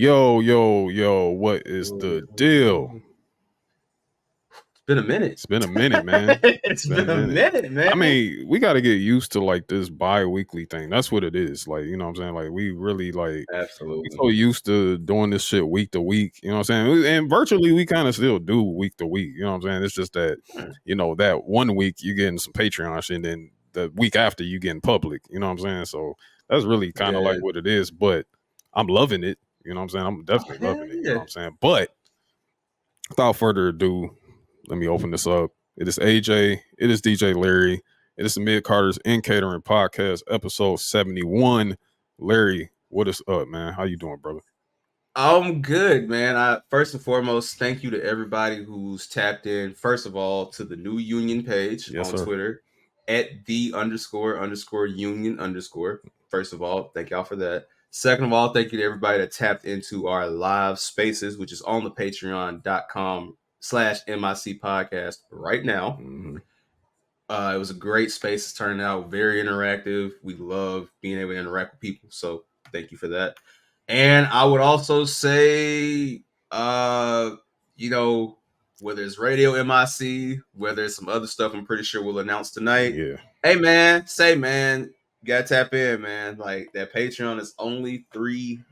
Yo, what is the deal? It's been a minute. It's been a minute, man. It's been a minute, man. I mean, we got to get used to like this bi-weekly thing. That's what it is. Like, you know what I'm saying? Like, we really like, we Absolutely. so used to doing this shit week to week. You know what I'm saying? And virtually, we kind of still do week to week. You know what I'm saying? It's just that, you know, that 1 week you getting some Patreon shit, and then the week after you getting public. You know what I'm saying? So that's really kind of like what it is. But I'm loving it. You know what I'm saying? I'm definitely loving it. You know what I'm saying? But without further ado, let me open this up. It is AJ. It is DJ Larry. It is the Mid Carter's In Catering Podcast, episode 71. Larry, what is up, man? How you doing, brother? I'm good, man. First and foremost, thank you to everybody who's tapped in. First of all, to the new Union page on Twitter at @the_union_. First of all, thank y'all for that. Second of all, thank you to everybody that tapped into our live spaces, which is on the patreon.com/MIC podcast right now. Mm-hmm. It was a great space. It's turned out very interactive. We love being able to interact with people. So thank you for that. And I would also say, you know, whether it's Radio MIC, whether it's some other stuff I'm pretty sure we'll announce tonight. Yeah. Hey, man, you gotta tap in, man. Like, that Patreon is only $3,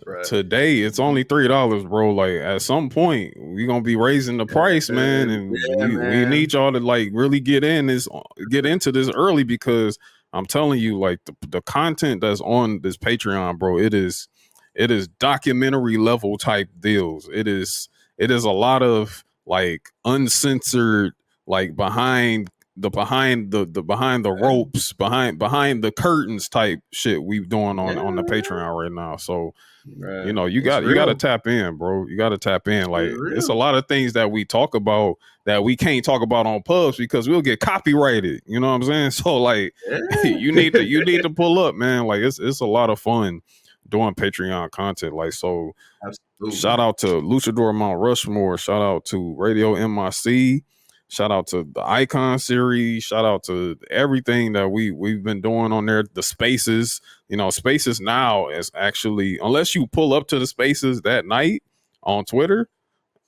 bro. Today, it's only $3, bro. Like, at some point, we're gonna be raising the price, man. And we need y'all to like really get into this early, because I'm telling you, like, the content that's on this Patreon, bro, it is documentary level type deals. It is a lot of like uncensored, like behind the ropes, behind the curtains type shit we doing on the Patreon right now. So you know, you got to tap in, bro. You got to tap in. Like, it's a lot of things that we talk about that we can't talk about on pubs because we'll get copyrighted. You know what I'm saying? So like, you need to pull up, man. Like, it's a lot of fun doing Patreon content. Like, so absolutely. Shout out to Luchador Mount Rushmore. Shout out to Radio MIC. Shout out to the Icon series. Shout out to everything that we've been doing on there. The spaces, you know, spaces now is actually, unless you pull up to the spaces that night on Twitter,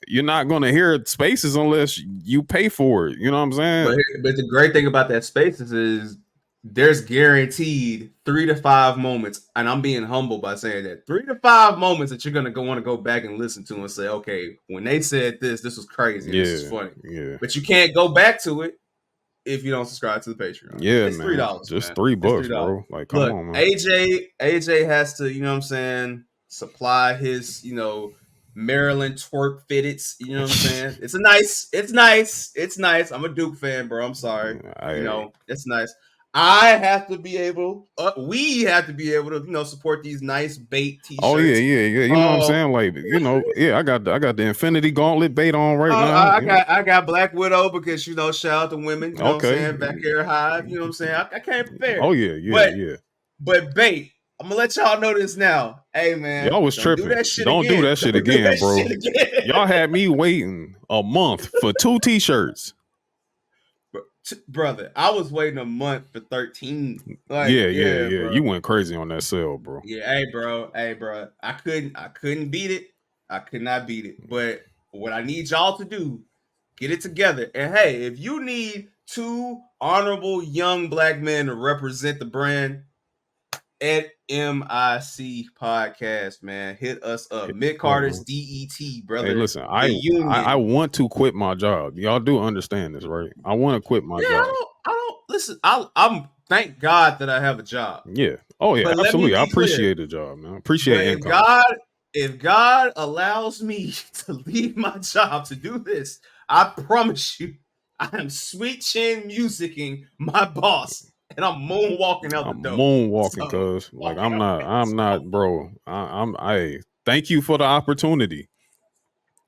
you're not going to hear spaces unless you pay for it. You know what I'm saying? But the great thing about that spaces is there's guaranteed 3 to 5 moments, and I'm being humble by saying that 3 to 5 moments that you're gonna want to go back and listen to and say, okay, when they said this was crazy, this is funny. Yeah. But you can't go back to it if you don't subscribe to the Patreon. Yeah, it's man. $3. Just $3, bro. Like, come on, man. AJ has to, you know what I'm saying, supply his, you know, Maryland twerk fitteds. You know what I'm saying? It's nice. I'm a Duke fan, bro. I'm sorry. You know, it's nice. We have to be able to, you know, support these nice bait t-shirts. Oh yeah. You know what I'm saying? Like, you know, I got the Infinity Gauntlet bait on right now. I got Black Widow because, you know, shout out to women. You know what I'm saying? Back hair high. You know what I'm saying? I can't prepare. Oh yeah. But bait, I'm gonna let y'all know this now. Hey, man, y'all was tripping. Don't do that shit again, bro. Y'all had me waiting a month for 2 t-shirts. Brother, I was waiting a month for 13. Like, yeah. You went crazy on that sale, bro. Yeah, hey, bro. I couldn't beat it. I could not beat it. But what I need y'all to do, get it together. And hey, if you need 2 honorable young black men to represent the brand at MIC podcast, man, hit us up. Mid Carter's DET, brother. Hey, listen, I want to quit my job. Y'all do understand this, right? I want to quit my job. I don't listen. I'm thank God that I have a job. Yeah. Oh yeah, absolutely. I appreciate the job, man. Appreciate income. If God allows me to leave my job to do this, I promise you, I am sweet chin musicking my boss. And I'm moonwalking out the door. Moonwalking, cuz like I'm not, bro. I thank you for the opportunity,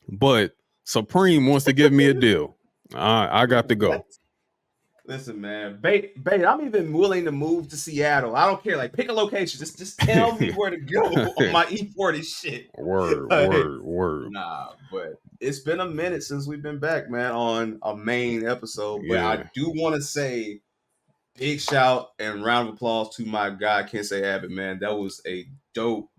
but Supreme wants to give me a deal. I got to go. Listen, man, bait. I'm even willing to move to Seattle. I don't care. Like, pick a location. Just tell me where to go on my E40 shit. Word. Nah, but it's been a minute since we've been back, man, on a main episode. But I do want to say, big shout and round of applause to my guy, Kensei Abbott, man. That was a dope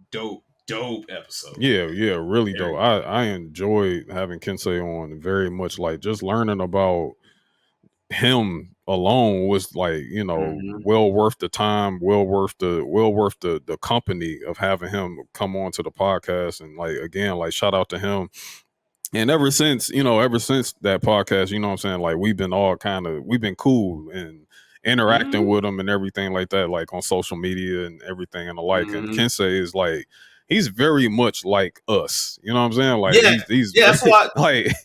dope episode. Yeah, really dope. I enjoyed having Kensei on very much. Like just learning about him alone was like, well worth the time, well worth the company of having him come on to the podcast. And like again, like shout out to him. And ever since that podcast, you know what I'm saying, like we've been cool and interacting with him and everything like that, like on social media and everything and the like. And Kensei is like, he's very much like us, you know what I'm saying, like he's that's very, why like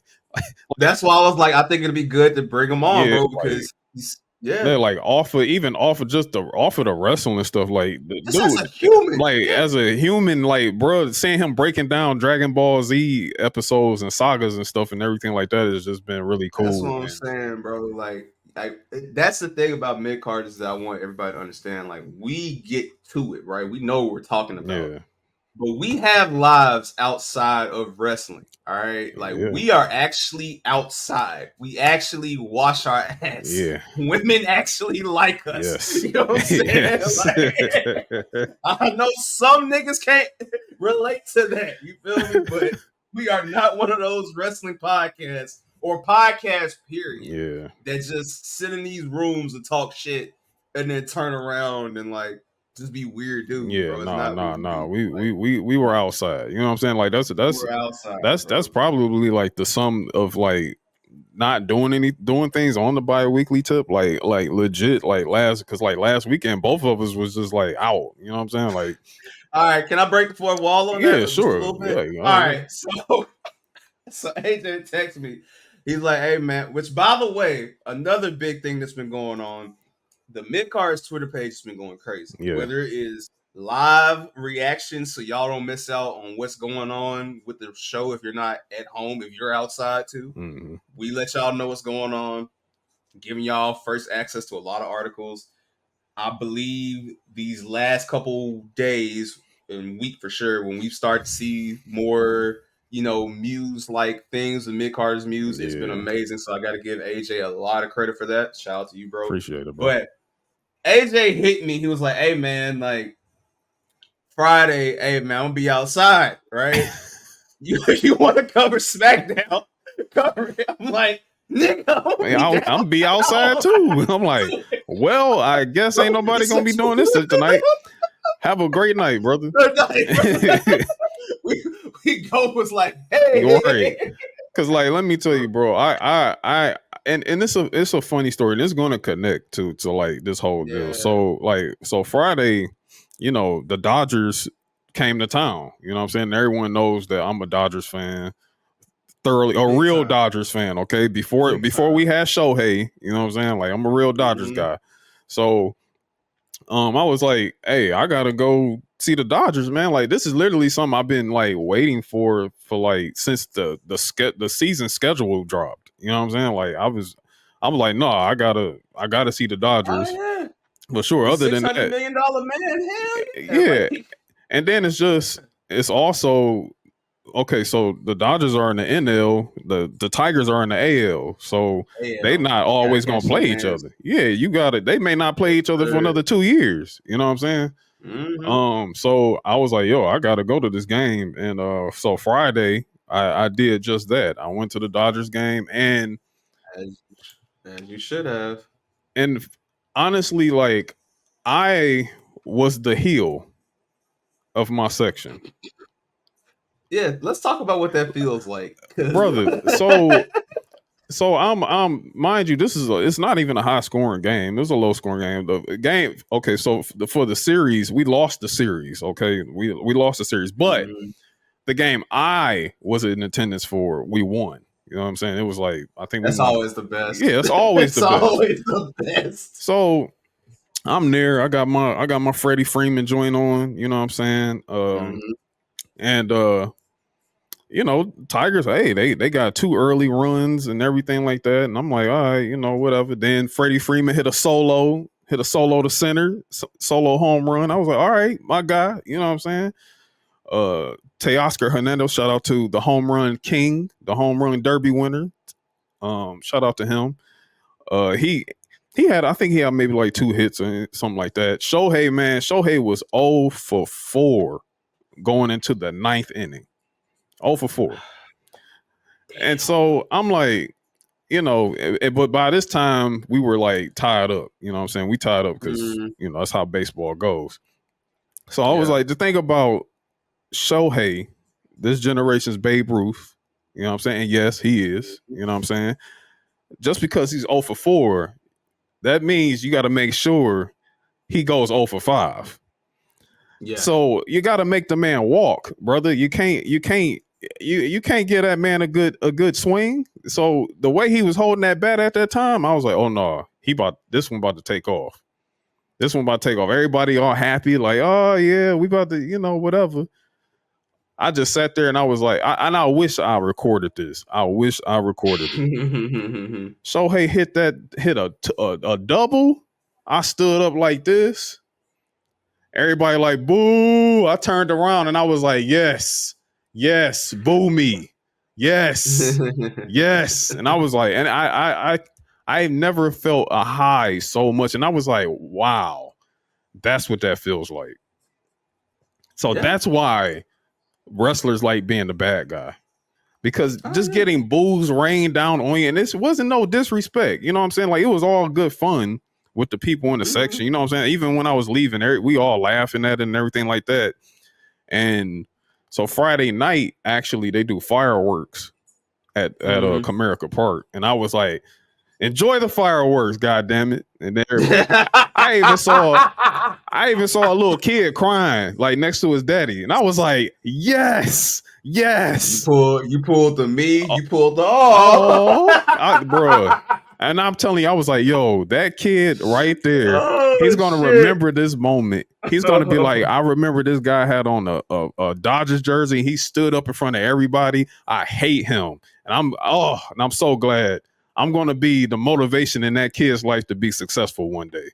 that's why I was like, I think it'd be good to bring him on, bro, because they're like off of just the wrestling stuff, like just dude, as a human, like as a human, like bro, seeing him breaking down Dragon Ball Z episodes and sagas and stuff and everything like that has just been really cool. That's what I'm saying, bro. Like that's the thing about mid carders that I want everybody to understand. Like we get to it, right? We know what we're talking about. Yeah. But we have lives outside of wrestling. All right. Like we are actually outside. We actually wash our ass. Yeah. Women actually like us. Yes. You know what I'm saying? Yes. Like, I know some niggas can't relate to that. You feel me? But we are not one of those wrestling podcasts or podcasts, period. That just sit in these rooms and talk shit and then turn around and like just be weird dudes. Yeah, bro. no. We were outside. You know what I'm saying? Like that's outside, that's probably like the sum of like not doing things on the bi-weekly tip, like legit, like last weekend both of us was just like out. You know what I'm saying? Like, all right, can I break the fourth wall on that? Yeah, sure. Just a little bit? Yeah, all right, so AJ texted me. He's like, hey man, which by the way, another big thing that's been going on. The Midcards Twitter page has been going crazy. Yeah. Whether it is live reactions so y'all don't miss out on what's going on with the show if you're not at home, if you're outside too. We let y'all know what's going on, giving y'all first access to a lot of articles. I believe these last couple days and week for sure, when we start to see more, Muse-like things with Midcard's Muse, it's been amazing. So I got to give AJ a lot of credit for that. Shout out to you, bro. Appreciate it, bro. But AJ hit me. He was like, hey, man, like, Friday, hey, man, I'm going to be outside, right? you want to cover SmackDown? Cover it. I'm like, nigga, I'm be outside too. I'm like, well, I guess ain't nobody going to be doing this tonight. Have a great night, brother. we go was like, hey. Right. Because, like, let me tell you, bro, and it's a funny story, and it's going to connect to like this whole deal. So Friday, the Dodgers came to town. You know what I'm saying? Everyone knows that I'm a Dodgers fan, thoroughly a real Dodgers fan. Okay, before we had Shohei, you know what I'm saying? Like I'm a real Dodgers guy. So, I was like, hey, I gotta go see the Dodgers, man. Like this is literally something I've been like waiting for like since the season schedule dropped. You know what I'm saying? Like I'm like, no, I gotta see the Dodgers. Oh, yeah. But sure, other than that, $600 million man, hell yeah. And then it's also okay. So the Dodgers are in the NL, the Tigers are in the AL. So they not always gonna play each other. Yeah, you got it. They may not play each other for another 2 years. You know what I'm saying? So I was like, yo, I gotta go to this game. And so Friday I did just that. I went to the Dodgers game, and as you should have. And honestly, like I was the heel of my section. Yeah, let's talk about what that feels like, brother. So I'm mind you, it's not even a high scoring game. It was a low scoring game. The game, okay. So for the series, we lost the series. Okay, we lost the series, but the game I was in attendance for, we won. You know what I'm saying? It was like, I think that's always the best. Yeah, it's always the best. Always the best. So I'm there. I got my Freddie Freeman joint on. You know what I'm saying? And Tigers, hey, they got 2 early runs and everything like that. And I'm like, all right, whatever. Then Freddie Freeman hit a solo to center, solo home run. I was like, all right, my guy. You know what I'm saying? Teoscar Hernandez, shout out to the home run king, the home run derby winner. Shout out to him. He had, I think he had maybe like 2 hits or something like that. Shohei was 0 for 4 going into the ninth inning. 0 for 4. Damn. And so I'm like, but by this time we were like tied up. You know what I'm saying? We tied up because, that's how baseball goes. So I was like, to think about Shohei, this generation's Babe Ruth, you know what I'm saying? And yes, he is, you know what I'm saying? Just because he's 0 for 4, that means you got to make sure he goes 0 for 5. Yeah. So you got to make the man walk, brother. You can't get that man a good swing. So the way he was holding that bat at that time, I was like, oh no, this one about to take off. This one about to take off. Everybody all happy, like, oh yeah, we about to, whatever. I just sat there and I was like, I wish I recorded this. I wish I recorded it. Shohei hit a double. I stood up like this. Everybody like, boo. I turned around and I was like, yes, boo me. Yes, yes. And I was like, and I never felt a high so much. And I was like, wow, that's what that feels like. So that's why wrestlers like being the bad guy. Because getting boos rained down on you, and this wasn't no disrespect. You know what I'm saying? Like, it was all good fun with the people in the section. You know what I'm saying? Even when I was leaving, we all laughing at it and everything like that. And so Friday night, actually, they do fireworks at Comerica Park. And I was like, enjoy the fireworks, goddammit. And there, I even saw a little kid crying like next to his daddy, and I was like, yes. You pulled the me. You pulled the bro. And I'm telling you, I was like, yo, that kid right there, he's gonna remember this moment. He's gonna be like, I remember this guy had on a Dodgers jersey. He stood up in front of everybody. I hate him, and I'm so glad. I'm gonna be the motivation in that kid's life to be successful one day.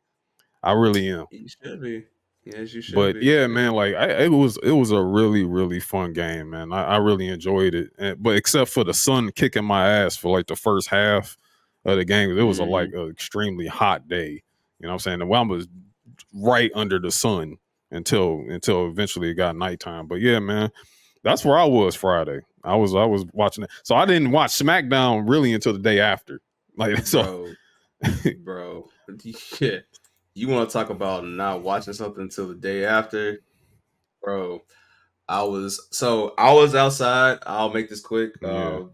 I really am. You should be. Yes, you should but be. yeah, man, like it was a really, really fun game, man. I really enjoyed it. But except for the sun kicking my ass for like the first half of the game, it was like an extremely hot day. You know what I'm saying? The one was right under the sun until eventually it got nighttime. But yeah, man, that's where I was Friday. I was watching it. So I didn't watch SmackDown really until the day after. Like, so bro. Yeah. You want to talk about not watching something until the day after? Bro, I was outside. I'll make this quick. Yeah.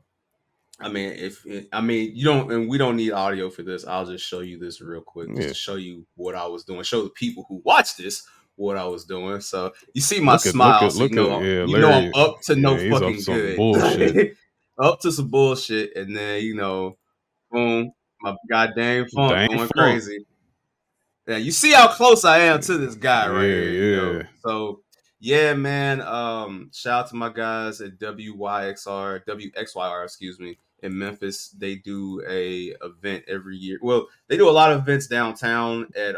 I mean, you don't, and we don't need audio for this. I'll just show you this real quick, just to show you what I was doing. Show the people who watch this what I was doing. So you see my smile, so you know I'm up to no fucking good. Bullshit. Up to some bullshit, and then boom, my goddamn funk going crazy. Yeah, you see how close I am to this guy right here. So yeah, man. Shout out to my guys at WXYR, excuse me, in Memphis. They do a event every year. Well, they do a lot of events downtown at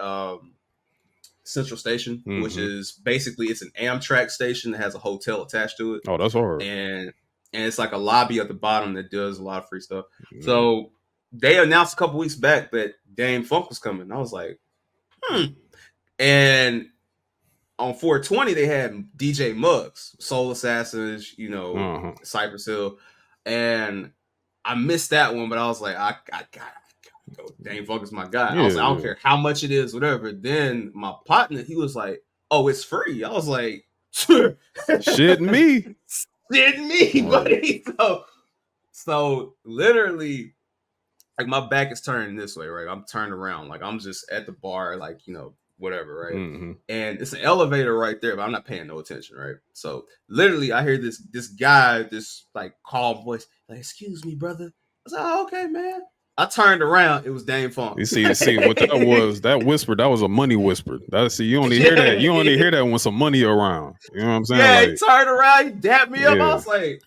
Central Station, which is basically, it's an Amtrak station that has a hotel attached to it. Oh, that's hard. And it's like a lobby at the bottom that does a lot of free stuff. So they announced a couple weeks back that Dame Funk was coming. I was like, And on 420, they had DJ Muggs, Soul Assassins, Cypress Hill. And I missed that one, but I was like, I gotta go. Dame Funk is my guy. I was like, I don't care how much it is, whatever. Then my partner, he was like, oh, it's free. I was like, shit me. Shit me, buddy. So literally, like, my back is turning this way, right? I'm turned around. Like, I'm just at the bar, like, whatever, right? And it's an elevator right there, but I'm not paying no attention, right? So literally, I hear this guy, this like calm voice, like, excuse me, brother. I was like, oh, okay, man. I turned around, it was Dame Funk. You see what that was, that whisper, that was a money whisper. You only hear that. You only hear that when some money around. You know what I'm saying? Yeah, he turned around, he dapped me up. I was like,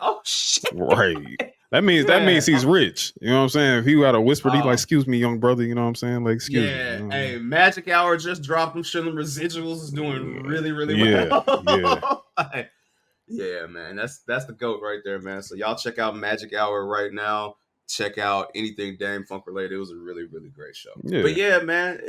oh shit. Right. That means he's rich. You know what I'm saying? If he got a whisper, he's like, excuse me, young brother. You know what I'm saying? Like, excuse me. You know, hey, Magic Hour just dropped them. Sure, them residuals is doing really, really well. Yeah, man. That's the GOAT right there, man. So y'all check out Magic Hour right now. Check out anything Dame Funk related. It was a really, really great show. Yeah. But yeah, man,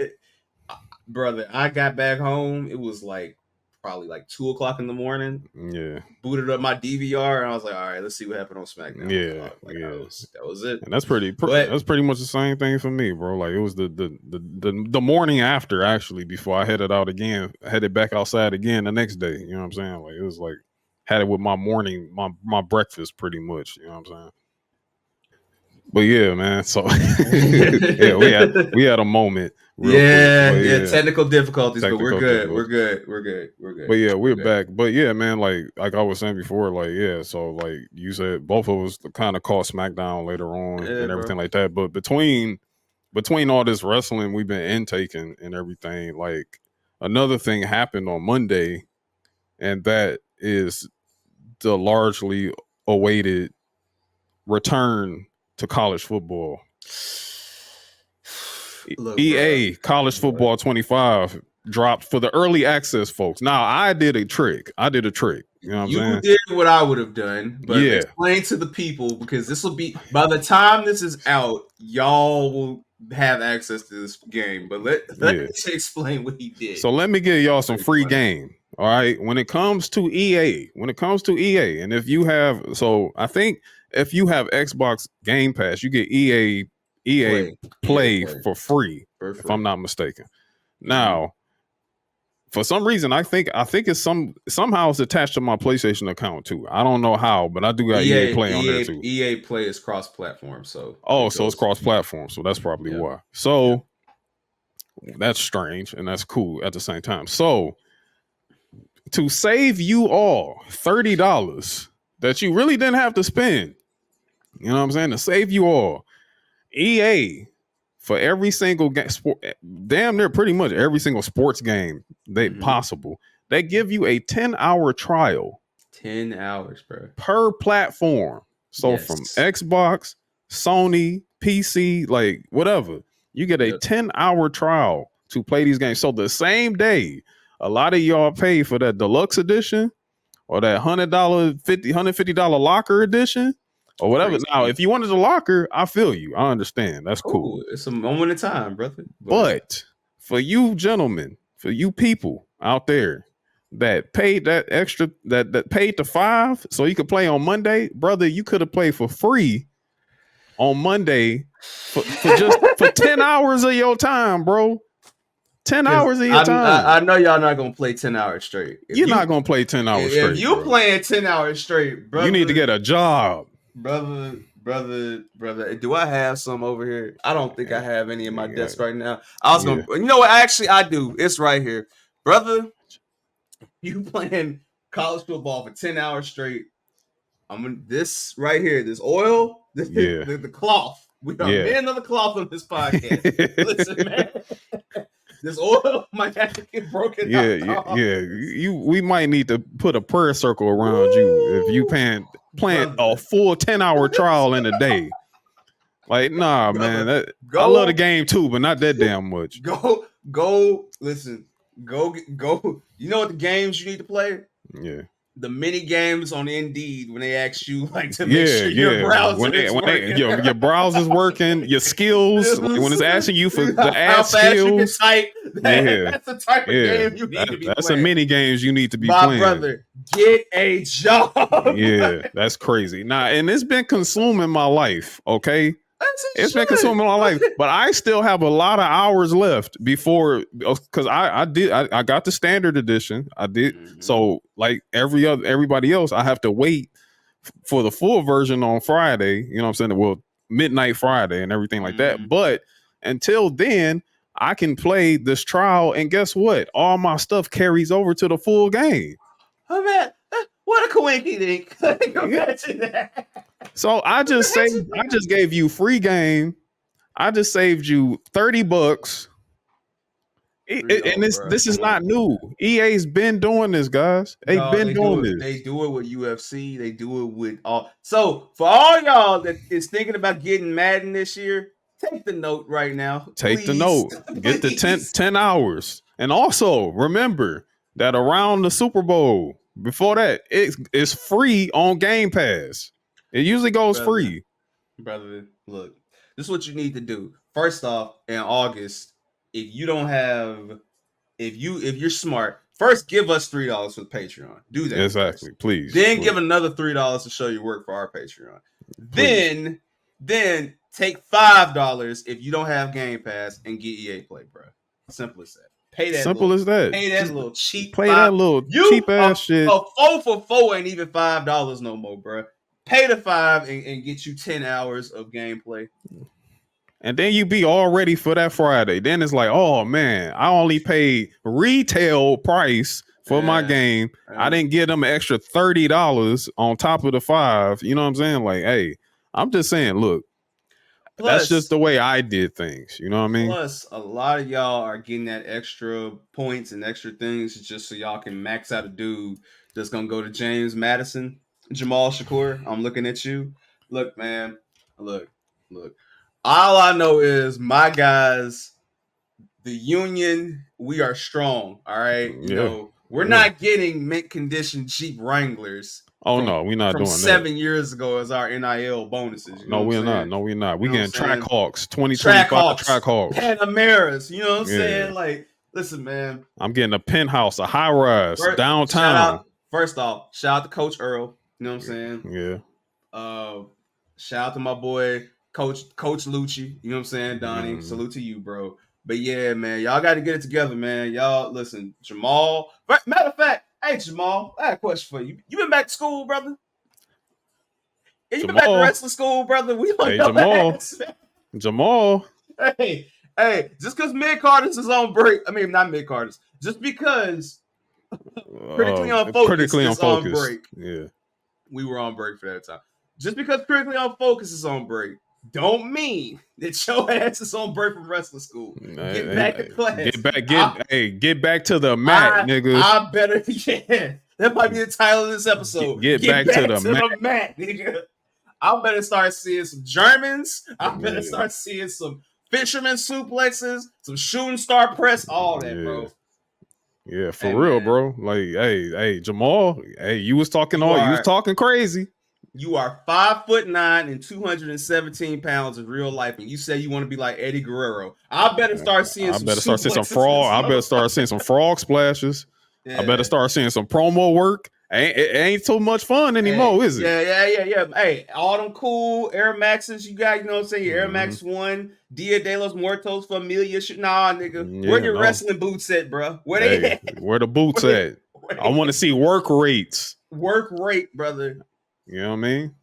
brother, I got back home. It was like probably like 2 o'clock in the morning. Yeah. Booted up my DVR and I was like, all right, let's see what happened on SmackDown. Yeah. Like Yeah. that was it. And that's pretty But much the same thing for me, bro. Like it was the morning after actually before I headed out again, headed back outside again the next day. You know what I'm saying? Like it was like had it with my morning, my breakfast pretty much. You know what I'm saying? But yeah, man. So yeah, we had a moment real quick. yeah, technical difficulties, but we're Technical good. difficulties. We're good. But yeah, we're good. back. But yeah, man, like I was saying before, like yeah, so like you said, both of us kind of caught SmackDown later on Yeah, and everything bro. like that. But between all this wrestling we've been intaking and everything, like another thing happened on Monday, and that is the largely awaited return to college football. Look, EA bro. College Football 25 dropped for the early access folks. Now I did a trick. You know what I'm You saying? did what I would have done, but Yeah. explain to the people because this will be by the time this is out, y'all will have access to this game. But let me explain what he did. So let me give y'all some free game. All right. When it comes to EA, and if you have, so I think if you have Xbox Game Pass, you get EA Play for free, if I'm not mistaken. Now, for some reason, I think it's somehow it's attached to my PlayStation account too. I don't know how, but I do got EA Play on there too. EA Play is cross-platform, so it's cross-platform, so that's probably why. So that's strange and that's cool at the same time. So to save you all $30 that you really didn't have to spend, you know what I'm saying? To save you all, EA for every single damn near pretty much every single sports game possible, they give you a 10-hour trial. 10 hours, bro. Per platform. So from Xbox, Sony, PC, like whatever, you get a 10-hour trial to play these games. So the same day, a lot of y'all pay for that deluxe edition or that $150 locker edition or whatever. Crazy. Now, if you wanted the locker, I feel you. I understand. That's cool. It's a moment in time, brother. But for you gentlemen, for you people out there that paid that extra, that paid the $5 so you could play on Monday, brother, you could have played for free on Monday for just for 10 hours of your time, bro. 10 hours of your time. I know y'all not gonna play 10 hours straight. You're not gonna play 10 hours straight. If you playing 10 hours straight, brother, you need to get a job. Brother. Do I have some over here? I don't think I have any in my desk right now. I was gonna, you know what? Actually, I do. It's right here, brother. You playing college football for 10 hours straight? This right here, this oil, the cloth. We are men of the cloth on this podcast. Listen, man. This oil might have to get broken out. We might need to put a prayer circle around you if you playing a full 10-hour trial in a day. Like, nah, brother, man. I love the game too, but not that damn much. Go. Listen. Go. You know what the games you need to play? Yeah. The mini games on Indeed when they ask you like to make sure your browser is working. Your browser's working, your skills when it's asking you for the add skills. Type, that's the type of game you need to be that's playing. the mini games you need to be playing. My brother, get a job. Yeah, that's crazy. Nah, and it's been consuming my life, okay? It's been consuming my life, but I still have a lot of hours left before, because I got the standard edition. I did. So like everybody else, I have to wait for the full version on Friday. You know what I'm saying? Well, midnight Friday and everything like that. But until then, I can play this trial, and guess what? All my stuff carries over to the full game. Oh man, what a coinky dink! Imagine that. So I just gave you free game. I just saved you $30. And this is not new. EA's been doing this, guys. They've been doing this. They do it with UFC. They do it with all. So for all y'all that is thinking about getting Madden this year, take the note right now. Take the note. Get the 10 hours. And also remember that around the Super Bowl, before that, it's free on Game Pass. It usually goes free. Brother, look, this is what you need to do. First off, in August, if you're smart, First, give us $3 for the Patreon. Do that Exactly. first. Please. Then please. give another $3 to show your work for our Patreon. Please. Then take $5 if you don't have Game Pass and get EA Play, bro. Simple as that. Pay that Simple little, as that. pay that Just little cheap play $5. that little You cheap ass shit. a 4 ain't even $5 no more, bro. Pay the $5 and get you 10 hours of gameplay. And then you be all ready for that Friday. Then it's like, oh man, I only paid retail price for my game. I didn't get them an extra $30 on top of the $5. You know what I'm saying? Like, hey, I'm just saying, look, that's just the way I did things. You know what I mean? Plus, a lot of y'all are getting that extra points and extra things just so y'all can max out a dude that's gonna go to James Madison, Jamal Shakur. I'm looking at you. Look, man. Look. All I know is my guys, the union, we are strong. All right. You know, we're not getting mint condition Jeep Wranglers. Oh no, we're not doing 7 years ago as our NIL bonuses. You know no, we're not. No, we're not. We getting Trackhawks, 2025 Trackhawks, Panameras. You know what I'm saying? Like, listen, man. I'm getting a penthouse, a high rise downtown. First off, shout out to Coach Earl. You know what I'm saying? Yeah. Shout out to my boy Coach Lucci. You know what I'm saying, Donnie? Salute to you, bro. But yeah, man, y'all got to get it together, man. Y'all listen, Jamal. Matter of fact, hey Jamal, I have a question for you. You been back to school, brother? Yeah, you been back to wrestling school, brother? We on your ass, man. Jamal. Hey, just because mid-carders is on break. I mean, not mid-carders. Just because critically unfocused is on break. Yeah. We were on break for that time. Just because critically unfocused is on break, don't mean that your ass is on break from wrestling school. Get back to class. Get back to the mat, niggas. I better, yeah. That might be the title of this episode. Get back to the mat, nigga. I better start seeing some Germans. I better start seeing some fisherman suplexes, some shooting star press, all that, bro. Yeah, for real, bro. Like, hey, Jamal, hey, you was talking crazy. You are 5'9" and 217 pounds in real life, and you say you want to be like Eddie Guerrero. I better start seeing some frog. I better start seeing some frog splashes. Yeah. I better start seeing some promo work. It ain't too much fun anymore, is it? Yeah. Hey, all them cool Air Maxes you got, you know what I'm saying? Your Air Max 1, Dia de los Muertos, Familia. Nah, nigga. Where your wrestling boots at, bro? Where they at? Where the boots at? I want to see work rates. Work rate, brother. You know what I mean?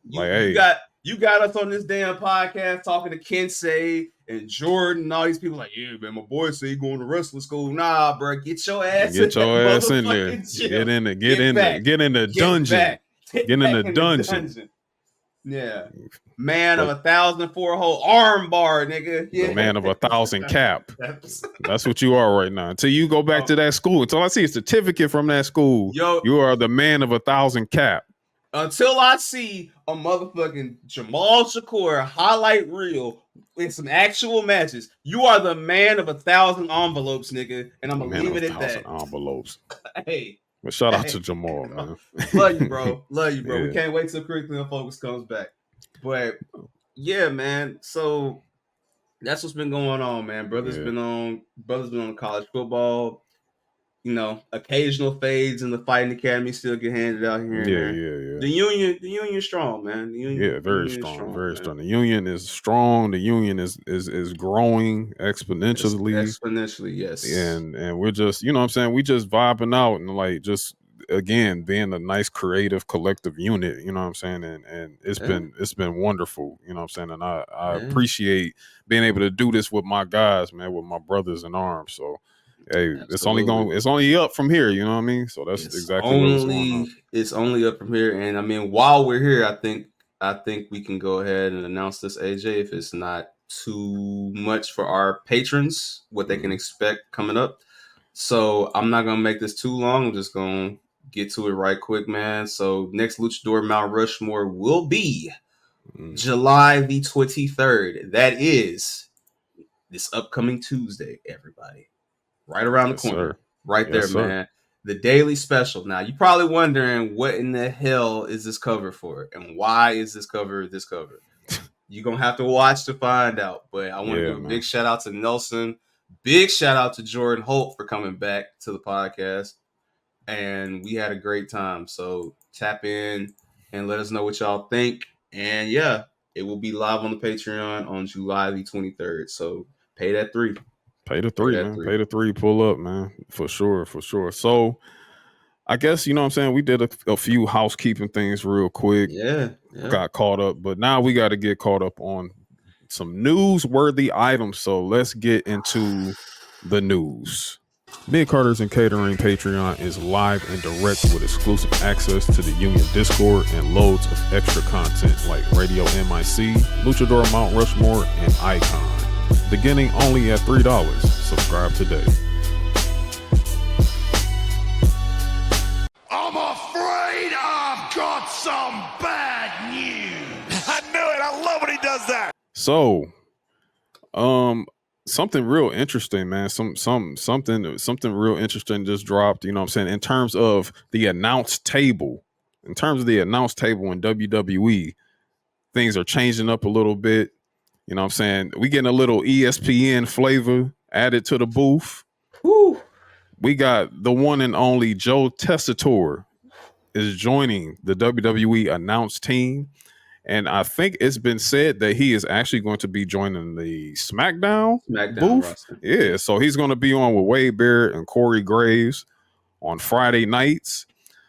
You got us on this damn podcast talking to Kensei and Jordan and all these people like, yeah, man, my boy say he going to wrestling school. Nah, bro, get your ass in there. Get in the dungeon. Get in the dungeon. Yeah. Man of 1,004 hole arm bar, nigga. Yeah. The man of 1,000 cap. That's what you are right now. Until you go back to that school, until I see a certificate from that school, you are the man of 1,000 cap. Until I see a motherfucking Jamal Shakur highlight reel in some actual matches, you are the man of 1,000 envelopes, nigga. And I'm gonna leave it at that. Envelopes. Hey. But shout out to Jamal, man. Love you, bro. Yeah. We can't wait till Curriculum Focus comes back. But yeah, man. So that's what's been going on, man. Brother's been on college football. You know, occasional fades in the fighting academy still get handed out here and there. Yeah. The union strong, man. Very strong. The union is strong. The union is growing exponentially. Exponentially, yes. And we're just, you know what I'm saying, we just vibing out and like just again being a nice creative collective unit, you know what I'm saying? And it's been wonderful, you know what I'm saying? And I appreciate being able to do this with my guys, man, with my brothers in arms. So hey, absolutely. it's only up from here, you know what I mean? So that's exactly what's going on. It's only up from here. And I mean, while we're here, I think we can go ahead and announce this, AJ, if it's not too much for our patrons, what they can expect coming up. So I'm not gonna make this too long. I'm just gonna get to it right quick, man. So next Luchador Mount Rushmore will be July the 23rd. That is this upcoming Tuesday, everybody. Right around the corner. Right there, man. The daily special. Now, you're probably wondering what in the hell is this cover for? And why is this cover? You're going to have to watch to find out. But I want to give a big shout out to Nelson. Big shout out to Jordan Holt for coming back to the podcast. and we had a great time. So tap in and let us know what y'all think. And yeah, it will be live on the Patreon on July the 23rd. So pay that $3. Pay the Pay three, that man. $3. Pay the three. Pull up, man. For sure. For sure. So I guess you know what I'm saying. We did a few housekeeping things real quick. Yeah, yeah. Got caught up, but now we got to get caught up on some newsworthy items. So let's get into the news. Mid Carters and Catering Patreon is live and direct with exclusive access to the Union Discord and loads of extra content like Radio MIC, Luchador Mount Rushmore, and Icon. Beginning only at $3. Subscribe today. I'm afraid I've got some bad news. I knew it. I love when he does that. So, something real interesting, man. Something real interesting just dropped. You know what I'm saying? In terms of the announced table, in WWE, things are changing up a little bit. You know what I'm saying? We getting a little ESPN flavor added to the booth. Whew. We got the one and only Joe Tessitore is joining the WWE announced team. And I think it's been said that he is actually going to be joining the SmackDown booth. roster. Yeah, so he's going to be on with Wade Barrett and Corey Graves on Friday nights.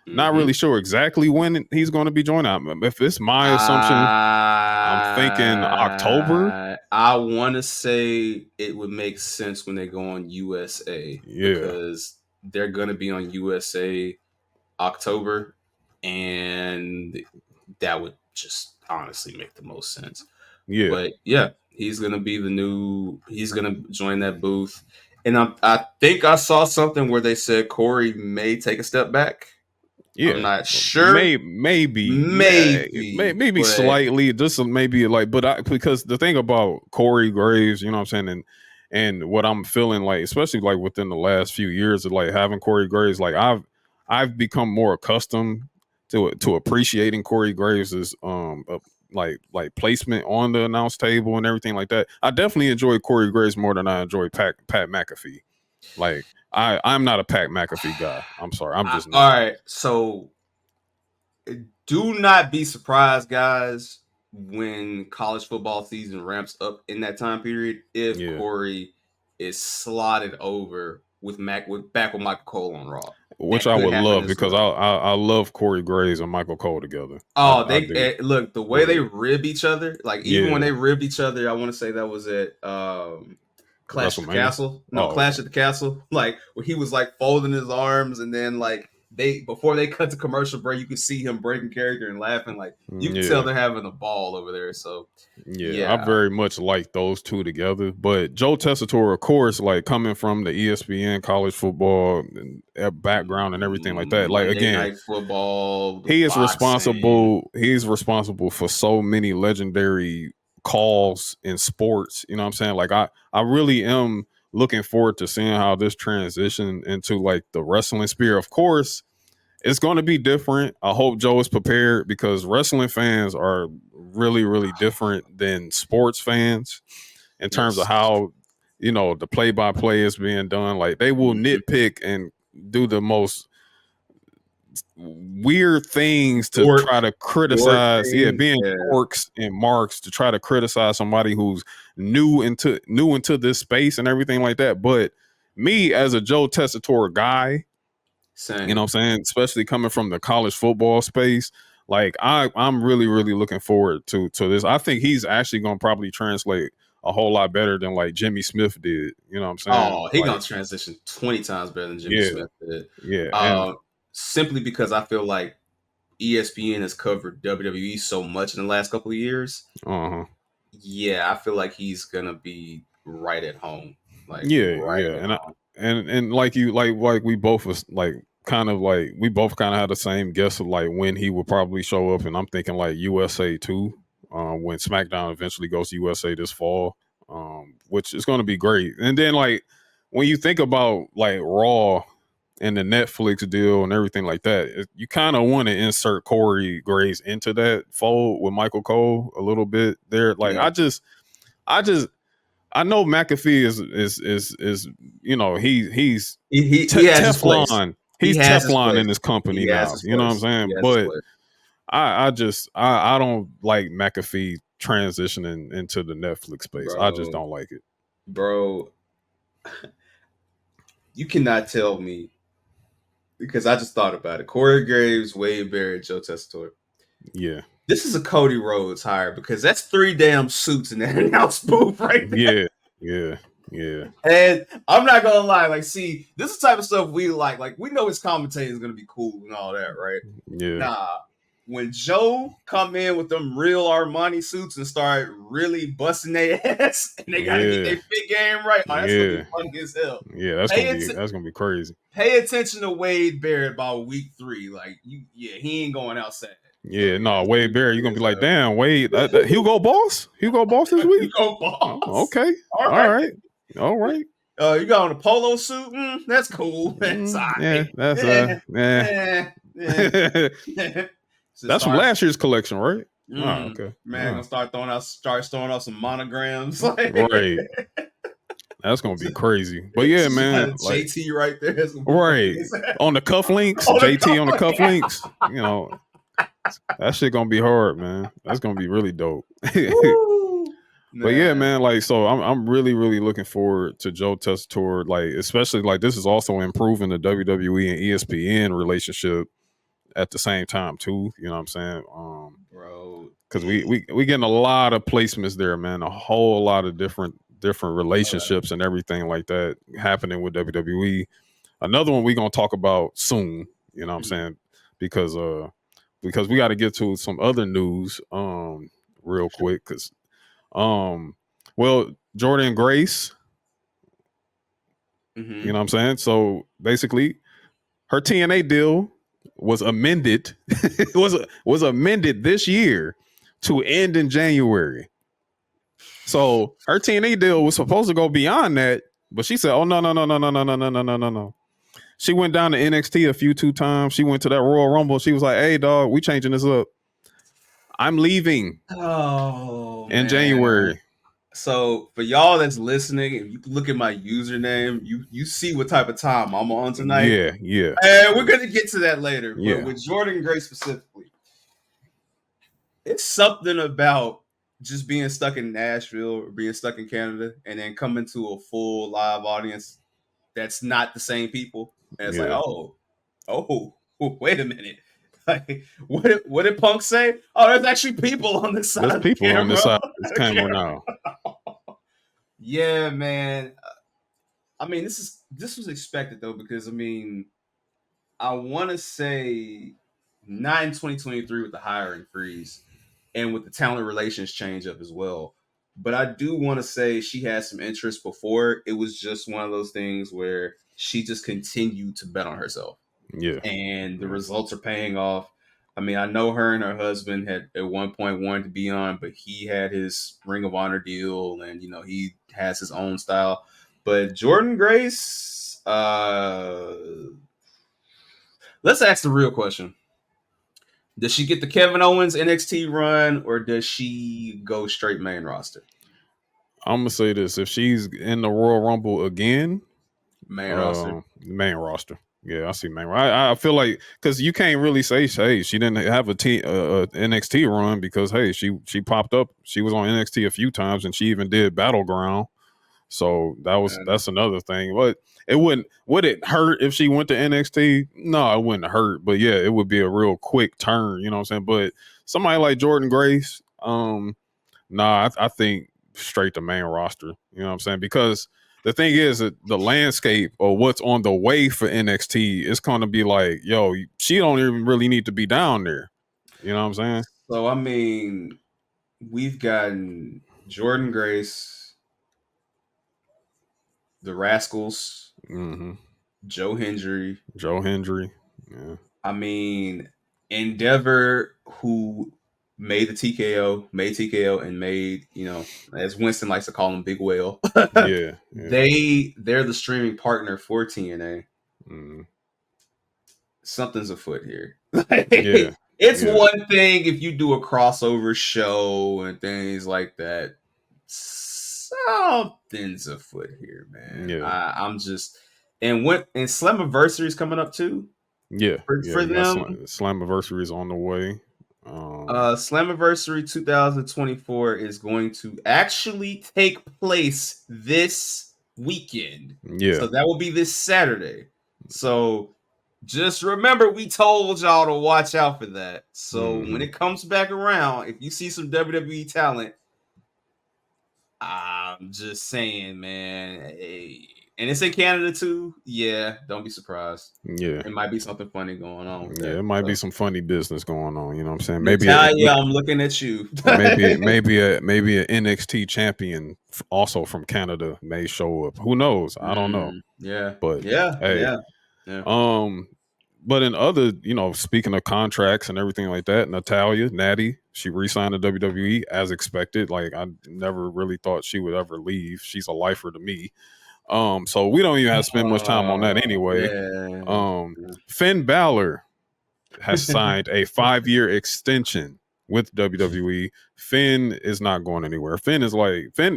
Not really sure exactly when he's going to be joining. If it's my assumption, I'm thinking October. I want to say it would make sense when they go on USA because they're going to be on USA October, and that would just honestly make the most sense. Yeah. But yeah, he's going to be he's going to join that booth. And I think I saw something where they said Corey may take a step back. Yeah, I'm not sure. Maybe but slightly. Just maybe like, but because the thing about Corey Graves, you know what I'm saying, and what I'm feeling like, especially like within the last few years of like having Corey Graves, like I've become more accustomed to appreciating Corey Graves's like placement on the announce table and everything like that. I definitely enjoy Corey Graves more than I enjoy Pat McAfee. Like I'm not a Pat McAfee guy. I'm sorry. I'm just not. All right. So do not be surprised, guys, when college football season ramps up in that time period if Corey is slotted over with back with Michael Cole on Raw. Which I would love because I love Corey Graves and Michael Cole together. Oh, look, the way they rib each other, like even when they ribbed each other, I want to say that was at Clash at the Castle. No, Clash at the Castle. Like where he was like folding his arms, and then like before they cut to commercial break, you could see him breaking character and laughing. Like you can tell they're having a ball over there. So yeah, I very much like those two together. But Joe Tessitore, of course, like coming from the ESPN college football background and everything like that. Like Monday again, Night Football. He is responsible. He's responsible for so many legendary calls in sports. You know what I'm saying? Like I really am looking forward to seeing how this transition into like the wrestling sphere. Of course, it's going to be different. I hope Joe is prepared because wrestling fans are really, really different than sports fans in terms of how, you know, the play-by-play is being done. Like they will nitpick and do the most weird things to try to criticize. Being dorks and marks to try to criticize somebody who's new into this space and everything like that. But me as a Joe Tessitore guy, you know what I'm saying, especially coming from the college football space, like I'm really, really looking forward to this. I think he's actually gonna probably translate a whole lot better than like Jimmy Smith did. You know what I'm saying? Oh, he gonna transition 20 times better than Jimmy Smith did. Yeah. Simply because I feel like ESPN has covered WWE so much in the last couple of years. Yeah, I feel like he's gonna be right at home. Like and like you like we both was like we both kind of had the same guess of like when he would probably show up, and I'm thinking like USA too. When SmackDown eventually goes to USA this fall, which is going to be great. And then like when you think about like Raw and the Netflix deal and everything like that, you kind of want to insert Corey Graves into that fold with Michael Cole a little bit there. Like I know McAfee is you know he has Teflon. he's has his Teflon place. in his company He has now. his You know what I'm place. He saying? has his But place. I don't like McAfee transitioning into the Netflix space. I just don't like it. Bro, you cannot tell me, because I just thought about it. Corey Graves, Wade Barrett, Joe Tessitore. Yeah. This is a Cody Rhodes hire, because that's 3 damn suits in that announce booth right there. Yeah. And I'm not gonna lie, like, see, this is the type of stuff we like. Like, we know his commentating is gonna be cool and all that, right? Yeah. Nah. When Joe come in with them real Armani suits and start really busting their ass, and they gotta get their fit game right, oh, that's gonna be funny as hell. Yeah, that's gonna be crazy. Pay attention to Wade Barrett about week 3. Like, he ain't going outside. Yeah, no, Wade Barrett, you're gonna be like, damn, Wade, Hugo Boss this week. Hugo Boss. Oh, okay, all right. You got on a polo suit. That's cool. That's That's from last year's collection, right? Okay. Man, gonna start throwing out some monograms. Right. That's gonna be crazy. But yeah, man, like, JT right there. Right. On the cufflinks. JT on the cufflinks. You know, that shit gonna be hard, man. That's gonna be really dope. But yeah, man, like, so I'm really, really looking forward to Joe Tessitore, like, especially like this is also improving the WWE and ESPN relationship at the same time too. You know what I'm saying? Bro, because we getting a lot of placements there, man. A whole lot of different relationships and everything like that happening with WWE. Another one we gonna talk about soon. You know what I'm saying? Because we got to get to some other news real quick because Jordan Grace. You know what I'm saying? So basically, her TNA deal was amended. was amended this year to end in January. So her TNA deal was supposed to go beyond that, but she said, "Oh no." She went down to NXT a few times. She went to that Royal Rumble. She was like, "Hey, dog, we changing this up. I'm leaving in January." So for y'all that's listening, if you look at my username, you see what type of time I'm on tonight. Yeah. And we're gonna get to that later. Yeah. But with Jordan Grace specifically, it's something about just being stuck in Nashville or being stuck in Canada and then coming to a full live audience that's not the same people. And it's like, oh, wait a minute. Like, what did Punk say? Oh, there's actually people on this side. There's people on this side of this camera now. Yeah, man. I mean, this was expected though, because I mean, I want to say not in 2023 with the hiring freeze and with the talent relations change up as well. But I do want to say she had some interest before. It was just one of those things where she just continued to bet on herself. Yeah. And the results are paying off. I mean, I know her and her husband had at one point wanted to be on, but he had his Ring of Honor deal and, he has his own style. But Jordan Grace, let's ask the real question. Does she get the Kevin Owens NXT run or does she go straight main roster? I'm going to say this. If she's in the Royal Rumble again, main roster. Yeah, I see main. I feel like because you can't really say, hey, she didn't have a NXT run because, hey, she popped up. She was on NXT a few times and she even did Battleground. So that's another thing. But would it hurt if she went to NXT? No, it wouldn't hurt. But yeah, it would be a real quick turn. You know what I'm saying? But somebody like Jordan Grace, I think straight to main roster. You know what I'm saying? Because the thing is that the landscape or what's on the way for NXT is going to be like, yo, she don't even really need to be down there. You know what I'm saying? So, I mean, we've gotten Jordan Grace, the Rascals, Joe Hendry. Yeah. I mean, Endeavor, who made TKO and made, as Winston likes to call him, Big Whale. Yeah. They're the streaming partner for TNA. Something's afoot here. It's one thing if you do a crossover show and things like that. Something's afoot here, man. Yeah. I'm just, And Slammiversary is coming up too. Yeah, For you got them. Slammiversary is on the way. Slammiversary 2024 is going to actually take place this weekend. Yeah. So that will be this Saturday. So just remember, we told y'all to watch out for that. So when it comes back around, if you see some WWE talent, I'm just saying, man. Hey. And it's in Canada too. Yeah, don't be surprised. Yeah. It might be something funny going on with that. It might be some funny business going on. You know what I'm saying? Natalia, I'm looking at you. maybe a NXT champion also from Canada may show up. Who knows? I don't know. Yeah. But yeah. But in other, speaking of contracts and everything like that, Natty, she re-signed to WWE as expected. Like I never really thought she would ever leave. She's a lifer to me. So we don't even have to spend much time on that anyway. Yeah. Finn Balor has signed a 5-year extension with WWE. Finn is not going anywhere. Finn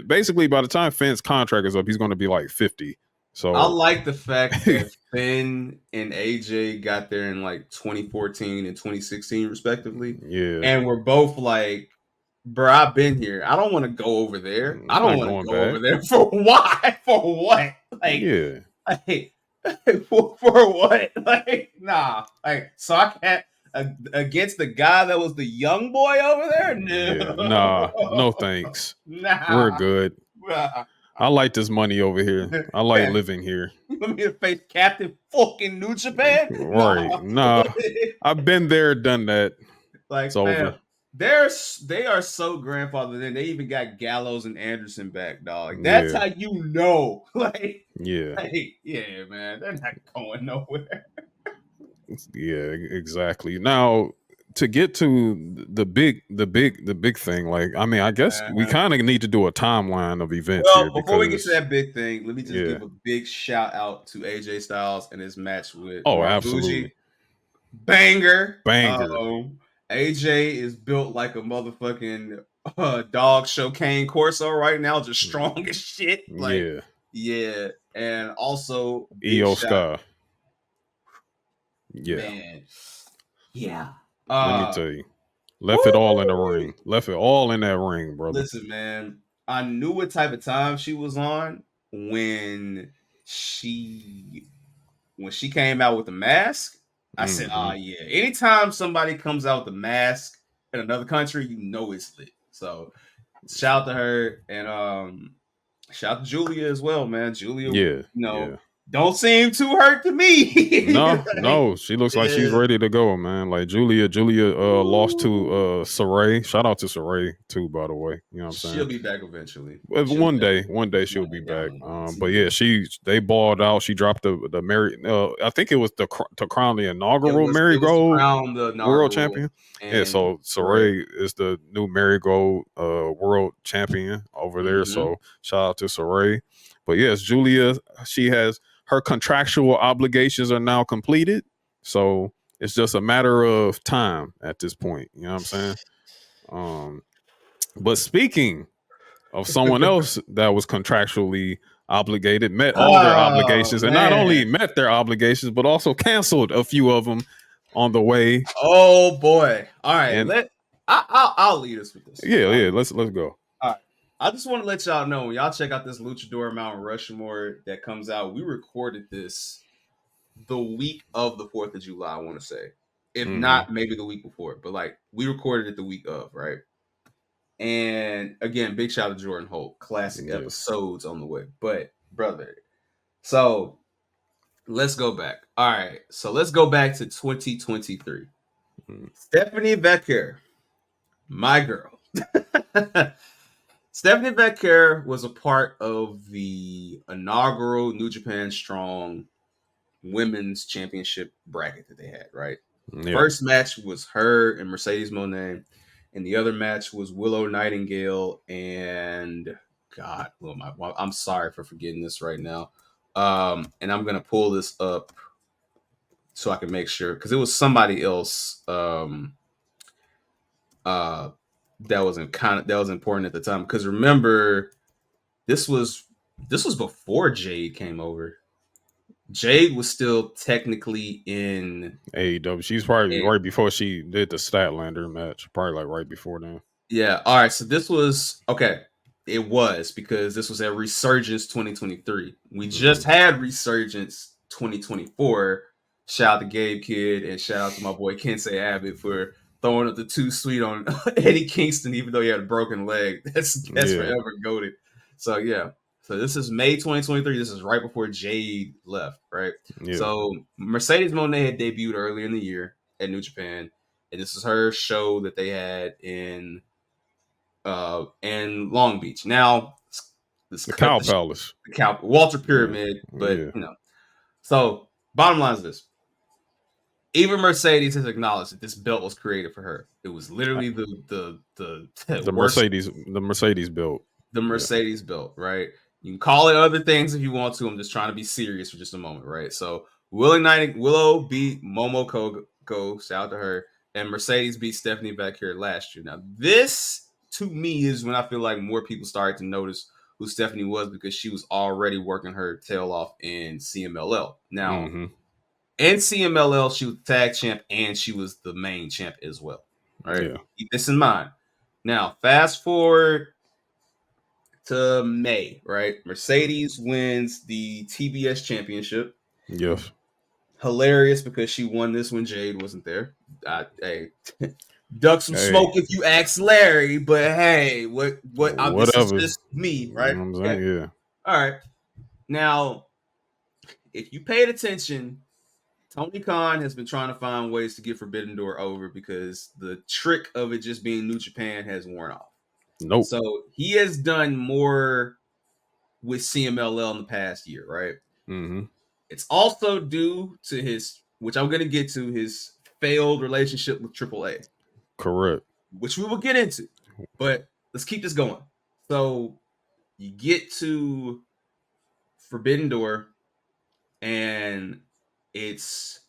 basically by the time Finn's contract is up, he's going to be like 50. So I like the fact that Finn and AJ got there in like 2014 and 2016 respectively. Yeah. And we're both like, bro, I've been here. I don't want to go over there. I don't want to go over there for why? For what? Like, yeah. For what? Like, nah. Like, so I can't against the guy that was the young boy over there? No. Yeah, nah, no thanks. Nah. We're good. Nah. I like this money over here. I like living here. You want me to face Captain fucking New Japan? Right. Nah. I've been there, done that. Like, it's over. They are so grandfathered in. They even got Gallows and Anderson back, dog. That's how you know. Like, yeah, man. They're not going nowhere. Yeah, exactly. Now, to get to the big thing, like, I mean, I guess we kind of need to do a timeline of events here. Before we get to that big thing, let me just give a big shout out to AJ Styles and his match with absolutely. Banger. AJ is built like a motherfucking dog show Cane Corso right now, just strong as shit. Like, yeah. And also Io Sky. Yeah. Man. Yeah. Let me tell you. Left it all in the ring. Left it all in that ring, brother. Listen, man. I knew what type of time she was on when she came out with the mask. I said, yeah. Anytime somebody comes out with a mask in another country, you know it's lit. So shout out to her and shout out to Julia as well, man. Julia, don't seem too hurt to me. No, she looks like she's ready to go, man. Like Julia lost to Saray. Shout out to Saray too, by the way. You know what I'm saying? She'll be back eventually. One day she'll be back. But yeah, they balled out. She dropped the Mary. I think it was to crown the inaugural Marigold World Champion. So Saray is the new Marigold World Champion over there. So shout out to Saray. But yes, Julia, she has. Her contractual obligations are now completed. So it's just a matter of time at this point. You know what I'm saying? But speaking of someone else that was contractually obligated, met all their obligations, and not only met their obligations, but also canceled a few of them on the way. Oh boy. All right. I'll lead us with this. Yeah. Let's go. All right. I just want to let y'all know, when y'all check out this Luchador Mount Rushmore that comes out, we recorded this the week of the 4th of July, I want to say. If not, maybe the week before. But, like, we recorded it the week of, right? And, again, big shout out to Jordan Holt. Classic episodes on the way. But, brother, so let's go back. All right. So let's go back to 2023. Stephanie Becker, my girl. Stephanie Becker was a part of the inaugural New Japan Strong Women's Championship bracket that they had, right? First match was her and Mercedes Moné, and the other match was Willow Nightingale and I'm sorry for forgetting this right now. And I'm gonna pull this up so I can make sure, because it was somebody else that was important at the time, because remember, this was before Jade came over. Jade was still technically in AEW. She's probably right before she did the Statlander match. Probably like right before then. Yeah. All right. So this was okay. It was because this was at Resurgence 2023. We just had Resurgence 2024. Shout out to Gabe Kidd and shout out to my boy Kensei Abbott for throwing up the too sweet on Eddie Kingston, even though he had a broken leg. That's forever goated. So yeah. So this is May 2023. This is right before Jade left, right? Yeah. So Mercedes Moné had debuted earlier in the year at New Japan, and this is her show that they had in Long Beach. Now, the Cow Palace, the Walter Pyramid, but you know. So, bottom line is this: even Mercedes has acknowledged that this belt was created for her. It was literally the Mercedes belt, the Mercedes belt, right? You can call it other things if you want to. I'm just trying to be serious for just a moment, right? So, Willow beat Momo Kogo, shout out to her, and Mercedes beat Stephanie back here last year. Now, this to me is when I feel like more people started to notice who Stephanie was because she was already working her tail off in CMLL. Now, in CMLL, she was tag champ and she was the main champ as well. Right? Yeah. Keep this in mind. Now, fast forward to May, right? Mercedes wins the TBS championship. Yes. Hilarious because she won this when Jade wasn't there. Hey, duck some smoke if you ask Larry, but hey, what? This is just me, right? You know what I'm saying? Yeah. All right. Now, if you paid attention, Tony Khan has been trying to find ways to get Forbidden Door over because the trick of it just being New Japan has worn off. Nope. So he has done more with CMLL in the past year, right? Mm-hmm. It's also due to his, which I'm going to get to, his failed relationship with AAA. Correct. Which we will get into. But let's keep this going. So you get to Forbidden Door, and it's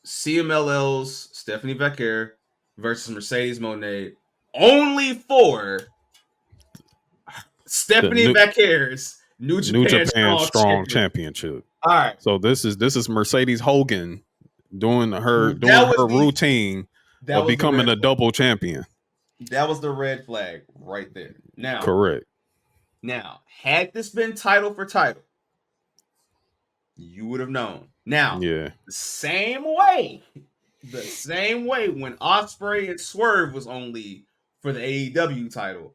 CMLL's Stephanie Vaquer versus Mercedes Moné, only for Stephanie Vaquer's New Japan Strong Championship. All right. So this is Mercedes Hogan doing her routine of becoming a double champion. That was the red flag right there. Now, correct. Now, had this been title for title, you would have known. Now, the same way when Ospreay and Swerve was only for the AEW title,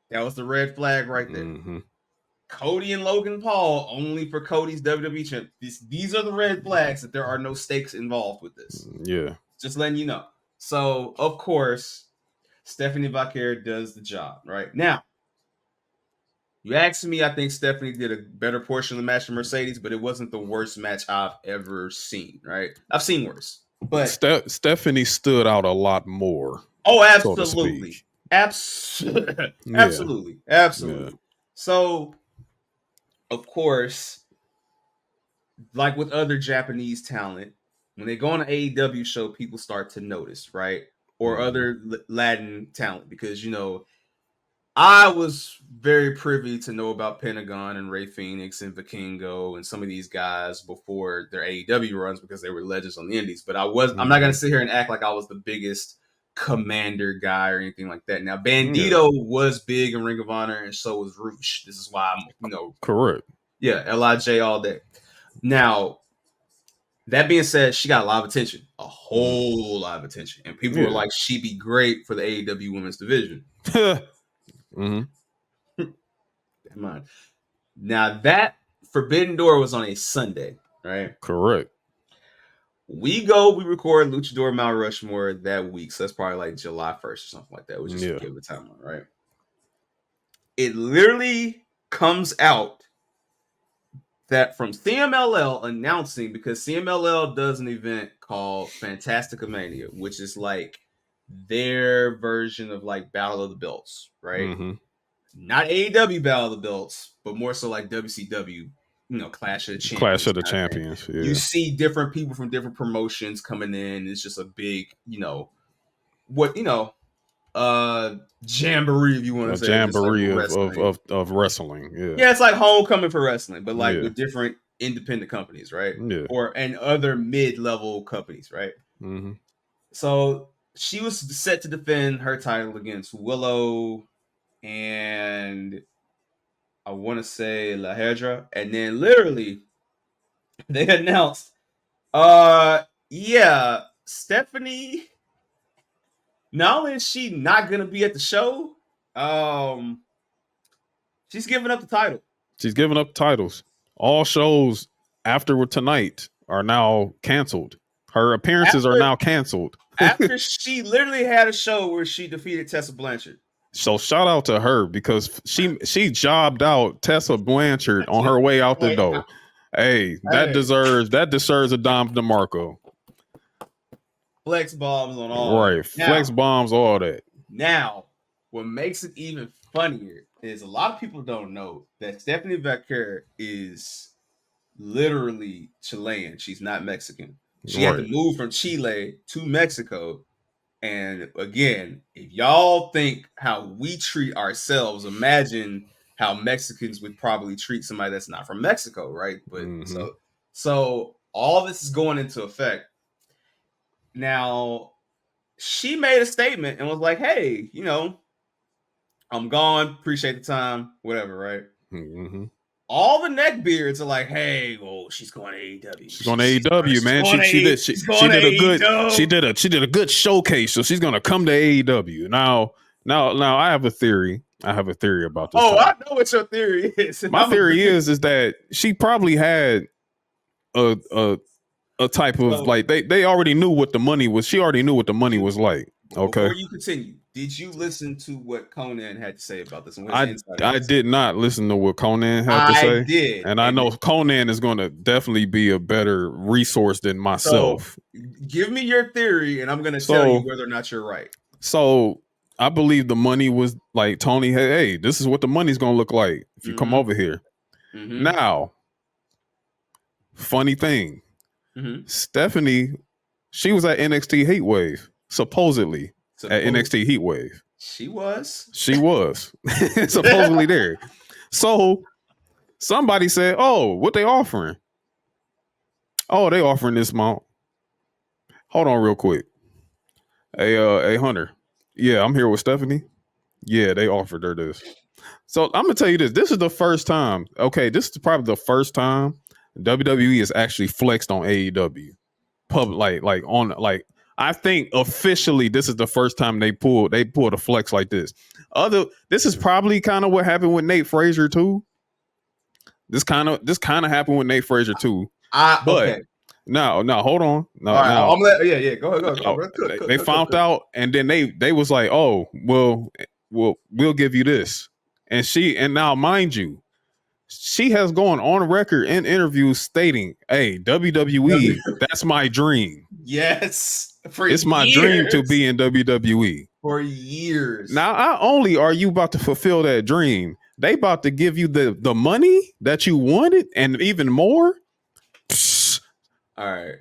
that was the red flag right there. Mm-hmm. Cody and Logan Paul only for Cody's WWE champ. These are the red flags that there are no stakes involved with this. Yeah. Just letting you know. So, of course, Stephanie Vaquer does the job, right? Now, you asked me, I think Stephanie did a better portion of the match than Mercedes, but it wasn't the worst match I've ever seen, right? I've seen worse. But Stephanie stood out a lot more. Oh, absolutely. So absolutely. Yeah. So, of course, like with other Japanese talent, when they go on an AEW show, people start to notice, right? Or other Latin talent, because, you know, I was very privy to know about Pentagon and Rey Fenix and Vikingo and some of these guys before their AEW runs because they were legends on the indies. But I'm not going to sit here and act like I was the biggest Commander guy or anything like that. Now, Bandito was big in Ring of Honor, and so was Roosh. This is why I'm, correct. Yeah, LIJ all day. Now, that being said, she got a lot of attention, a whole lot of attention, and people were like, she'd be great for the AEW Women's Division. Mm-hmm. Mind. Now, that Forbidden Door was on a Sunday, right? Correct. We record Luchador Mount Rushmore that week, so that's probably like July 1st or something like that. We just give the timeline, right? It literally comes out that from CMLL announcing, because CMLL does an event called Fantastica Mania, which is like their version of like Battle of the Belts, right? Mm-hmm. Not AEW Battle of the Belts, but more so like WCW, Clash of the Champions. Clash of the Champions. Yeah. You see different people from different promotions coming in. It's just a big, jamboree, if you want to say. Jamboree of wrestling. Yeah. Yeah, it's like homecoming for wrestling, but like with different independent companies, right? Yeah. And other mid-level companies, right? Mm-hmm. So she was set to defend her title against Willow and I want to say La Hedra, and then literally they announced, yeah, Stephanie. Not only is she not gonna be at the show, she's giving up the title. She's giving up titles. All shows after tonight are now canceled. Her appearances are now canceled. After she literally had a show where she defeated Tessa Blanchard. So shout out to her because she jobbed out Tessa Blanchard on her way out the door. Hey, that deserves a Dom DeMarco. Flex bombs on all right. Flex bombs, all that. Now, what makes it even funnier is a lot of people don't know that Stephanie Becker is literally Chilean. She's not Mexican. She had to move from Chile to Mexico. And again, if y'all think how we treat ourselves, imagine how Mexicans would probably treat somebody that's not from Mexico, right? But so all this is going into effect. Now, she made a statement and was like, hey, I'm gone. Appreciate the time. Whatever, right? Mm-hmm. All the neckbeards are like, hey, well, she's going to AEW. She's going to AEW, man. She did a good showcase, so she's going to come to AEW. Now I have a theory. I have a theory about this. Oh, I know what your theory is. My theory is that she probably had a type of like they already knew what the money was. She already knew what the money was like. Okay. Before you continue, did you listen to what Conan had to say about this? And I did not listen to what Conan had to say. I did. And I know Conan is going to definitely be a better resource than myself. So, give me your theory, and I'm going to tell you whether or not you're right. So I believe the money was like Tony, hey, this is what the money's going to look like if you come over here. Mm-hmm. Now, funny thing, Stephanie, she was at NXT Heatwave. Supposedly at NXT Heatwave. She was supposedly there. So somebody said, oh, what they offering? Oh, they offering this amount. Hold on real quick. Hey, Hunter. Yeah, I'm here with Stephanie. Yeah, they offered her this. So I'm gonna tell you this. This is the first time. Okay, this is probably the first time WWE has actually flexed on AEW. I think officially this is the first time they pulled a flex like this. This is probably kind of what happened with Nate Frazier too. This kind of happened with Nate Frazier too. Okay. No, hold on. No, right, go ahead. They found out, and then they was like, oh, we'll give you this, and now mind you, she has gone on record in interviews stating, hey, WWE, that's my dream. Yes. It's my dream to be in WWE. For years. Now, not only are you about to fulfill that dream, they about to give you the money that you wanted and even more. Psst. All right.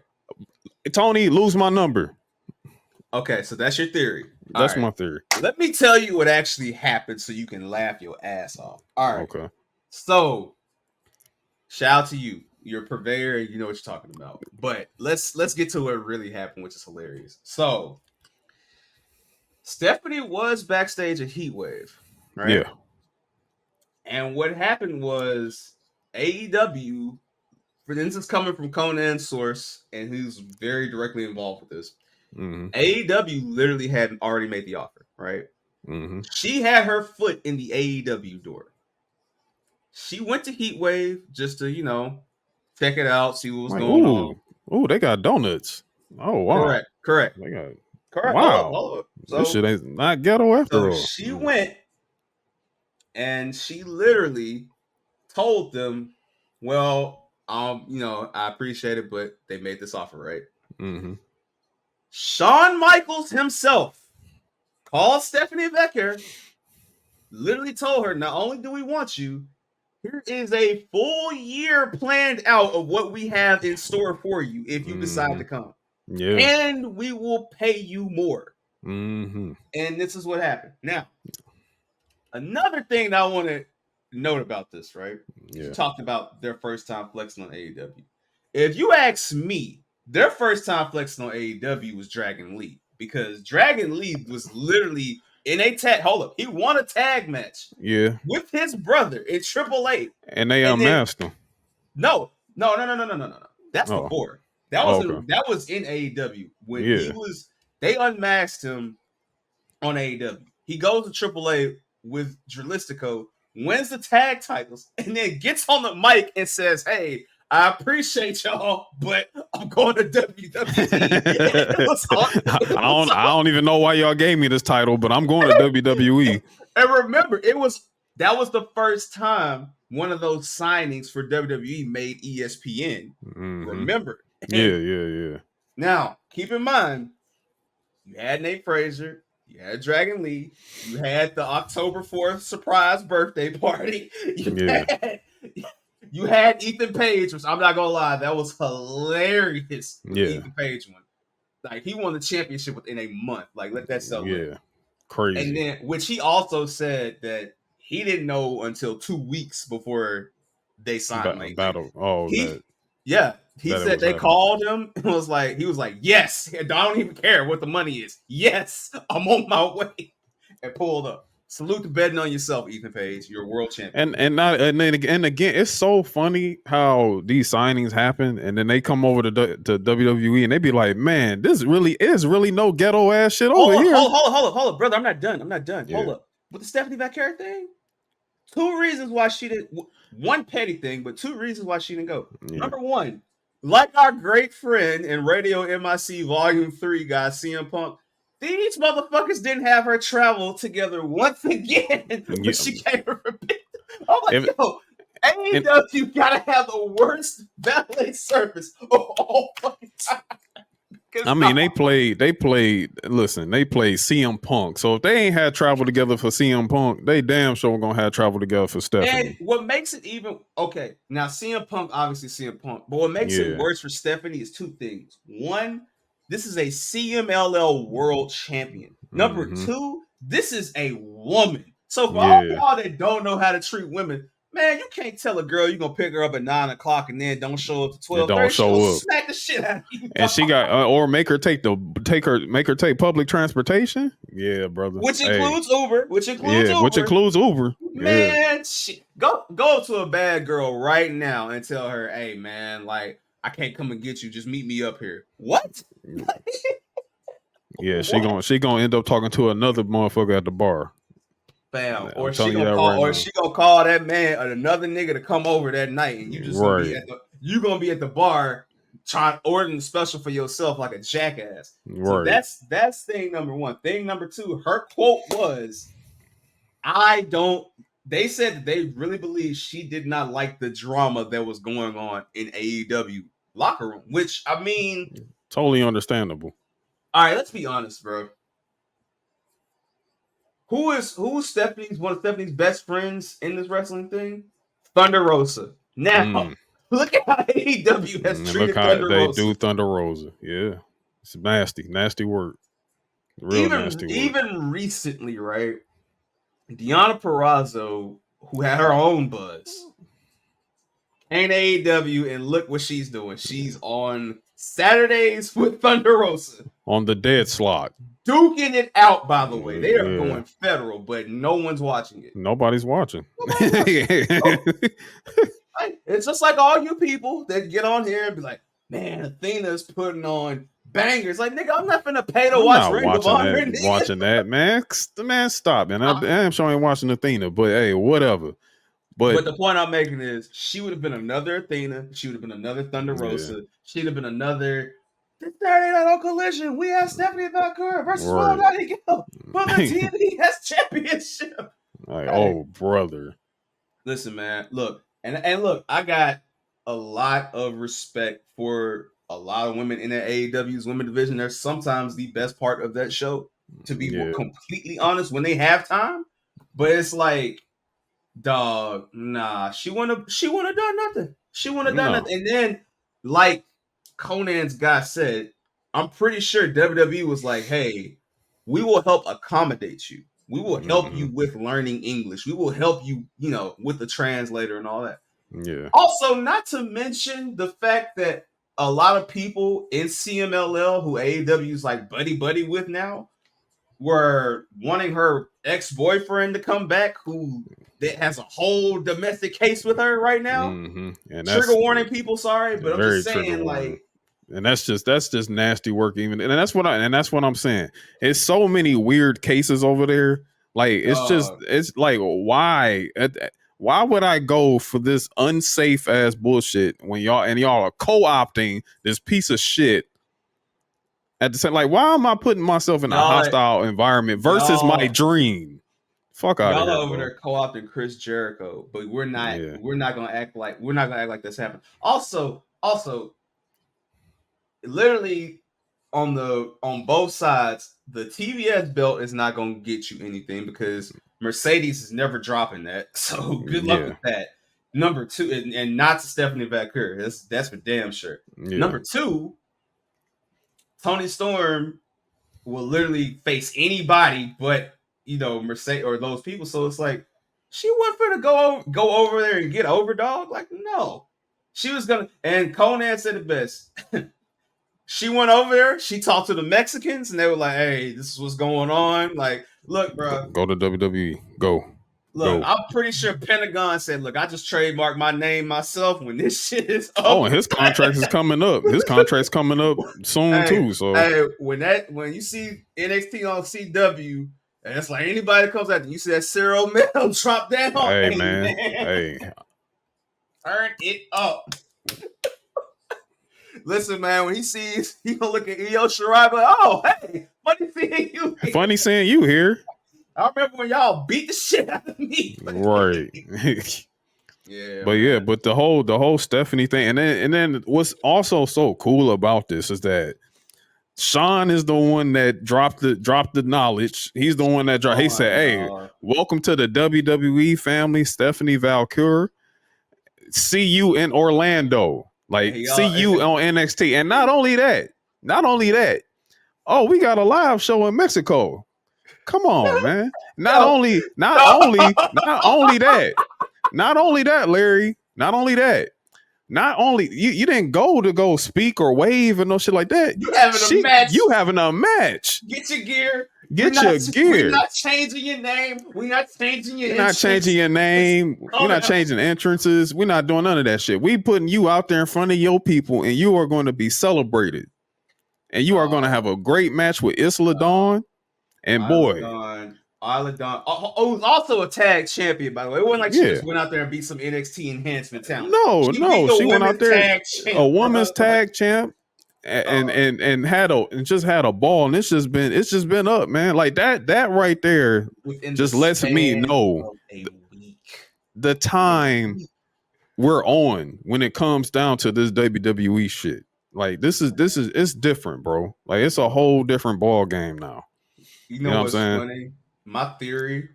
Tony, lose my number. Okay, so that's your theory. That's my theory. Let me tell you what actually happened so you can laugh your ass off. All right. Okay. So, shout out to you. You're a purveyor and you know what you're talking about. But let's get to what really happened, which is hilarious. So, Stephanie was backstage at Heatwave, right? Yeah. And what happened was AEW, for instance, coming from Conan's source, and who's very directly involved with this, AEW literally had already made the offer, right? Mm-hmm. She had her foot in the AEW door. She went to Heatwave just to, check it out, see what was going on. Oh, they got donuts. Oh, wow. Correct. They got correct. Wow. Hold up. So, this shit ain't not ghetto after all. She went and she literally told them, well, I appreciate it, but they made this offer, right? Mm-hmm. Shawn Michaels himself called Stephanie Becker, literally told her, not only do we want you, here is a full year planned out of what we have in store for you if you decide to come. Yeah. And we will pay you more. Mm-hmm. And this is what happened. Now, another thing that I want to note about this, right? Yeah. You talked about their first time flexing on AEW. If you ask me, their first time flexing on AEW was Dragon Lee, because Dragon Lee was literally in a tag. Hold up, he won a tag match. Yeah. With his brother in AAA, and they unmasked him. No. That's before. That was in AEW when he was. They unmasked him on AEW. He goes to AAA with Dralistico, wins the tag titles, and then gets on the mic and says, "Hey, I appreciate y'all, but I'm going to WWE." I don't even know why y'all gave me this title, but I'm going to WWE. And remember, that was the first time one of those signings for WWE made ESPN. Mm-hmm. Remember? Yeah. Now, keep in mind, you had Nate Fraser, you had Dragon Lee, you had the October 4th surprise birthday party. You had Ethan Page, which I'm not gonna lie, that was hilarious. Ethan Page one. Like, he won the championship within a month. Like, let that settle in. Crazy. And then, which he also said that he didn't know until 2 weeks before they signed. He said they called him and was like, he was like, yes, I don't even care what the money is. Yes, I'm on my way, and pulled up. Salute to betting on yourself, Ethan Page. You're a world champion. And again, it's so funny how these signings happen, and then they come over to WWE and they be like, "Man, this really is no ghetto ass shit over here." Hold up, brother. I'm not done. Yeah. Hold up. With the Stephanie Vaquera thing, 2 reasons why she didn't. One petty thing, but 2 reasons why she didn't go. Yeah. Number 1, like our great friend in Radio MIC Volume 3 guy, CM Punk. These motherfuckers didn't have her travel together once again when she came from I'm like, AEW gotta have the worst valet service of all fucking time. I mean, they played CM Punk. So if they ain't had travel together for CM Punk, they damn sure gonna have travel together for Stephanie. And what makes it even okay, now CM Punk, obviously CM Punk, but what makes it worse for Stephanie is 2 things. 1, this is a CMLL world champion. Number 2, this is a woman. So for all y'all that don't know how to treat women, man, you can't tell a girl you're gonna pick her up at 9:00 and then don't show up to 12:30. Don't show up. Smack the shit out of you. And she got or make her take public transportation. Yeah, brother. Which includes Uber. Which includes Uber. Man, shit. Go up to a bad girl right now and tell her, "Hey, man, like, I can't come and get you. Just meet me up here." What? Yeah, she gonna end up talking to another motherfucker at the bar. Bam. Or she gonna call that man or another nigga to come over that night, and you just gonna be at the bar trying ordering the special for yourself like a jackass. So that's thing number 1. Thing number 2, her quote was, they said that they really believe she did not like the drama that was going on in AEW locker room, which, I mean, totally understandable. All right, let's be honest, bro. Who's one of Stephanie's best friends in this wrestling thing? Thunder Rosa. Now, look at how AEW has treated Thunder Rosa. They do Thunder Rosa. Yeah. It's nasty work. Nasty work. Even recently, right? Deonna Purrazzo, who had her own buzz, and AEW, and look what she's doing. She's on Saturdays with Thunder Rosa. On the dead slot. Duking it out, by the way. They are going federal, but no one's watching it. Nobody's watching. It's just like all you people that get on here and be like, "Man, Athena's putting on bangers." Like, nigga, I'm not finna pay to watch Ring of Honor. Watching that, man. Man, stop, man. I am sure I ain't watching Athena, but hey, whatever. But the point I'm making is she would have been another Athena. She would have been another Thunder Rosa. She'd have been another Saturday Night on Collision. We have Stephanie Vaquera versus Wild Nightingale for the TNT Championship. Like, oh, brother. Listen, man. Look, and look, I got a lot of respect for a lot of women in the AEW's women division. They're sometimes the best part of that show, to be completely honest, when they have time. But it's like, dog, nah, she wouldn't have done nothing. She wouldn't have done nothing. And then, like Conan's guy said, I'm pretty sure WWE was like, "Hey, we will help accommodate you." We will help you with learning English. We will help you, with the translator and all that. Yeah. Also, not to mention the fact that a lot of people in CMLL who AEW is like buddy with now were wanting her ex-boyfriend to come back, who that has a whole domestic case with her right now. And trigger warning, people. Sorry, but I'm just saying, like, and that's just nasty work. Even and that's what I'm saying. It's so many weird cases over there. Like it's like why would I go for this unsafe ass bullshit when y'all are co-opting this piece of shit? At the same, like, why am I putting myself in a hostile environment versus my dream? Fuck out of here, y'all over bro. there co-opting Chris Jericho, but we're not gonna act like this happened. Also, literally on both sides, the TBS belt is not gonna get you anything because Mercedes is never dropping that. So good luck with that. Number two, and not to Stephanie Valkyrie. That's for damn sure. Yeah. Number two, Tony Storm will literally face anybody but Mercedes or those people. So it's like she wasn't gonna go over there and get over, dog. Like, no. She was gonna, and Conan said it best. She went over there, she talked to the Mexicans, and they were like, hey, this is what's going on. Like, look, bro. Go to WWE. Go. Look, I'm pretty sure Pentagon said, look, I just trademarked my name myself when this shit is over. Oh, and his contract is coming up. His contract's coming up soon too. So when you see NXT on CW, and it's like anybody that comes out, you see that Cyril Mel drop down. Hey, man. Hey. Turn it up. Listen, man, when he gonna look at Io Shirai, like, oh, hey, funny seeing you here. Funny seeing you here. I remember when y'all beat the shit out of me. Right. Yeah. But the whole Stephanie thing, and then what's also so cool about this is that Sean is the one that dropped the knowledge. He's the one that dropped. He said, "Hey, welcome to the WWE family, Stephanie Valkyrie. See you in Orlando. Like, see you on NXT." And not only that. Oh, we got a live show in Mexico. Come on, man. Not only that, Larry. Not only that. Not only you didn't go speak or wave and no shit like that. You having a match. Get your gear. We're not changing your name. We're not changing your name. We're not changing entrances. We're not doing none of that shit. We putting you out there in front of your people, and you are going to be celebrated. And you are going to have a great match with Isla Dawn. And Isla Dawn. Oh, also a tag champion, by the way. It wasn't like she just went out there and beat some NXT enhancement talent. No, she went out there a women's tag champ and just had a ball, and it's just been up, man. Like that right there just lets me know the time we're on when it comes down to this WWE shit. Like this is it's different, bro. Like it's a whole different ball game now. You know what's funny? My theory,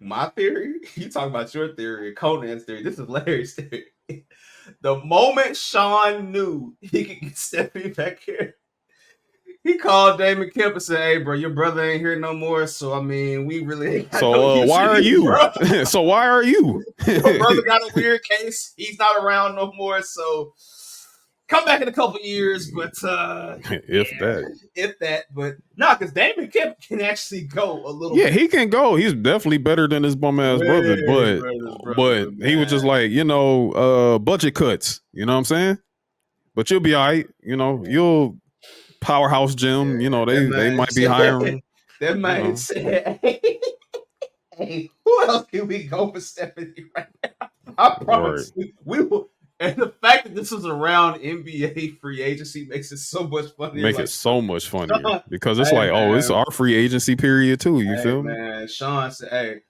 you talk about your theory, Conan's theory. This is Larry's theory. The moment Sean knew he could get Stephanie back here, he called Damon Kemp and said, hey, bro, your brother ain't here no more. So, I mean, we really ain't got why are you? So why are you? Your brother got a weird case. He's not around no more. So come back in a couple years, but if that, but no, because Damon Kemp can actually go a little. Yeah, he can go. He's definitely better than his bum ass brother, but he was just like, budget cuts. You know what I'm saying? But you'll be all right. You'll Powerhouse Gym. They might be hiring. That man said, hey, who else can we go for Stephanie right now? I promise we will. And the fact that this was around NBA free agency makes it so much funnier. It so much funnier because it's it's our free agency period too. You feel me? Man, Sean said, hey,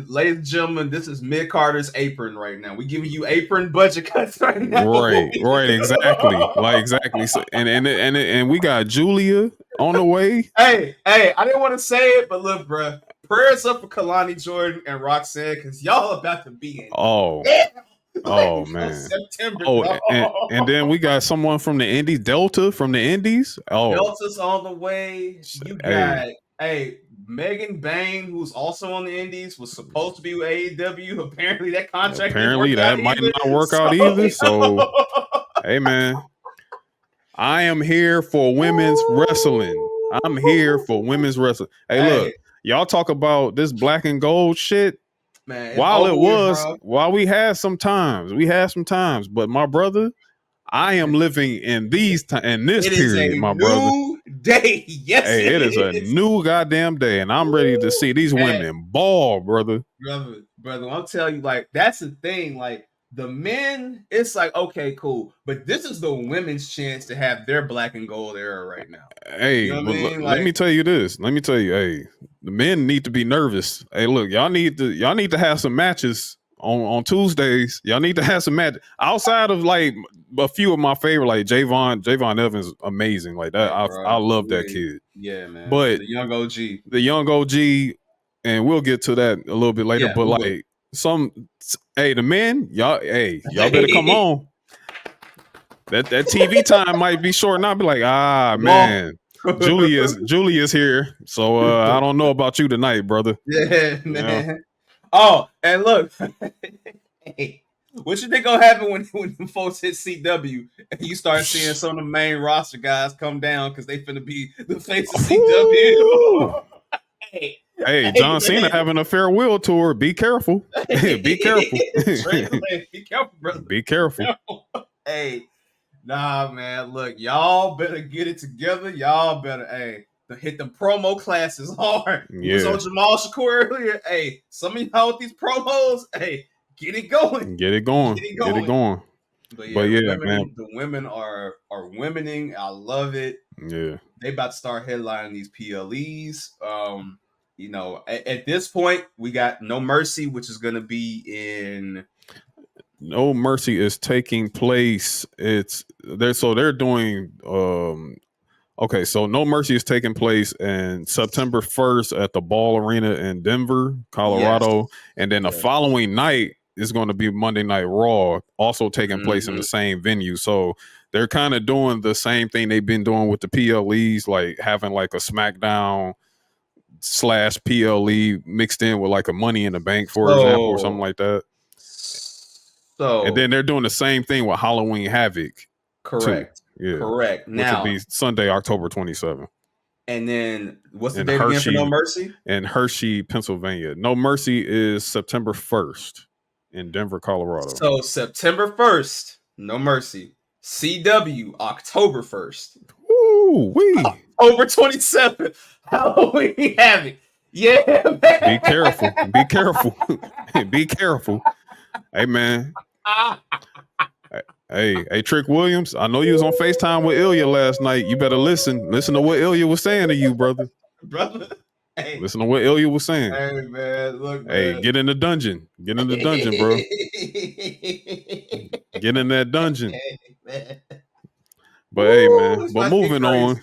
ladies and gentlemen, this is Mid Carter's apron right now. We giving you apron budget cuts right now. Right, exactly. So, and we got Julia on the way. Hey, I didn't want to say it, but look, bro, prayers up for Kalani Jordan and Roxanne because y'all about to be in. Oh man! September. And then we got someone from the Indies, Delta from the Indies. Delta's on the way. You got Megan Bain, who's also on the Indies, was supposed to be with AEW. Apparently, that contract didn't Apparently work out that might either. not work out either. So, hey man, I am here for women's wrestling. I'm here for women's wrestling. Hey, look, y'all talk about this black and gold shit. Man, While we had some times, but my brother, I am living in this period, my brother. New day. Yes, hey, it is a new goddamn day, and I'm ready to see these women ball, brother. Brother, I'm telling you, like, that's the thing. Like, the men, it's like, okay, cool, but this is the women's chance to have their black and gold era right now. Hey, you know what I mean? Let me tell you this. Let me tell you, hey, the men need to be nervous. Hey, look, y'all need to have some matches on Tuesdays. Y'all need to have some matches outside of like a few of my favorite, like Javon Evans, amazing. Like that, I love that kid. Yeah, man. But the young OG, and we'll get to that a little bit later. But like the men, y'all better come on. That TV time might be short, and I'll be like, man, Julia's here, so I don't know about you tonight, brother. Yeah, man. Oh, and look, hey, what you think gonna happen when folks hit CW and you start seeing some of the main roster guys come down because they finna be the face of CW? Hey, John Cena having a farewell tour. Be careful. Be careful. Be careful, brother. Be careful. Hey, nah, man. Look, y'all better get it together. Y'all better, hit the promo classes hard. Yeah. Was on Jamal Shakur earlier. Hey, some of y'all with these promos, get it going. Get it going. But yeah, man, the women are womening. I love it. Yeah. They about to start headlining these PLEs. At this point, we got No Mercy, which is going to be in. No Mercy is taking place. They're doing. Okay, so No Mercy is taking place in September 1st at the Ball Arena in Denver, Colorado, and then the following night is going to be Monday Night Raw, also taking place in the same venue. So they're kind of doing the same thing they've been doing with the PLEs, like having like a SmackDown / PLE mixed in with like a Money in the Bank, for example, or something like that. So, and then they're doing the same thing with Halloween Havoc. Correct. Too. Yeah. Correct. Now, which will be Sunday, October 27th. And then what's the date again for No Mercy? In Hershey, Pennsylvania. No Mercy is September 1st in Denver, Colorado. So September 1st, No Mercy. CW, October 1st. Ooh, October 27th, Halloween Havoc. Yeah, man. Be careful. Be careful. Be careful. Hey, man. Hey, Trick Williams, I know you was on FaceTime with Ilya last night. You better listen. Listen to what Ilya was saying to you, brother. Hey. Listen to what Ilya was saying. Hey, man, look, Hey, get in the dungeon. Get in the dungeon, bro. Get in that dungeon. But hey, man. But moving on.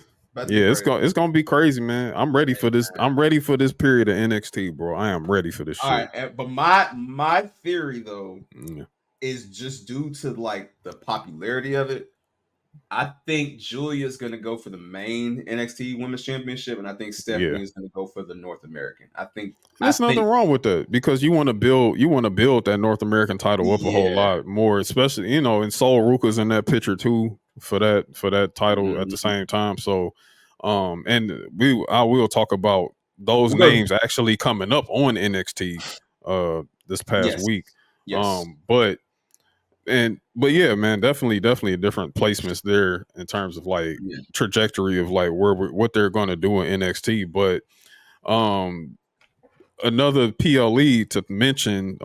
Yeah, it's gonna be crazy, man. I'm ready for this. I'm ready for this period of NXT, bro. I am ready for this shit. All right, but my theory though is just due to like the popularity of it. I think Julia's gonna go for the main NXT Women's Championship, and I think Stephanie is gonna go for the North American. I think there's nothing wrong with that because you want to build that North American title up a whole lot more, especially and Sol Ruka's in that picture too for that title at the same time. So, and I will talk about those names actually coming up on NXT this past week. Yes. But yeah, man, definitely different placements there in terms of like trajectory of like what they're going to do in NXT. But another PLE to mention,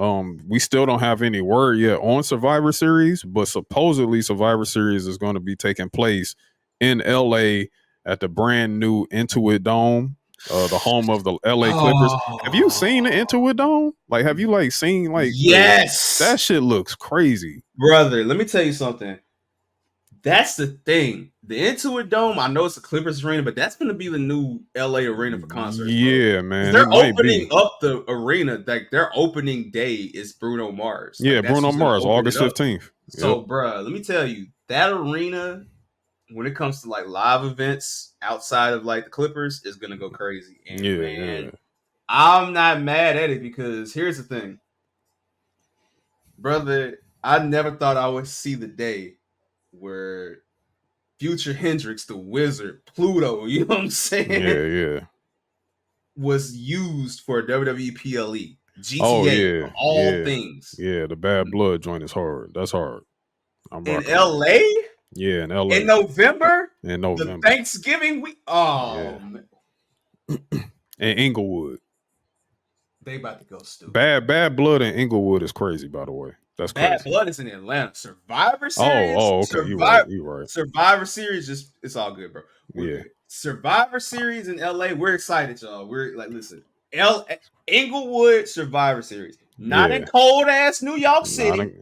we still don't have any word yet on Survivor Series, but supposedly Survivor Series is going to be taking place in LA at the brand new Intuit Dome. The home of the LA Clippers. Have you seen the Intuit Dome? Like, have you like seen like? Yes, that shit looks crazy, brother. Let me tell you something. That's the thing. The Intuit Dome. I know it's a Clippers arena, but that's going to be the new LA arena for concerts. Yeah, bro. Man. They're opening up the arena. Like their opening day is Bruno Mars. Yeah, Bruno Mars, August 15th. So, bro, let me tell you, that arena when it comes to like live events outside of like the Clippers, it's gonna go crazy. And man, I'm not mad at it because here's the thing, brother. I never thought I would see the day where Future Hendrix, the Wizard, Pluto, you know what I'm saying? Was used for WWE PLE, GTA, of all things. Yeah, the Bad Blood joint is hard. That's hard. In LA? Yeah, in LA. In November? In November. The Thanksgiving week? Oh, man. And Inglewood. They about to go stupid. Bad Blood in Inglewood is crazy, by the way. That's crazy. Bad Blood is in Atlanta. Survivor Series? Okay. You're right. Survivor Series, it's all good, bro. We're good. Survivor Series in LA, we're excited, y'all. We're like, listen, Inglewood Survivor Series. Not in cold ass New York City.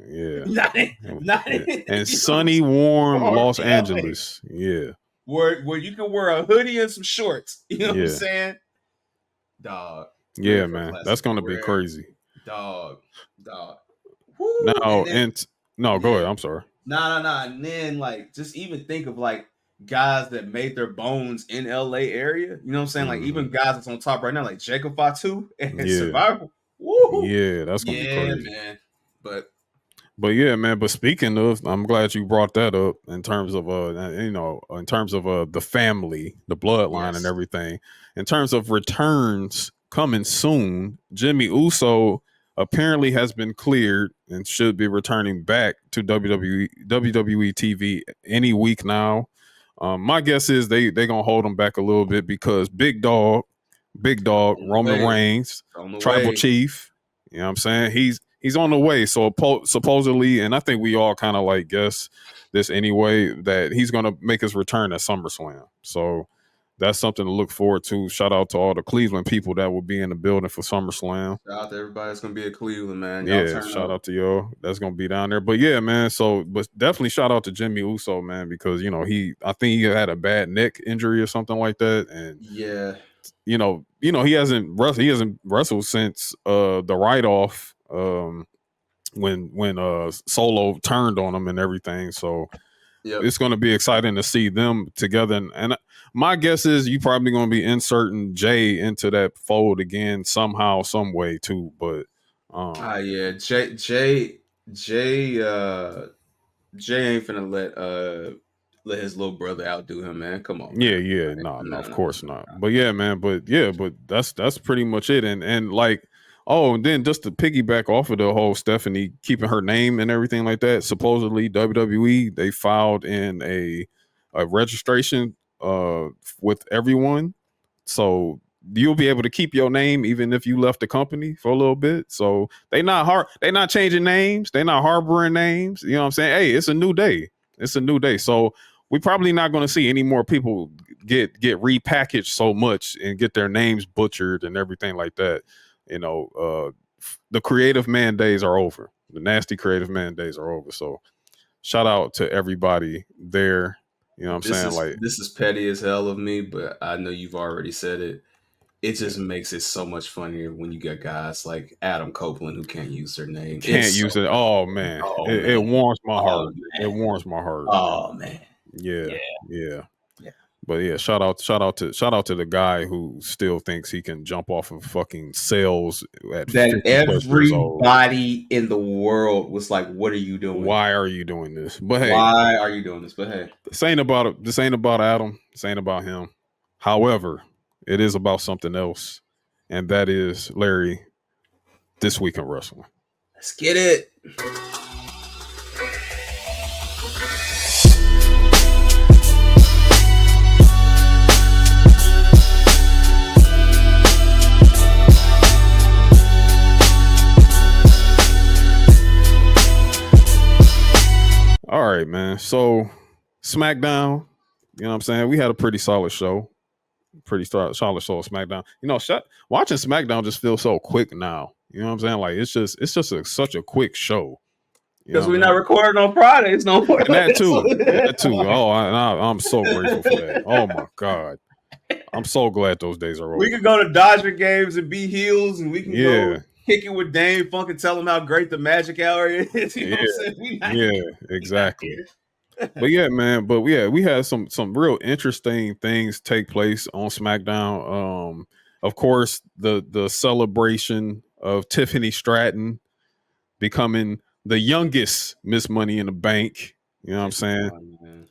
Not in and sunny, warm Los Angeles. Yeah. Where you can wear a hoodie and some shorts. You know what I'm saying? Dog. Yeah, man. That's gonna be crazy. Dog. Woo. Now go ahead. I'm sorry. Nah. And then like just even think of like guys that made their bones in LA area. You know what I'm saying? Like even guys that's on top right now, like Jacob Fatu and Survival. Woo! Yeah, that's gonna be crazy. Man. But yeah, man. But speaking of, I'm glad you brought that up in terms of the family, the bloodline, and everything. In terms of returns coming soon, Jimmy Uso apparently has been cleared and should be returning back to WWE TV any week now. My guess is they gonna hold him back a little bit because Big Dog, Roman Reigns, Tribal Chief. You know what I'm saying? He's on the way. So supposedly, and I think we all kind of like guess this anyway, that he's gonna make his return at SummerSlam. So that's something to look forward to. Shout out to all the Cleveland people that will be in the building for SummerSlam. Shout out to everybody that's gonna be at Cleveland, man. Shout out to y'all that's gonna be down there. But yeah, man. But definitely shout out to Jimmy Uso, man, because I think he had a bad neck injury or something like that, and he hasn't wrestled since the write-off when Solo turned on him and everything. So it's going to be exciting to see them together. And my guess is you probably going to be inserting Jay into that fold again somehow, some way too. But Jay ain't finna let his little brother outdo him, man. Come on. Man. No, of course not. But yeah, man. But that's pretty much it. And like, and then just to piggyback off of the whole Stephanie keeping her name and everything like that, supposedly WWE, they filed in a registration with everyone. So you'll be able to keep your name even if you left the company for a little bit. So they not changing names. They not harboring names. You know what I'm saying? Hey, it's a new day. So we're probably not going to see any more people get repackaged so much and get their names butchered and everything like that. The creative man days are over. The nasty creative man days are over. So shout out to everybody there. You know what I'm saying? Like, this is petty as hell of me, but I know you've already said it. It just makes it so much funnier when you got guys like Adam Copeland who can't use their name. Oh man. It warms my heart. Man. It warms my heart. Oh man. Yeah. But yeah, shout out to the guy who still thinks he can jump off of fucking sales at that everybody in the world was like, "What are you doing? Why are you doing this?" But hey, why are you doing this? But hey, this ain't about Adam. This ain't about him. However, it is about something else, and that is Larry. This week in wrestling. Let's get it. All right, man. So SmackDown, you know what I'm saying? We had a pretty solid show. Pretty solid show of SmackDown. Watching SmackDown just feels so quick now. You know what I'm saying? Like it's just such a quick show. Because we're not recording on Fridays no more. And that too. Oh, I'm so grateful for that. Oh my God. I'm so glad those days are over. We can go to Dodger games and be heels, and we can go kick it with Dame Funk and tell him how great the Magic Hour is. You know what I'm saying? Exactly. But yeah, man. But yeah, we had some real interesting things take place on SmackDown. Of course, the celebration of Tiffany Stratton becoming the youngest Miss Money in the Bank. You know what I'm saying?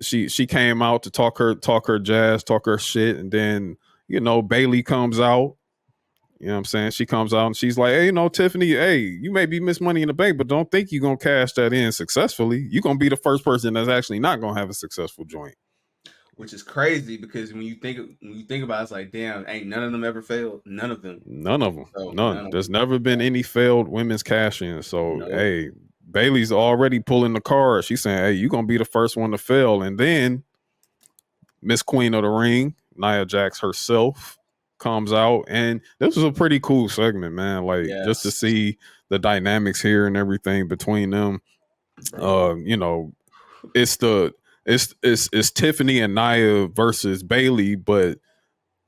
She came out to talk her jazz, talk her shit, and then Bailey comes out. You know what I'm saying? She comes out and she's like, hey, Tiffany, hey, you may be Miss Money in the Bank, but don't think you're going to cash that in successfully. You're going to be the first person that's actually not going to have a successful joint. Which is crazy because when you think about it, it's like, damn, ain't none of them ever failed. None of them. So, none. There's never been any failed women's cash in. So, hey, Bailey's already pulling the card. She's saying, hey, you're going to be the first one to fail. And then Miss Queen of the Ring, Nia Jax herself, comes out, and this was a pretty cool segment, man. Like just to see the dynamics here and everything between them. It's Tiffany and Nia versus Bailey, but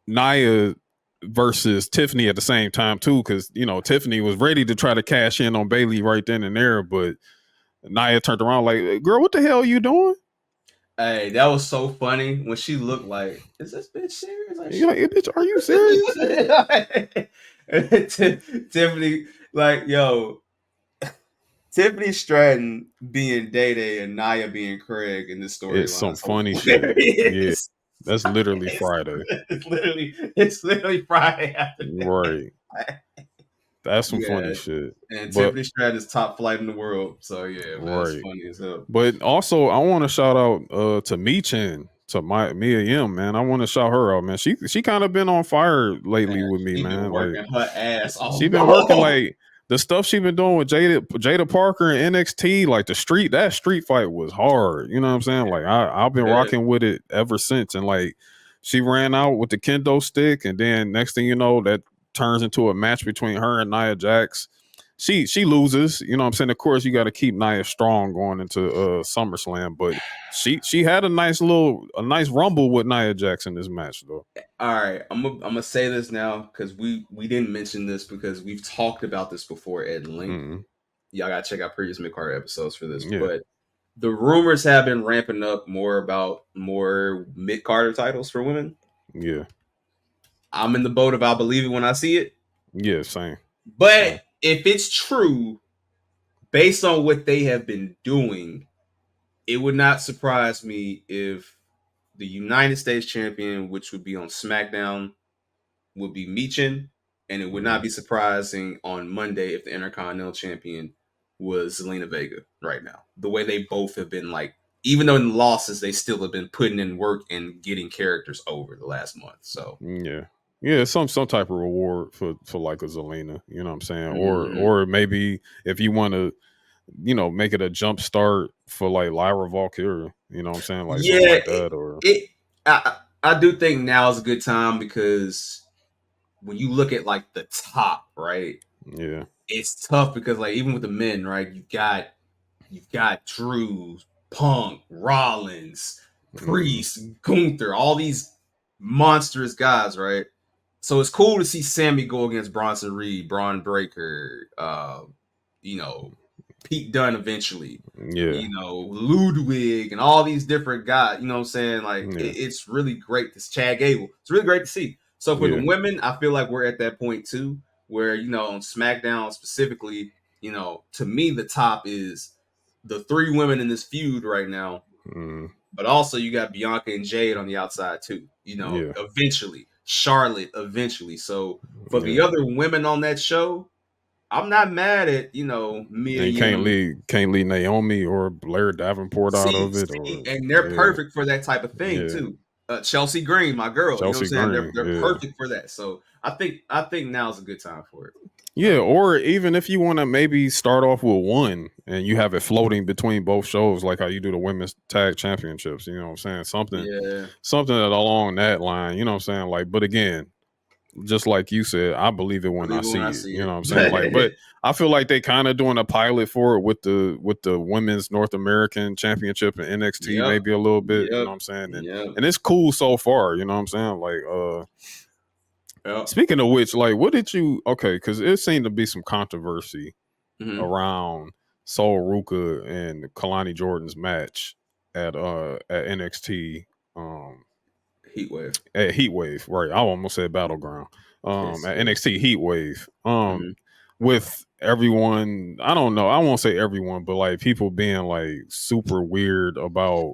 Nia versus Tiffany at the same time too, because Tiffany was ready to try to cash in on Bailey right then and there, but Nia turned around like, "Girl, what the hell are you doing?" Hey, that was so funny when she looked like, is this bitch serious? Like, you're like, hey, bitch, are you serious? Tiffany, like, yo, Tiffany Stratton being Day Day and Nia being Craig in this story. It's some funny shit. Yeah, that's literally Friday. It's literally Friday afternoon. Right. That's some funny shit. And Tiffany Stratton is top flight in the world. So yeah, man, that's funny as hell. But also, I want to shout out to Michin, to Mia Yim, man. I want to shout her out, man. She kind of been on fire lately with me, man. Been working her ass off. She been working like the stuff she been doing with Jada Parker and NXT, like that street fight was hard. You know what I'm saying? Like I've been rocking with it ever since. And like she ran out with the kendo stick, and then next thing you know, that turns into a match between her and Nia Jax. She loses, you know what I'm saying? Of course, you got to keep Nia strong going into SummerSlam, but she had a nice rumble with Nia Jax in this match, though. All right, I'm gonna say this now because we didn't mention this because we've talked about this before at length. Mm-hmm. Y'all gotta check out previous mid-card episodes for this, but the rumors have been ramping up more about more mid-carder titles for women. Yeah. I'm in the boat of I'll believe it when I see it. Yeah, same. But if it's true, based on what they have been doing, it would not surprise me if the United States champion, which would be on SmackDown, would be Michin, and it would not be surprising on Monday if the Intercontinental champion was Zelina Vega right now. The way they both have been, like, even though in losses, they still have been putting in work and getting characters over the last month. So yeah, some type of reward for like a Zelina, you know what I'm saying? Mm-hmm. Or maybe if you want to, make it a jump start for like Lyra Valkyria, you know what I'm saying? Like something like that. Or I do think now is a good time because when you look at like the top, right? Yeah, it's tough because like even with the men, right? You've got Drew, Punk, Rollins, Priest, Gunther, all these monstrous guys, right? So it's cool to see Sammy go against Bronson Reed, Braun Breaker, Pete Dunne eventually. Yeah. Ludwig and all these different guys, you know what I'm saying? Like, it's really great. This Chad Gable. It's really great to see. So for the women, I feel like we're at that point too, where, on SmackDown specifically, to me, the top is the three women in this feud right now. Mm. But also you got Bianca and Jade on the outside too, eventually. Charlotte eventually. So for the other women on that show, I'm not mad at, Mia. And can't leave Naomi or Blair Davenport out of it. And they're perfect for that type of thing too. Chelsea Green, my girl. Chelsea you know what I'm saying? They're perfect for that. So I think now's a good time for it. Yeah, or even if you want to maybe start off with one and you have it floating between both shows, like how you do the women's tag championships, you know what I'm saying? Something along that line, you know what I'm saying? Like, but again, just like you said, I believe it when I see it. You know what I'm saying? Like, but I feel like they kind of doing a pilot for it with the women's North American championship and NXT maybe a little bit. You know what I'm saying? And it's cool so far. You know what I'm saying? Like, speaking of which, like, what did you? Okay, because it seemed to be some controversy around Sol Ruka and Kalani Jordan's match. at NXT. Heat Wave. At Heat Wave, right? I almost said Battleground. At NXT Heat Wave. With everyone, I don't know. I won't say everyone, but like people being like super weird about,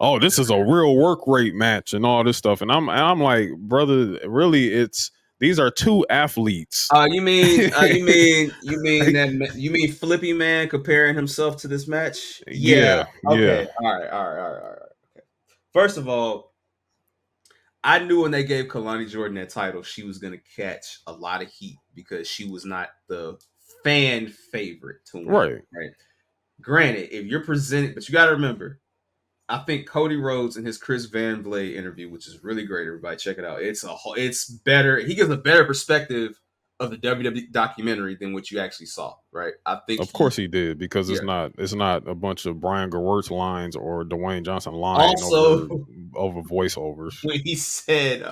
oh, this is a real work rate match and all this stuff. And I'm like, brother, really, these are two athletes. You mean Flippy Man comparing himself to this match? Yeah. Okay. All right. Okay. First of all, I knew when they gave Kalani Jordan that title, she was going to catch a lot of heat because she was not the fan favorite to win. Right. Granted, if you're presented, but you got to remember, I think Cody Rhodes in his Chris Van Vliet interview, which is really great. Everybody check it out. It's better. He gives a better perspective of the WWE documentary than what you actually saw, right? I think of course he did, because it's not a bunch of Brian Gewirtz lines or Dwayne Johnson lines over voiceovers. When he said,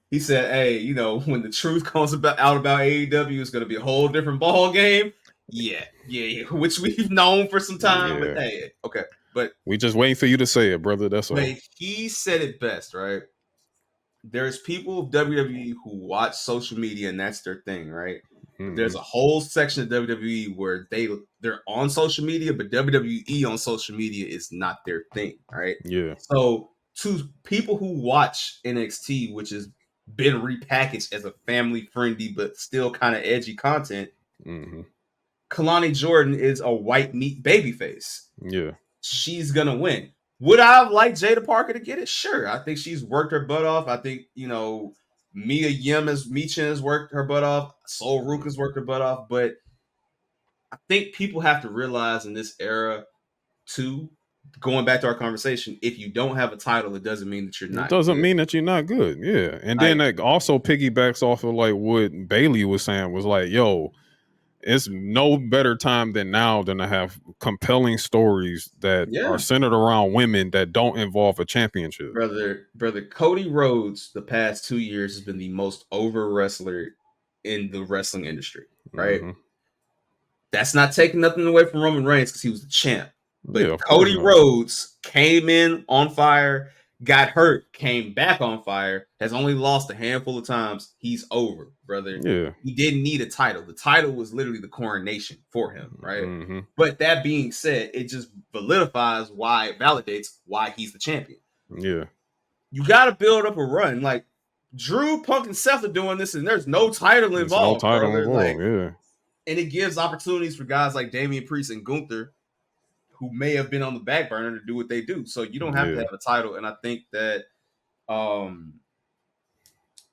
hey, you know, when the truth comes out about AEW, it's going to be a whole different ball game. Yeah, which we've known for some time. But hey, okay. But we just waiting for you to say it, brother. That's all. He said it best, right? There's people of WWE who watch social media and that's their thing, right? Mm-hmm. There's a whole section of WWE where they're on social media, but WWE on social media is not their thing, right? Yeah. So to people who watch NXT, which has been repackaged as a family-friendly but still kind of edgy content, Kalani Jordan is a white meat babyface. Yeah. She's gonna win. Would I have liked Jada Parker to get it? Sure. I think she's worked her butt off. I think, you know, Michin has worked her butt off. Sol Rook has worked her butt off. But I think people have to realize in this era, too, going back to our conversation, if you don't have a title, it doesn't mean that you're not. It doesn't mean that you're not good. Yeah. And then that also piggybacks off of like what Bailey was saying, was like, yo, it's no better time than now than to have compelling stories that are centered around women that don't involve a championship. Brother, Cody Rhodes the past 2 years has been the most over wrestler in the wrestling industry, right? Mm-hmm. That's not taking nothing away from Roman Reigns because he was the champ. But Cody Rhodes came in on fire, got hurt, came back on fire, has only lost a handful of times. He's over, brother. Yeah. He didn't need a title. The title was literally the coronation for him, right? Mm-hmm. But that being said, it just validates why he's the champion. Yeah. You got to build up a run. Like, Drew, Punk, and Seth are doing this, and there's no title involved. No title involved, yeah. And it gives opportunities for guys like Damian Priest and Gunther, who may have been on the back burner, to do what they do. So you don't have to have a title. And I think that,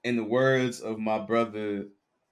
in the words of my brother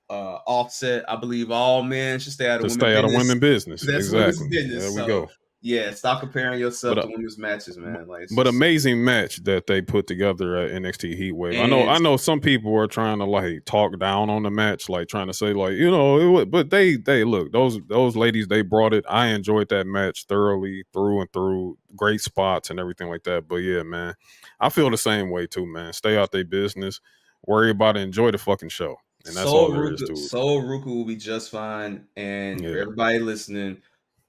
Offset, I believe all men should stay out of women's business. That's exactly. Business. There we go. Yeah, stop comparing yourself to women's matches, man. Like, but amazing match that they put together at NXT Heat Wave. I know some people are trying to like talk down on the match, like trying to say like, you know, but they look, those ladies, they brought it. I enjoyed that match thoroughly through and through. Great spots and everything like that. But yeah, man, I feel the same way too, man. Stay out their business. Worry about it. Enjoy the fucking show. And that's all there is to it. Sol Ruka will be just fine. And for everybody listening,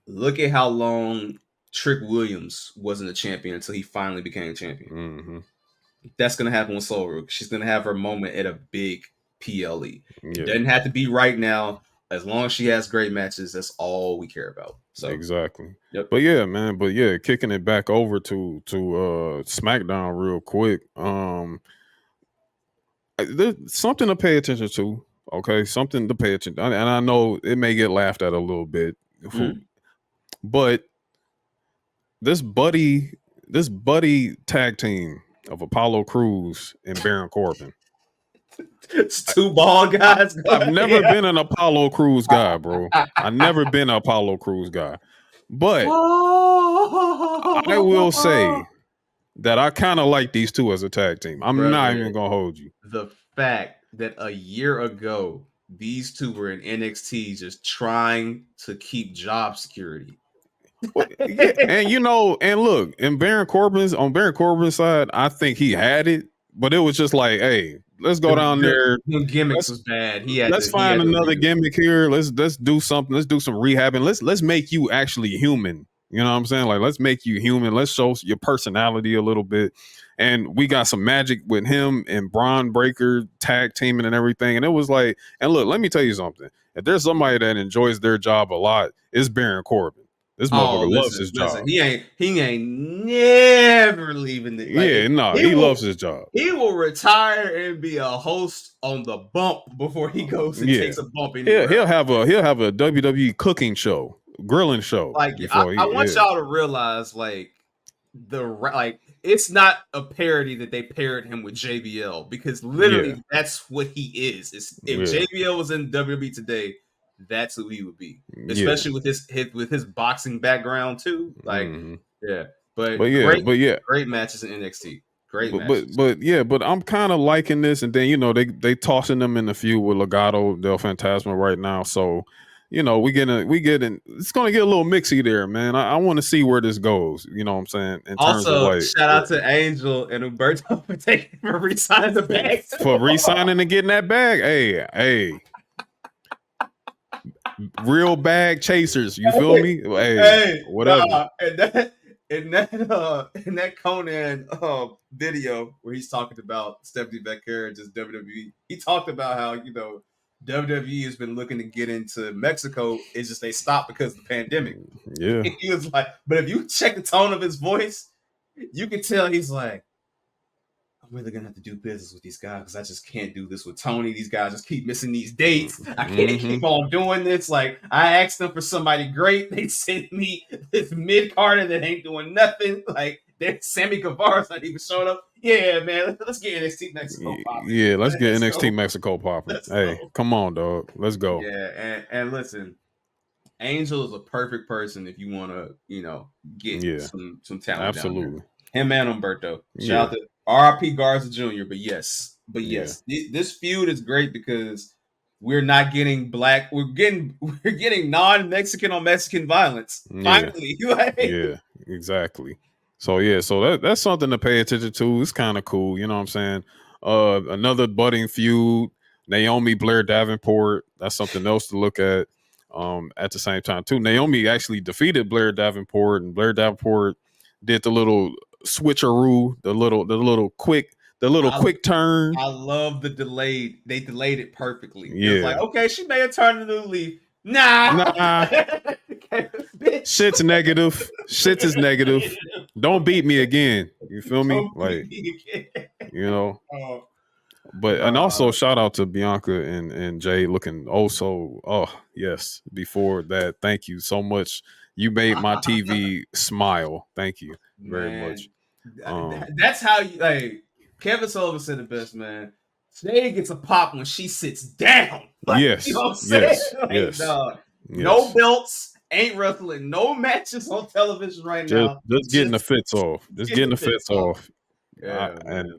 look at how long Trick Williams wasn't a champion until he finally became champion. Mm-hmm. That's going to happen with Sol Ruka. She's going to have her moment at a big PLE. It doesn't have to be right now. As long as she has great matches, that's all we care about. So exactly. Yep. But yeah, man. But yeah, kicking it back over to SmackDown real quick. There's something to pay attention to. Okay, something to pay attention. And I know it may get laughed at a little bit, but this buddy tag team of Apollo Crews and Baron Corbin. It's two ball guys. I've never been an Apollo Crews guy, bro. I've never been an Apollo Crews guy. But I will say that I kind of like these two as a tag team. I'm not even going to hold you. The fact that a year ago, these two were in NXT just trying to keep job security. And you know, and look, on Baron Corbin's side, I think he had it, but it was just like, hey, let's go down there. The gimmicks was bad. Let's find another gimmick here. Let's do something. Let's do some rehab and let's make you actually human. You know what I'm saying? Like, let's make you human. Let's show your personality a little bit. And we got some magic with him and Braun Breaker tag teaming and everything. And it was like, and look, let me tell you something. If there's somebody that enjoys their job a lot, it's Baron Corbin. This motherfucker loves his job. He ain't never leaving the he loves his job. He will retire and be a host on the bump before he goes and takes a bump anywhere. He'll have a WWE cooking show, grilling show. Like I want y'all to realize, it's not a parody that they paired him with JBL, because literally that's what he is. If JBL was in WWE today, that's who he would be, especially with his boxing background too. Like, but great matches in NXT. Great matches. But I'm kind of liking this, and then they tossing them in the feud with Legado del Fantasma right now, so we getting it's gonna get a little mixy there, man. I want to see where this goes. You know what I'm saying? In terms of like, shout out to Angel and Humberto for re-signing the bag. For re-signing and getting that bag. Hey. Real bag chasers, you feel me? Hey, whatever. Nah, in that Conan video where he's talking about Stephanie Becker and just WWE, he talked about how WWE has been looking to get into Mexico. It's just they stopped because of the pandemic. Yeah, and he was like, but if you check the tone of his voice, you can tell he's like, I'm really gonna have to do business with these guys because I just can't do this with Tony. These guys just keep missing these dates. I can't keep on doing this. Like, I asked them for somebody great. They sent me this mid-carder that ain't doing nothing. Like, Sammy Guevara's not even showing up. Yeah, man, let's get NXT Mexico popping. Yeah, let's get NXT Mexico popping. Hey, come on, dog. Let's go. Yeah, and listen, Angel is a perfect person if you want to, get some talent. Absolutely. Him and Humberto. Shout out to R.I.P. Garza Jr. But yes, this feud is great because we're not getting black. We're getting non-Mexican on Mexican violence. Finally, yeah, exactly. So that's something to pay attention to. It's kind of cool. You know what I'm saying? Another budding feud. Naomi Blair Davenport. That's something else to look at. At the same time too, Naomi actually defeated Blair Davenport, and Blair Davenport did the little switcheroo, the little quick turn. I love the delayed. They delayed it perfectly. Yeah, it's like, okay, she may have turned a new leaf. Nah. Shit's negative. Shit is negative. Don't beat me again. You feel me? Like, But and also shout out to Bianca and Jay looking yes. Before that, thank you so much. You made my TV smile. Thank you very much. That's how Kevin Sullivan said it best, man. Jay gets a pop when she sits down. Yes. You know what I'm saying? Yes. No belts, ain't wrestling, no matches on television right now. Just getting the fits off. Just getting the fits off. Yeah,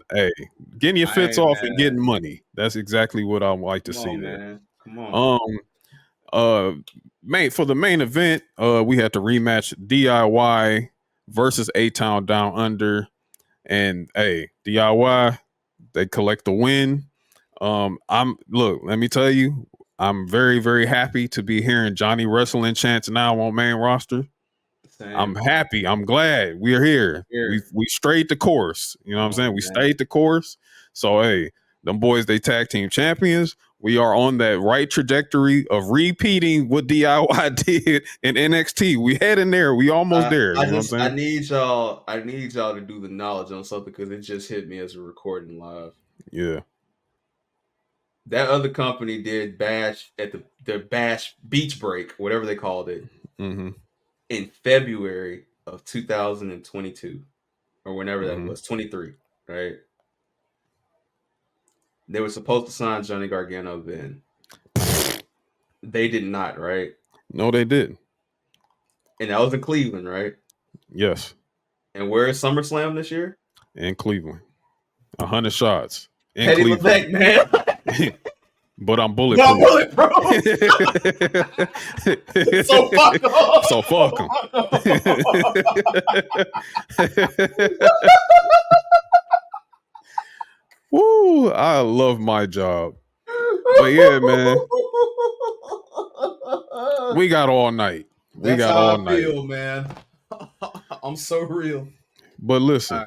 getting your fits off and getting money. That's exactly what I like to see there. Man. Come on. For the main event, we had to rematch DIY versus A-Town Down Under. And DIY, they collect the win. Let me tell you, I'm very, very happy to be hearing Johnny Wrestling chants now on main roster. Same. I'm happy. I'm glad we're here. We strayed the course. You know what I'm saying? We stayed the course. So, them boys, they tag team champions. We are on that right trajectory of repeating what DIY did in NXT. We heading there. We almost there. You know what I'm saying? I need y'all to do the knowledge on something because it just hit me as we're recording live. Yeah. That other company did Bash at their Bash Beach Break, whatever they called it, in February of 2022 or whenever that was, 23, right? They were supposed to sign Johnny Gargano then. They did not, right? No, they didn't. And that was in Cleveland, right? Yes. And where is SummerSlam this year? In Cleveland. 100 shots. In Eddie Cleveland. Levesque, man. But I'm bulletproof. So fuck him. So fuck him. Woo! I love my job. But yeah, man. We got all night. That's got how all I night. feel, man. I'm so real. But listen,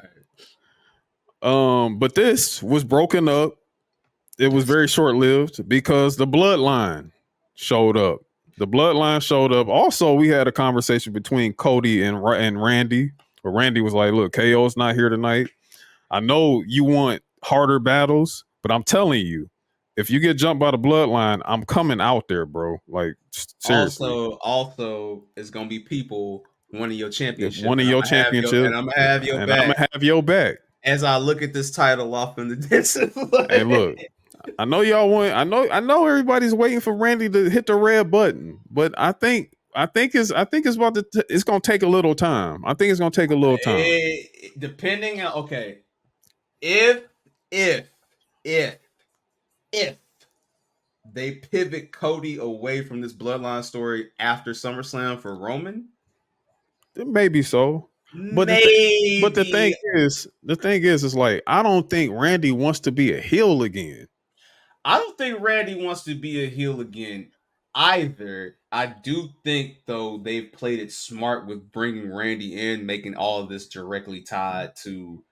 but this was broken up. It was very short lived because the bloodline showed up. The bloodline showed up. Also, we had a conversation between Cody and Randy. Where Randy was like, "Look, KO's not here tonight. I know you want harder battles, but I'm telling you, if you get jumped by the bloodline, I'm coming out there, bro. Like seriously." Also, it's gonna be people winning your championship. One of your championship, and I'm gonna have your and back. I'm gonna have your back as I look at this title off in the distance. Hey, look, I know y'all want. I know everybody's waiting for Randy to hit the red button, but I think it's about to. It's gonna take a little time. I think it's gonna take a little time. Depending on if they pivot Cody away from this bloodline story after SummerSlam for Roman, maybe so. But the thing is like I don't think Randy wants to be a heel again. I don't think Randy wants to be a heel again either. I do think though they've played it smart with bringing Randy in, making all of this directly tied to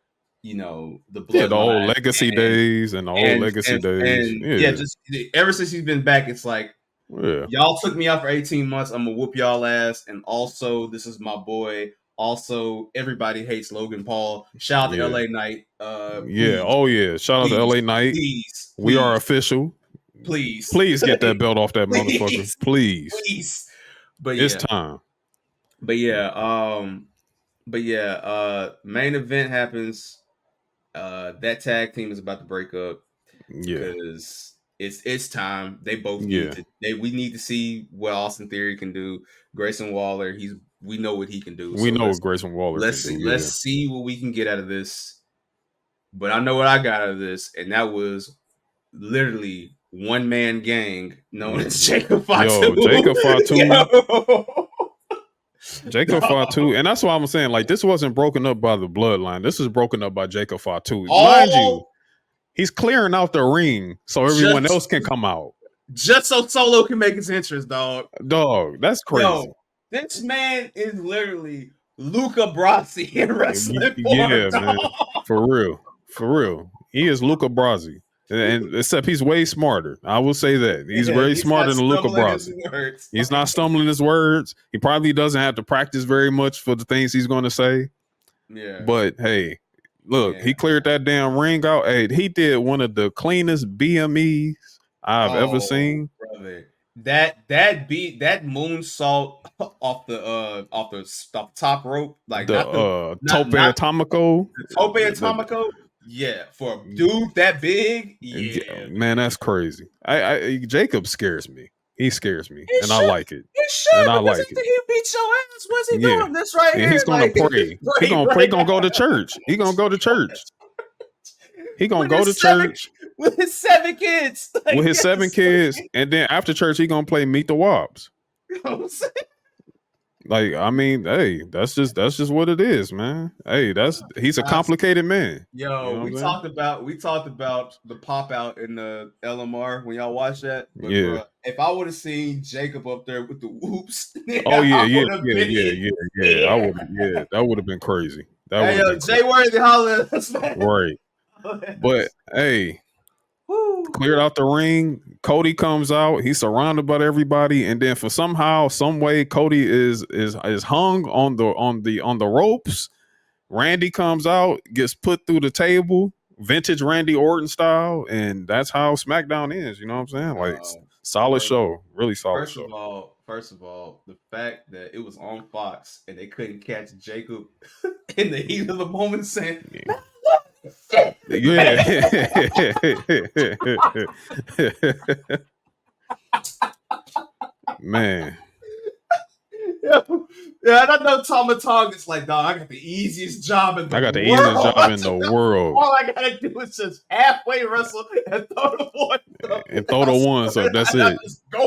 the bloodline, the old legacy days and the old legacy days. Just ever since he's been back, it's like y'all took me out for 18 months. I'm gonna whoop y'all ass, and also this is my boy. Also, everybody hates Logan Paul. Shout out to LA Knight. Shout out to LA Knight. Please. We are official. Please get that belt off that motherfucker. Please. But it's time. But main event happens. That tag team is about to break up. Because it's time. They both need to. We need to see what Austin Theory can do. Grayson Waller, we know what he can do. We know what Grayson Waller can do. Let's see what we can get out of this. But I know what I got out of this, and that was literally one man gang known as Jacob Fatu. Jacob Fatu. Jacob Fatu, and that's why I'm saying like this wasn't broken up by the bloodline. This was broken up by Jacob Fatu. Mind you, he's clearing out the ring so everyone else can come out. Just so Solo can make his entrance, dog. Dog, that's crazy. Yo, this man is literally Luca Brasi in wrestling form, man. For real. He is Luca Brasi. And except he's way smarter. I will say that. He's very smarter than Luca Brasi. He's not stumbling his words. He probably doesn't have to practice very much for the things he's going to say. Yeah. But hey, look, he cleared that damn ring out. Hey, he did one of the cleanest BMEs I've ever seen. Brother. That moonsault off the top rope, like the Tope Atomico. Tope Atomico. Yeah, for a dude that big, man, that's crazy. I Jacob scares me. He scares me, and I like it. He should, and I like it. He beat your ass. What's he doing? This right here. He's gonna pray. He's gonna go to church. He's gonna go to church. He gonna go to church with his 7 kids. With his 7 kids, and then after church, he gonna play Meet the Wops. You know what I'm saying? Like, I mean, hey, that's just what it is, man. Hey, he's a complicated man. Yo, you know we talked about the pop out in the LMR when y'all watched that. But bro, if I would have seen Jacob up there with the whoops, that would have been crazy. Jay Worthy, holla, right? But hey. Cleared out the ring. Cody comes out. He's surrounded by everybody, and then for somehow, some way, Cody is hung on the ropes. Randy comes out, gets put through the table, vintage Randy Orton style, and that's how SmackDown is. You know what I'm saying? Like solid show, really solid show. First of all, the fact that it was on Fox and they couldn't catch Jacob in the heat of the moment saying. Yeah. Man. Yeah, I know Tomatog is like, dog, I got the easiest job in the world. Easiest job in the world. All I gotta do is just halfway wrestle and throw the one up. And throw the ones up. That's it.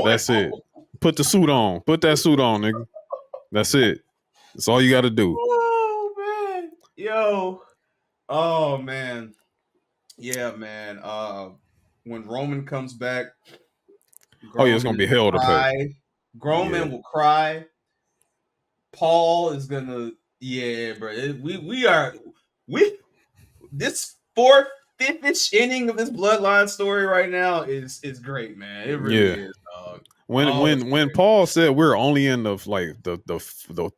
That's it. Put the suit on. Put that suit on, nigga. That's it. That's all you gotta do. Oh man. Yo. Oh man. Yeah, man. When Roman comes back, it's gonna be hell to pay. Roman will cry. Paul is gonna Yeah, bro. We this fourth, fifth-ish inning of this bloodline story right now is great, man. It really is, dog. When Paul said we're only in the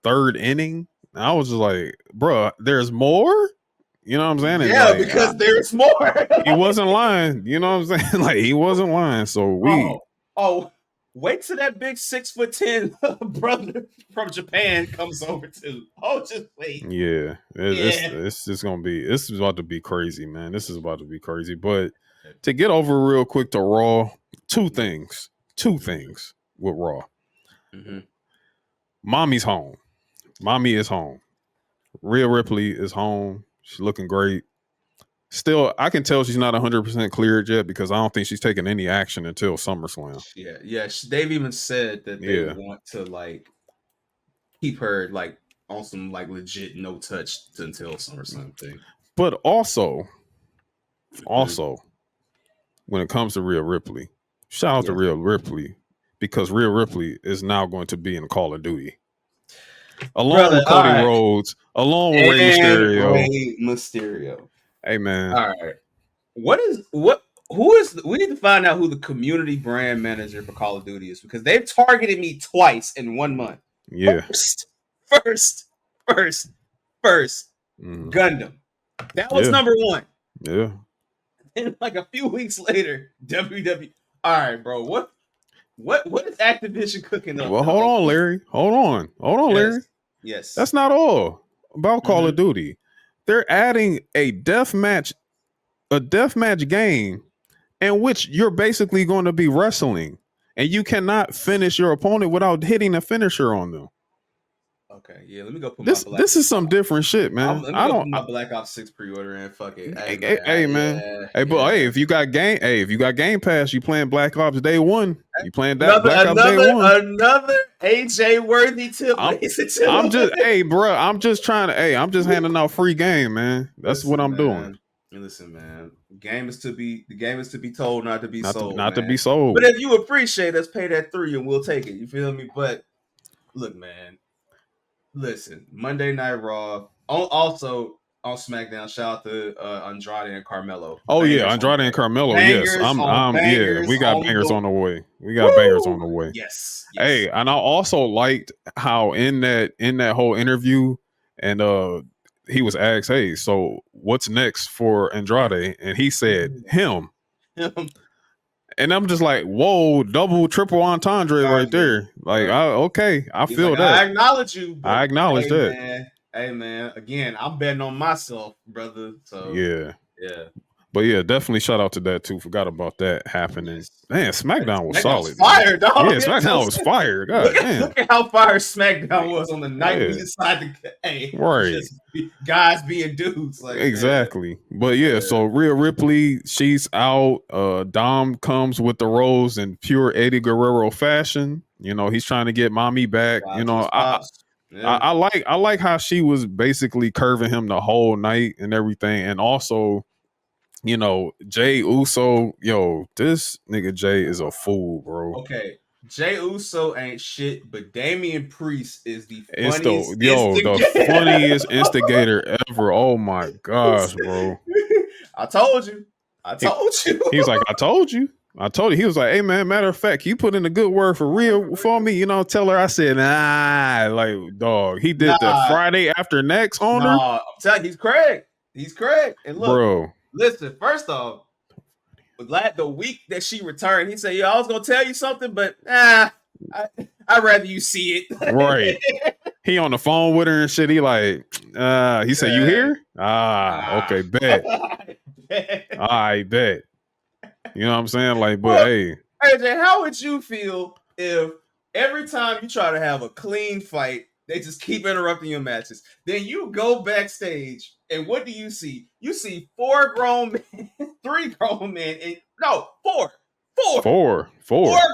third inning, I was just like, bro, there's more. You know what I'm saying? And Yeah, because there's more. he wasn't lying. You know what I'm saying? Like he wasn't lying. So Wait till that big 6'10" brother from Japan comes over too. Oh, just wait. Yeah, it's just gonna be. This is about to be crazy, man. This is about to be crazy. But to get over real quick to Raw, two things with Raw. Mm-hmm. Mommy's home. Mommy is home. Rhea Ripley is home. She's looking great. Still, I can tell she's not 100% cleared yet because I don't think she's taking any action until SummerSlam. Yeah. They've even said that they want to keep her on some legit no touch until SummerSlam thing. But also, when it comes to Rhea Ripley, shout out to Rhea Ripley because Rhea Ripley is now going to be in Call of Duty. Along with Cody Rhodes, along with Rey Mysterio. Hey man. All right. We need to find out who the community brand manager for Call of Duty is because they've targeted me twice in 1 month. Yeah. First. Gundam. That was number one. Yeah. And a few weeks later, WWE. All right, bro. What is Activision cooking up? Well, hold on, Larry. Hold on, Larry. Yes. That's not all about Call of Duty. They're adding a deathmatch game in which you're basically going to be wrestling, and you cannot finish your opponent without hitting a finisher on them. Okay, yeah. Let me go put this. This is some different shit, man. I don't. Put my Black Ops 6 pre-order in. Fuck it. Hey, man. If you got Game Pass, you playing Black Ops Day 1. You playing that Black Ops Day 1. Another AJ worthy tip. I'm just handing out free game, man. That's what I'm doing. Listen, man. The game is to be told, not to be sold. Not to be sold. But if you appreciate us, pay that $3 and we'll take it. You feel me? But look, man. Listen, Monday Night Raw. Also on SmackDown, shout out to Andrade and Carmelo. Oh yeah, Andrade and Carmelo. Yes, we got bangers on the way. Bangers on the way. Yes. Hey, and I also liked how in that whole interview, and he was asked, "Hey, so what's next for Andrade?" And he said, "Him." And I'm just like, whoa, double, triple entendre right there. I feel that. I acknowledge you. I acknowledge that. Man, hey, man. Again, I'm betting on myself, brother. So yeah. But yeah, definitely shout out to that too. Forgot about that happening. Man, SmackDown was solid. Fire, dog. Yeah, SmackDown was fire. God, look at how fire SmackDown was on the night we decided to guys being dudes. Exactly. Man. But so Rhea Ripley, she's out. Dom comes with the rose in pure Eddie Guerrero fashion. You know, he's trying to get mommy back. You know, I like how she was basically curving him the whole night and everything, and also. You know, Jay Uso, this nigga Jay is a fool, bro. Okay, Jay Uso ain't shit, but Damian Priest is the funniest instigator ever. Oh my gosh, bro! I told you. He was like, I told you. He was like, hey man, matter of fact, you put in a good word for Rhea for me. You know, tell her I said, dog. He did the Friday after next on her. I'm telling you, he's correct. And look, bro. Listen, first off, the week that she returned, he said, I was going to tell you something, but I'd rather you see it. Right. He on the phone with her and shit. He he said, you here? Okay, bet. I bet. You know what I'm saying? Hey. AJ, how would you feel if every time you try to have a clean fight, they just keep interrupting your matches? Then you go backstage, and what do you see? You see 4 grown men, 3 grown men, and four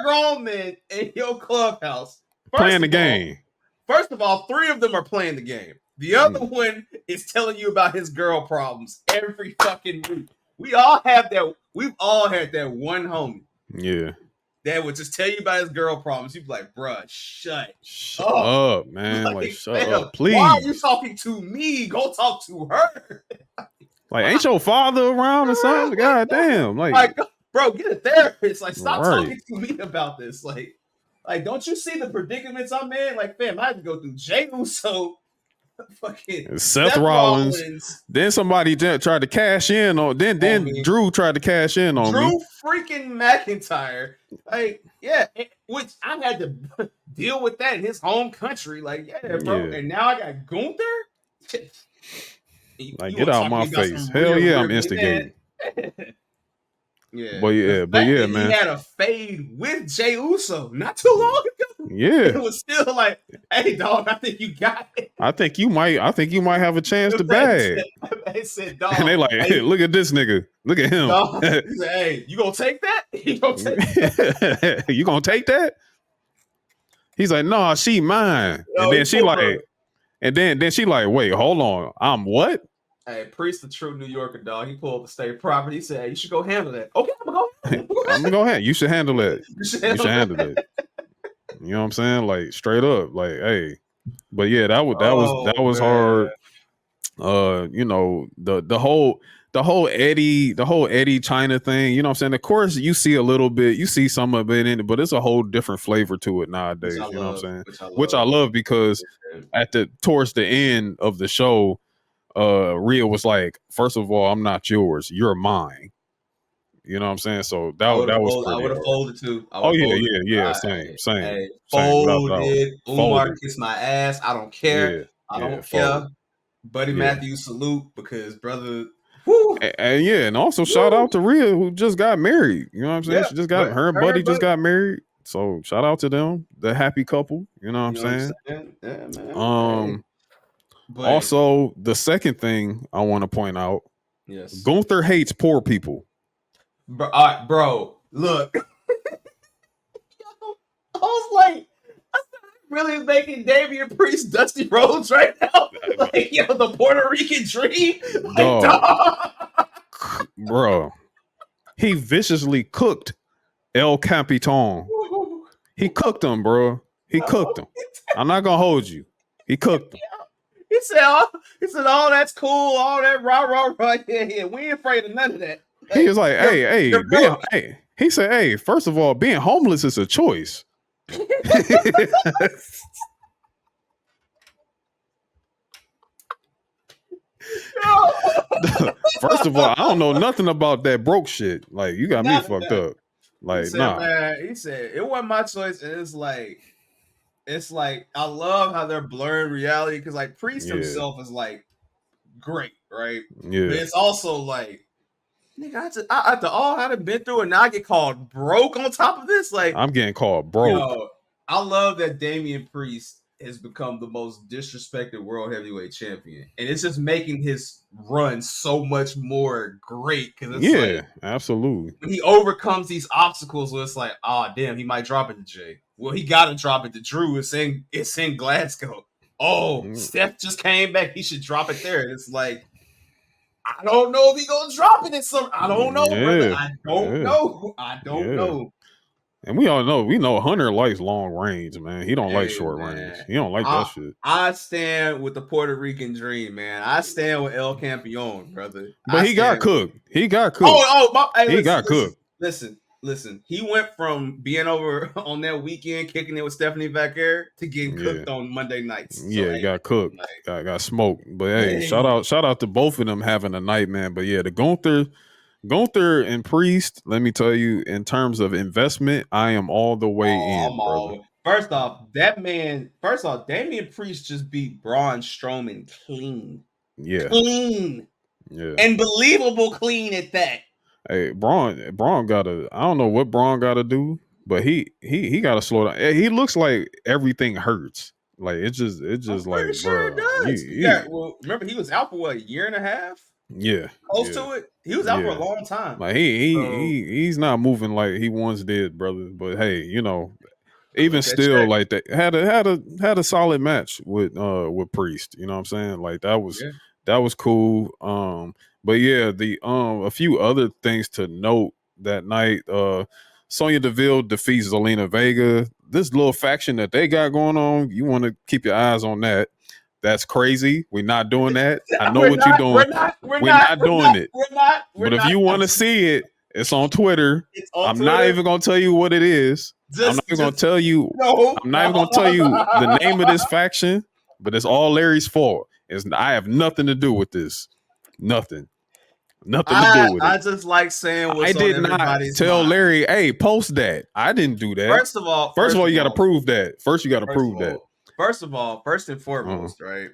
grown men in your clubhouse playing the game. First of all, 3 of them are playing the game. The other one is telling you about his girl problems every fucking week. We've all had that one homie. Yeah. that would just tell you about his girl problems. You'd be like, bruh, shut up, man. Like, shut up, please. Why are you talking to me? Go talk to her. Like, ain't your father around or something? God damn. Like, bro, get a therapist. Like, stop talking to me about this. Like, don't you see the predicaments I'm in? Like, fam, I had to go through Jey Uso, fucking Seth Rollins. Then somebody tried to cash in on. Then Drew tried to cash in on me. Drew freaking McIntyre. Like, yeah, which I had to deal with that in his home country. Like, yeah, bro. Yeah. And now I got Gunther. Like, get out my face. Hell yeah, I'm instigating. Yeah. But yeah, man. He had a fade with Jey Uso not too long ago. Yeah. It was still like, hey, dog, I think you got it. I think you might have a chance to bag. They said, dog. And they like, hey, look at this nigga. Look at him. Dog. He said, hey, you gonna take that? You gonna take that? You gonna take that? He's like, no, she mine. And then she like, then she like, wait, hold on. I'm what? Hey, Priest, the true New Yorker, dog. He pulled the state property. He said, hey, you should go handle that. Okay, I'm gonna go. I'm gonna go ahead. You should handle it. You should handle it. You know what I'm saying? Like, straight up. Like, hey. But yeah, that was hard. You know, the whole Eddie China thing, you know what I'm saying? Of course, you see a little bit, you see some of it in it, but it's a whole different flavor to it nowadays. You know what I'm saying? Which I love because towards the end of the show, Rhea was like, first of all, I'm not yours, you're mine. You know what I'm saying? So that was pretty. I would have folded too. Yeah. Same. Hey, folded. Umar kiss my ass. I don't care. I don't care. Buddy Matthews salute because brother. And also shout out to Rhea who just got married. You know what I'm saying? She just got her and Buddy just got married. So shout out to them, the happy couple. You know what I'm saying? Yeah, man. Also, the second thing I want to point out, yes, Gunther hates poor people. Bro, look. I was like, really making Damian Priest Dusty Rhodes right now? Like, the Puerto Rican dream? Like, dog. Bro, he viciously cooked El Capitan. He cooked him, bro. He cooked him. I'm not going to hold you. He cooked him. He said, oh, that's cool. All that rah. Yeah. We ain't afraid of none of that. He was like, hey. He said, hey, first of all, being homeless is a choice. First of all, I don't know nothing about that broke shit. Like, you got me fucked up. Like, he said, man, he said it wasn't my choice. And it's like I love how they're blurring reality because like Priest himself is like great, right? Yeah. But it's also like, nigga, after all I've been through, and now I get called broke on top of this. Like, I'm getting called broke. I love that Damian Priest has become the most disrespected world heavyweight champion, and it's just making his run so much more great because it's absolutely. When he overcomes these obstacles, where it's like, oh damn, he might drop it to Jay. Well, he got to drop it to Drew. It's in Glasgow. Oh, Steph just came back. He should drop it there. And it's like, I don't know if he gonna drop it in some. I don't know, brother. I don't know. I don't know. And we know Hunter likes long range, man. He don't like short range. He don't like that shit. I stand with the Puerto Rican dream, man. I stand with El Campeon, brother. But he got cooked. He got cooked. He got cooked. Listen. He went from being over on that weekend, kicking it with Stephanie Vaquer, to getting cooked on Monday nights. So, he got cooked. Got smoked. But hey, shout out to both of them having a night, man. But yeah, the Gunther and Priest, let me tell you, in terms of investment, I am all the way in, brother. First off, Damian Priest just beat Braun Strowman clean. Yeah. Clean. Yeah. And believable clean at that. Hey, Braun gotta, I don't know what Braun gotta do, but he gotta slow down. He looks like everything hurts. Like it's just like, sure bro. It does. Well, remember he was out for what, a year and a half? Yeah. Close to it. He was out for a long time. Like he's not moving like he once did, brother. But hey, even still, like that had a solid match with Priest. You know what I'm saying? Like that was cool. But yeah, the a few other things to note that night. Sonya Deville defeats Zelina Vega. This little faction that they got going on, you want to keep your eyes on that. That's crazy. We're not doing that. I know what you're doing. We're not doing it. But if you want to see it, it's on Twitter. I'm not even gonna tell you what it is. I'm not even gonna tell you. I'm not even gonna tell you the name of this faction. But it's all Larry's fault. I have nothing to do with this. Nothing to do with it. I just like saying what's I did on not tell mind. Larry, hey, post that. I didn't do that. First of all, you got to prove that. First and foremost, right?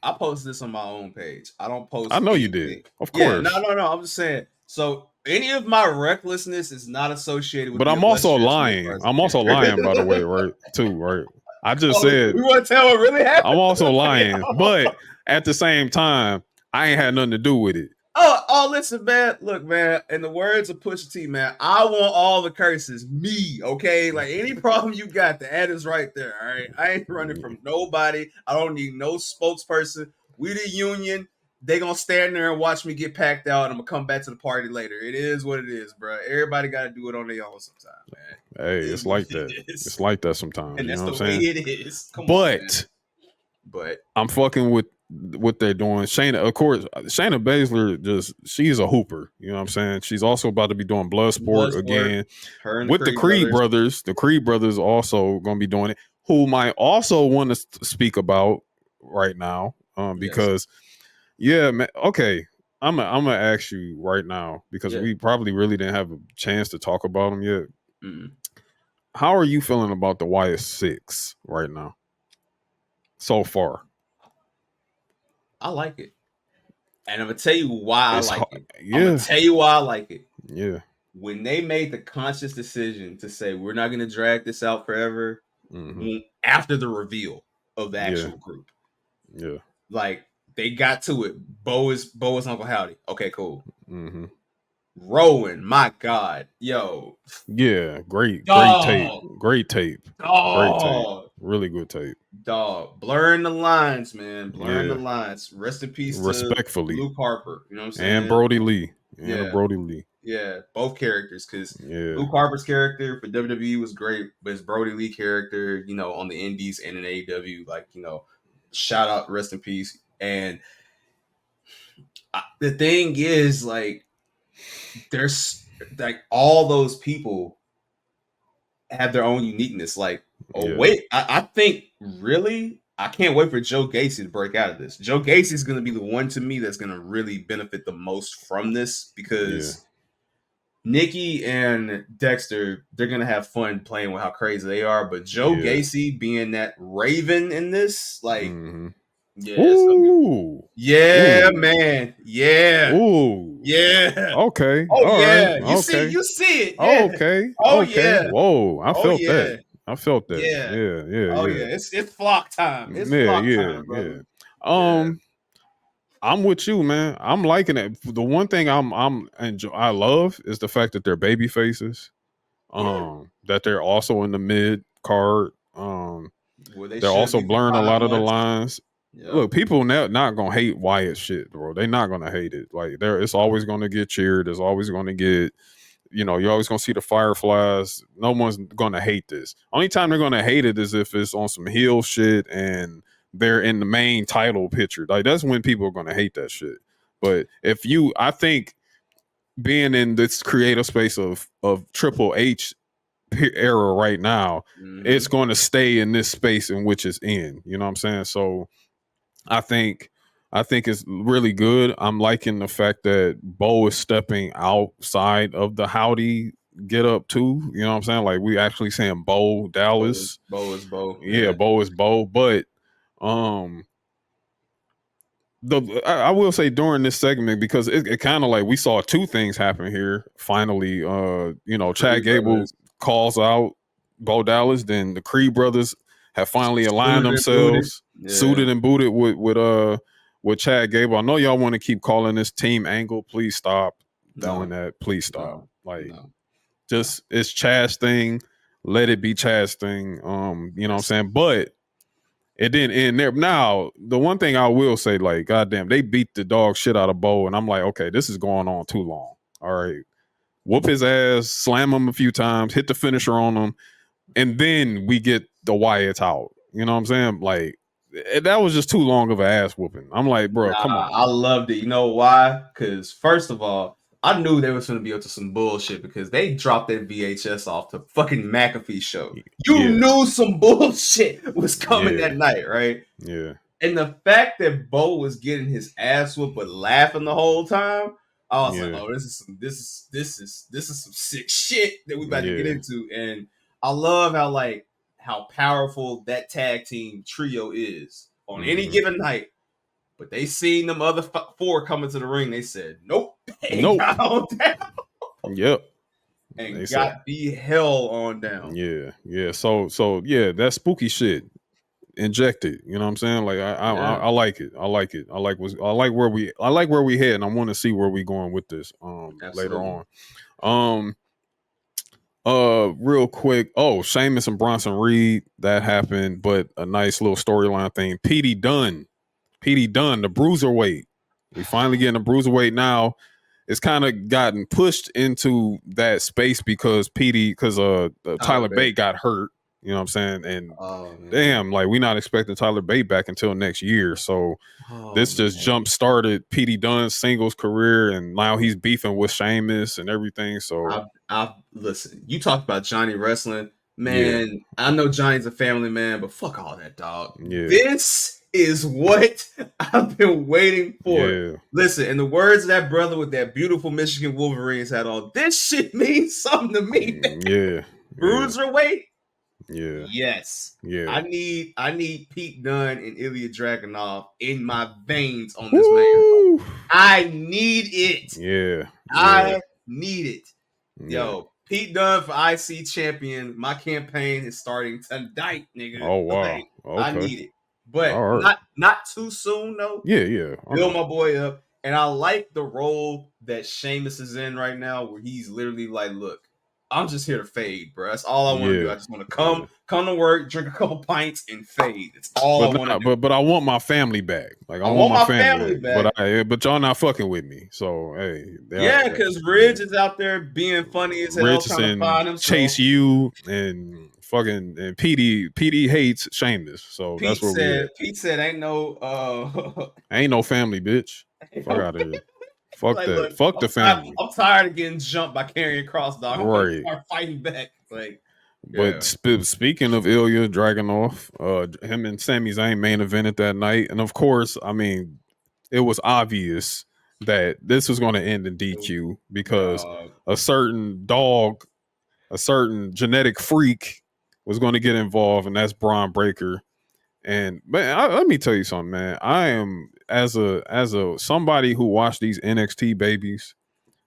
I posted this on my own page. I don't post. I know you did. Of course. Yeah, no. I'm just saying. So any of my recklessness is not associated with. But I'm also lying. I'm also lying, by the way, right? Too, right? I just said. We want to tell what really happened. I'm also lying, but at the same time, I ain't had nothing to do with it. Oh, listen, man. Look, man. In the words of Pusha T, man, I want all the curses. Me, okay? Like any problem you got, the ad is right there. All right. I ain't running from nobody. I don't need no spokesperson. We the union. They gonna stand there and watch me get packed out. And I'm gonna come back to the party later. It is what it is, bro. Everybody got to do it on their own sometimes, man. Hey, it's like that. It's like that sometimes. And that's the way it is. But I'm fucking with what they're doing. Shayna, of course, Shayna Baszler, she's a hooper. You know what I'm saying? She's also about to be doing Bloodsport again. With the Creed brothers. The Creed brothers also going to be doing it. Who might also want to speak about right now. Because, man, okay. I'm gonna ask you right now because we probably really didn't have a chance to talk about them yet. Mm-hmm. How are you feeling about the YS6 right now? So far, I like it, and I'm gonna tell you why I like it. Yeah. I'm gonna tell you why I like it. Yeah. When they made the conscious decision to say we're not gonna drag this out forever, after the reveal of the actual group, like they got to it. Bo is Uncle Howdy. Okay, cool. Rowan, my God, yo, great tape, really good tape. Dog, blurring the lines, man, blurring the lines. Rest in peace, respectfully, to Luke Harper. You know what I'm saying? And Brody Lee, Brody Lee. Yeah, both characters, because Luke Harper's character for WWE was great, but his Brody Lee character, you know, on the Indies and in AEW, like, you know, shout out, rest in peace. And the thing is, like, there's like all those people have their own uniqueness. Like, I think really, I can't wait for Joe Gacy to break out of this. Joe Gacy is going to be the one to me that's going to really benefit the most from this, because Nikki and Dexter, they're going to have fun playing with how crazy they are. But Joe Gacy being that Raven in this, like, man. Yeah. Ooh. Yeah. Okay. Oh, yeah. Right. You see it. Yeah. Okay. Yeah. Whoa. I felt that. Yeah. Oh, yeah. It's flock time. It's flock time, brother. I'm with you, man. I'm liking it. The one thing I love is the fact that they're baby faces. That they're also in the mid card. They're also blurring a lot of the lines. Yep. Look, people not gonna hate Wyatt shit, bro. They're not gonna hate it. Like, it's always gonna get cheered. There's always gonna get, you're always gonna see the fireflies. No one's gonna hate this. Only time they're gonna hate it is if it's on some heel shit and they're in the main title picture. Like, that's when people are gonna hate that shit. But I think being in this creative space of Triple H era right now, it's going to stay in this space in which it's in. You know what I'm saying? So I think it's really good. I'm liking the fact that Bo is stepping outside of the Howdy get up too. You know what I'm saying? Like, we actually saying Bo Dallas. Bo is Bo. Yeah, Bo is Bo. But I will say during this segment, because it kind of like we saw two things happen here. Finally, Chad Gable calls out Bo Dallas. Then the Creed brothers have finally aligned themselves, suited and booted with Chad Gable. I know y'all want to keep calling this Team Angle. Please stop doing that. Please stop. Just, it's Chad's thing. Let it be Chad's thing. You know what I'm saying? But it didn't end there. Now, the one thing I will say, like, goddamn, they beat the dog shit out of Bo, and I'm like, okay, this is going on too long. All right. whoop his ass, slam him a few times, hit the finisher on him, and then we get the Wyatt's out. You know what I'm saying? Like, that was just too long of an ass whooping. I'm like, bro, come on. I loved it. You know why? Because first of all, I knew they was going to be up to some bullshit because they dropped that VHS off the fucking McAfee show. You knew some bullshit was coming that night, right? Yeah. And the fact that Bo was getting his ass whooped but laughing the whole time, I was like, oh, this is some sick shit that we about to get into. And I love how powerful that tag team trio is on any given night. But they seen them other four coming to the ring. They said, nope. Got on down. Yep. And they got the hell on down. Yeah. So that spooky shit injected. You know what I'm saying? Like I like it. I like where we head, and I want to see where we going with this later on. Real quick. Oh, Sheamus and Bronson Reed, that happened, but a nice little storyline thing. Petey Dunne, the bruiserweight. We finally getting a bruiserweight now. It's kind of gotten pushed into that space because Tyler Bate got hurt. You know what I'm saying? And damn, like we not expecting Tyler Bate back until next year. So this just jump started Petey Dunne's singles career, and now he's beefing with Sheamus and everything. So listen, you talked about Johnny wrestling. Man, I know Johnny's a family man, but fuck all that, dog. Yeah. This is what I've been waiting for. Yeah. Listen, in the words of that brother with that beautiful Michigan Wolverines hat on, this shit means something to me. Yeah. Bruiserweight? Yeah. Yes. Yeah. I need Pete Dunne and Ilya Dragunov in my veins on this man. I need it. Yeah. I need it. Yo, Pete Dunne for IC champion. My campaign is starting tonight, nigga. Oh wow. Like, okay. I need it. But not too soon though. Yeah. Build my boy up. And I like the role that Sheamus is in right now, where he's literally like, look, I'm just here to fade, bro. That's all I want to do. I just want to come to work, drink a couple pints, and fade. It's all I want to do. But I want my family back. Like I want my family back. But y'all not fucking with me. So hey, because Ridge is out there being funny as hell, Ridge trying to find himself. Chase you and fucking and Petey hates Sheamus. So that's what Pete said ain't no family, bitch. Fuck out of here. Fuck like, that. Look, Fuck the family. I'm tired of getting jumped by Karrion Kross, dog. I'm gonna start fighting back. But speaking of Ilya Dragunov, him and Sami Zayn main evented that night, and of course, I mean, it was obvious that this was going to end in DQ because a certain genetic freak was going to get involved, and that's Braun Breaker. And man, let me tell you something, man. I am as a somebody who watched these NXT babies,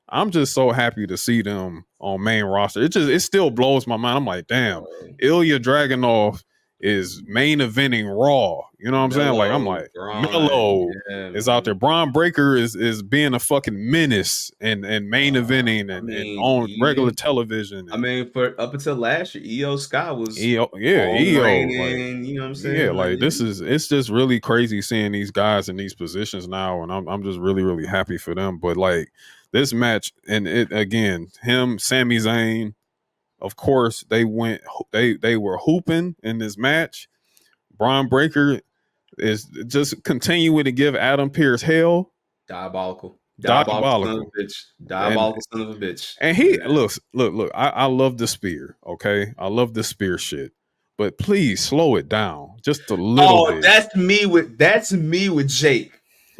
I'm just so happy to see them on main roster. It still blows my mind. I'm like, damn, Ilya Dragunov is main eventing Raw. You know what I'm saying? Like, I'm like, Mello is out there. Braun Breaker is being a fucking menace and main eventing and on regular television. I mean, for up until last year, EO Scott was EO. Like, you know what I'm saying? Yeah, like it's just really crazy seeing these guys in these positions now, and I'm just really, really happy for them. But like this match, and it again, Sami Zayn, of course, they were hooping in this match. Braun Breaker is just continuing to give Adam Pearce hell. Diabolical son of a bitch. Son of a bitch. And he look. I love the spear. Okay, I love the spear shit. But please slow it down just a little bit. That's me with Jake.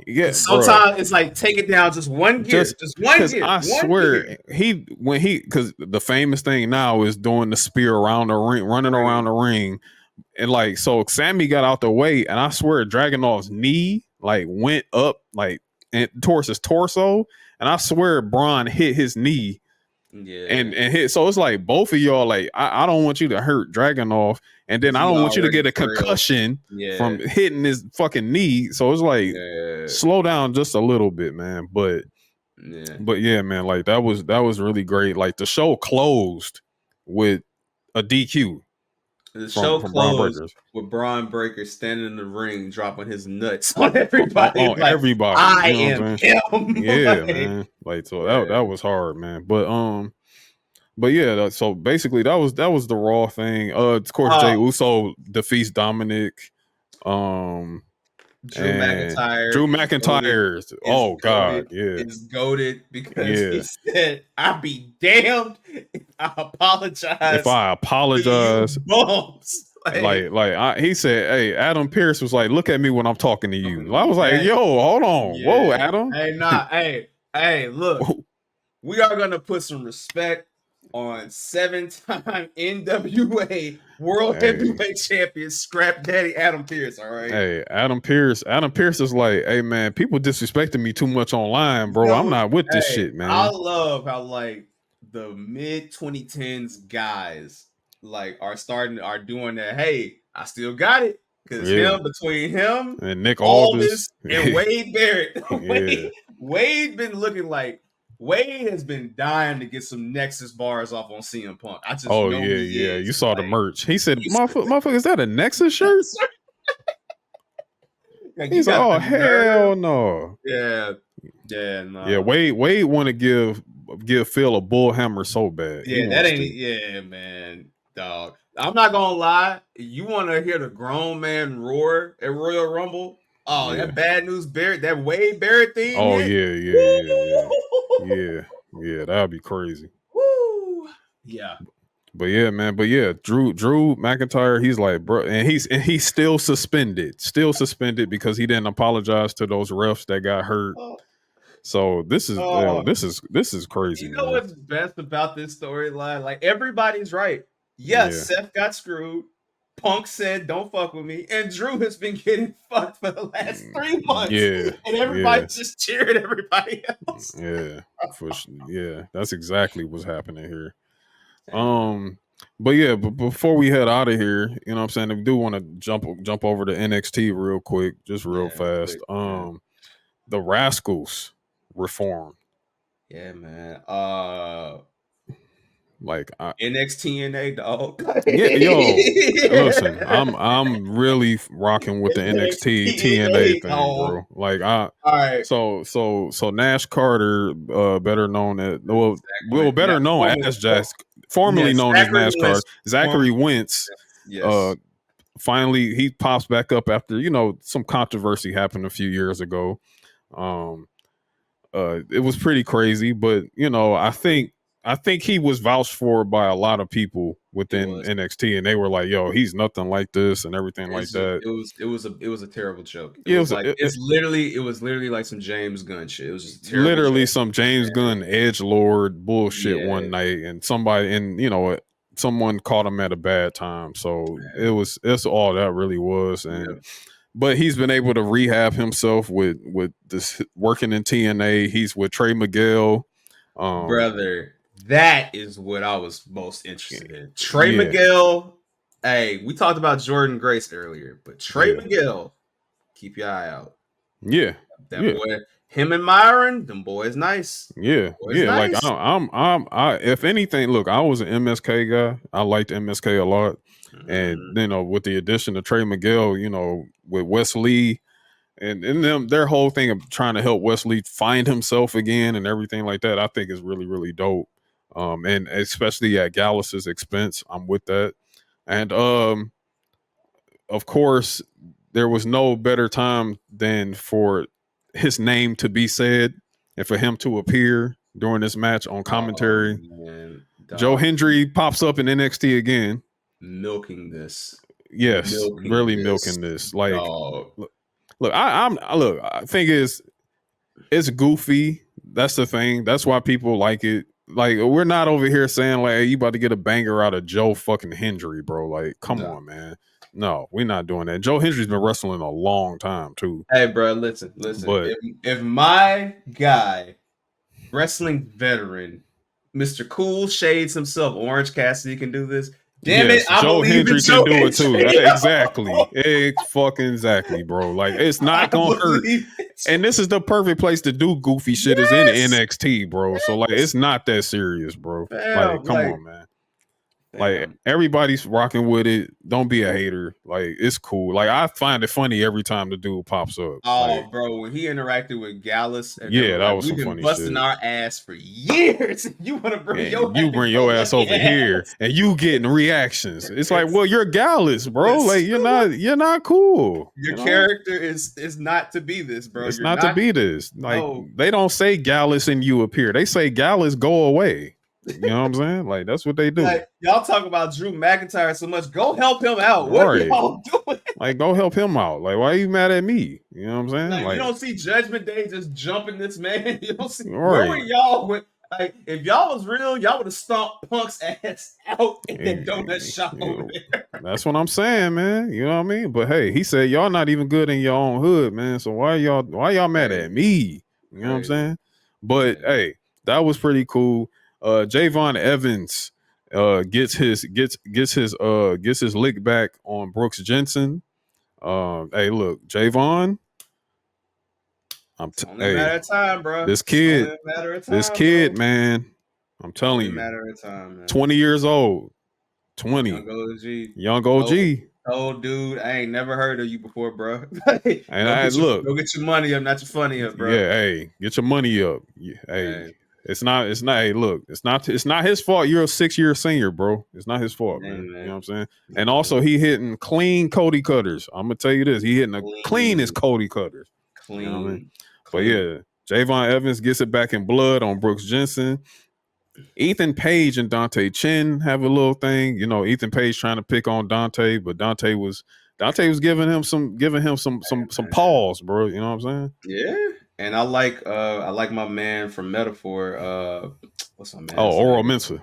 Yeah, sometimes it's like take it down just one gear, just one gear. I swear because the famous thing now is doing the spear around the ring, running around the ring, and like so Sammy got out the way, and I swear Dragunov's knee like went up like and towards his torso, and I swear Braun hit his knee. Yeah, and hit. So it's like both of y'all like I don't want you to hurt Dragunov, and then I don't want you to get a concussion from hitting his fucking knee. So it's like slow down just a little bit, man. But yeah, man, like that was really great. Like the show closed with a DQ. The show from Braun closed Breakers. with Braun Breaker standing in the ring, dropping his nuts on everybody. On everybody, I you know am what I'm saying? him. Yeah, man. Like so that was hard, man. But yeah, so basically that was the Raw thing. Of course, Jey Uso defeats Dominic. Drew And McIntyre Drew is goated. McIntyre. Oh God, yeah, Is goaded because yeah. he said, "I'll be damned if I If apologize I to you apologize, bumps." he said, hey, Adam Pearce was like, look at me when I'm talking to you. I was like, Hey, yo, hold on, whoa, yeah. Adam. Hey, look, we are gonna put some respect on 7-time NWA World Heavyweight Champion Scrap Daddy Adam Pearce. All right. Hey, Adam Pearce is like, hey man, people disrespecting me too much online, bro. I'm not with this shit, man. I love how like the mid 2010s guys like are doing that. Hey, I still got it. Because between him and Nick Aldis Aldis and Wade Barrett, yeah. Wade been looking like Wade has been dying to get some Nexus bars off on CM Punk. I just know he is. You saw the merch. He said, motherfucker, is that a Nexus shirt? Like, he's like, oh hell no. Yeah, no. Yeah, Wade want to give Phil a bullhammer so bad. Yeah, that ain't. Yeah, man, dog. I'm not gonna lie. You want to hear the grown man roar at Royal Rumble? Oh, yeah. That Bad News Barrett, that Wade Barrett theme. Oh yeah, that'd be crazy. Woo! Yeah. But yeah, man. But yeah, Drew McIntyre, he's like, bro, and he's still suspended because he didn't apologize to those refs that got hurt. So this is crazy. You know what's best about this storyline? Like everybody's right. Yes, Seth got screwed. Punk said, "Don't fuck with me," and Drew has been getting fucked for the last 3 months. Yeah, and everybody just cheered everybody else. That's exactly what's happening here. But yeah, but before we head out of here, you know what I'm saying, I do want to jump over to NXT real quick, just real fast. The Rascals reform. Yeah, man. Like NXT dog. Yeah, yo, listen, I'm really rocking with the NXT TNA thing, bro. Like all right. So Nash Carter, better known as better known as formerly known as Nash Carter, Zachary Wentz. Yes. Finally, he pops back up after some controversy happened a few years ago. It was pretty crazy, but I think he was vouched for by a lot of people within NXT, and they were like, "Yo, he's nothing like this," and everything like that. It was a terrible joke. It was literally like some James Gunn shit. It was just literally joke. Some James Gunn edgelord bullshit one night, and someone caught him at a bad time. So it's all that really was, and. But he's been able to rehab himself with this working in TNA. He's with Trey Miguel. Brother, that is what I was most interested in. Trey Miguel. Hey, we talked about Jordan Grace earlier, but Trey Miguel, keep your eye out. Yeah. Boy, him and Myron, them boys nice. Yeah. Nice. Like I if anything, look, I was an MSK guy. I liked MSK a lot. And with the addition of Trey Miguel, with Wesley and their whole thing of trying to help Wesley find himself again and everything like that, I think is really, really dope. And especially at Gallus's expense, I'm with that. And of course, there was no better time than for his name to be said and for him to appear during this match on commentary. Joe Hendry pops up in NXT again. Milking this. Yes, really milking this. Like, look, I think it's goofy. That's the thing. That's why people like it. Like, we're not over here saying like, hey, you about to get a banger out of Joe fucking Hendry, bro. Like, come on, man. No, we're not doing that. Joe Hendry's been wrestling a long time too. Hey, bro, listen. But if my guy, wrestling veteran, Mr. Cool Shades himself, Orange Cassidy, can do this. Damn it, Joe Hendry can do it too. Exactly, bro. Like, it's not gonna hurt. And this is the perfect place to do goofy shit is in NXT, bro. So like, it's not that serious, bro. Like, come on, man. Like everybody's rocking with it. Don't be a hater. Like it's cool. Like I find it funny every time the dude pops up. Oh, like, bro, when he interacted with Gallus and they yeah, were that like, was "We've some been funny busting shit. our ass for years. You want to bring You bring your ass over here, and you getting reactions. It's like, well, you're Gallus, bro. Like you're not cool. Your character is not to be this, bro. It's You're not to be this. Like they don't say Gallus and you appear. They say Gallus go away. You know what I'm saying? Like that's what they do. Like y'all talk about Drew McIntyre so much. Go help him out. What are y'all doing? Like go help him out. Like why are you mad at me? You know what I'm saying? Like you don't see Judgment Day just jumping this man. You don't see. Right. Where were y'all with? Like if y'all was real, y'all would have stomped Punk's ass out in that donut shop over there. That's what I'm saying, man. You know what I mean? But hey, he said y'all not even good in your own hood, man. So why y'all mad at me? You know what I'm saying? But hey, that was pretty cool. Javon Evans gets his lick back on Brooks Jensen. Hey, look, Javon. It's only a matter of time, bro. This kid, man. I'm telling you, matter of time, man. 20 years old. 20. Young OG. Old dude, I ain't never heard of you before, bro. And go get your money up, not your funny up, bro. Yeah, hey, get your money up. Hey, it's not. Hey, look, it's not his fault. You're a 6-year senior, bro. It's not his fault, man. You know what I'm saying? And also, he hitting clean Cody Cutters. I'm gonna tell you this: he hitting the cleanest Cody Cutters. Clean. You know what I mean? But yeah, Javon Evans gets it back in blood on Brooks Jensen. Ethan Page and Dante Chen have a little thing. You know, Ethan Page trying to pick on Dante, but Dante was giving him some pause, bro. You know what I'm saying? Yeah. And I like my man from Metaphor. What's my man? Oral Mensa.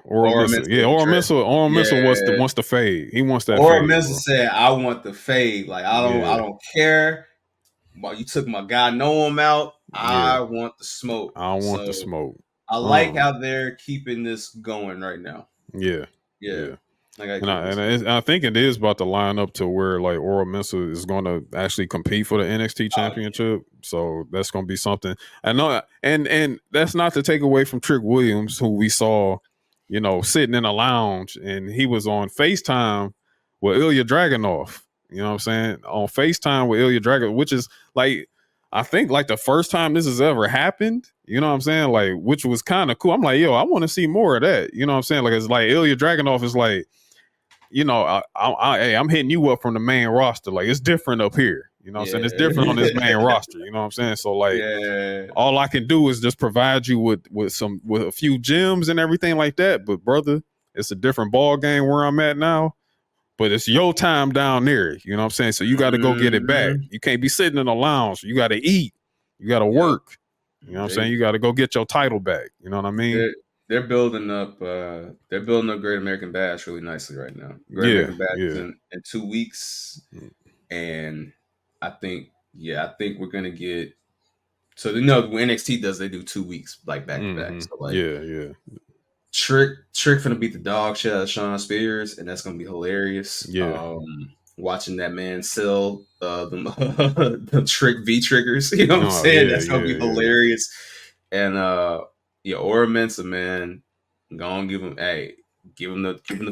Yeah, Oral Mensa wants the fade. He wants that Oral fade. Mensa said, I want the fade. Like I don't care. Well, you took my guy Noam out. I want the smoke. I want the smoke. I like how they're keeping this going right now. Yeah. And I think it is about to line up to where like Oral Mensa is going to actually compete for the NXT championship. So that's going to be something. I know, and that's not to take away from Trick Williams, who we saw, you know, sitting in a lounge, and he was on FaceTime with Ilya Dragunov. You know what I'm saying? On FaceTime with Ilya Dragunov, which is like, I think like the first time this has ever happened, you know what I'm saying? Like, which was kind of cool. I'm like, yo, I want to see more of that. You know what I'm saying? Like, it's like Ilya Dragunov is like, you know, I'm hitting you up from the main roster. Like, it's different up here. You know what I'm saying? It's different on this main roster. You know what I'm saying? So like, all I can do is just provide you with a few gems and everything like that. But brother, it's a different ball game where I'm at now. But it's your time down there. You know what I'm saying? So you got to go get it back. You can't be sitting in the lounge. You got to eat. You got to work. You know what I'm saying? You got to go get your title back. You know what I mean? They're building up. They're building up Great American Bash really nicely right now. Great American Bash is in 2 weeks, and I think we're gonna get. So you know when NXT does, they do 2 weeks like back to back. So like Trick finna beat the dog shit out of Sean Spears, and that's gonna be hilarious. Watching that man sell the Trick V triggers, you know what I'm saying? That's gonna be hilarious. And Ora Mensa, man, go on, give him the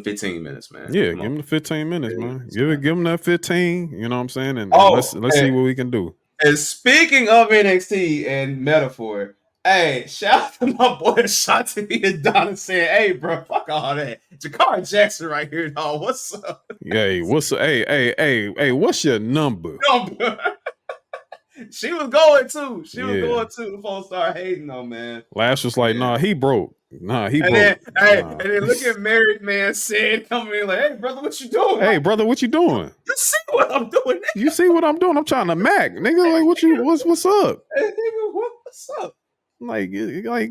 15 minutes, man. Yeah, give him the 15 minutes, man. Give him that 15. You know what I'm saying? And let's see what we can do. And speaking of NXT and Metaphor, hey, shout out to my boy Shanti and Donna saying, "Hey, bro, fuck all that. Jakara Jackson right here, dog. What's up? Hey, what's your number?" She was going too. The folks started hating though, man. Lash was like, "Nah, he broke. He broke." And then look at married man said, coming in like, "Hey, brother, what you doing? Hey, brother, what you doing? You see what I'm doing? Nigga? You see what I'm doing? I'm trying to Mac, nigga. Like, what's up? Hey, nigga, what's up? Like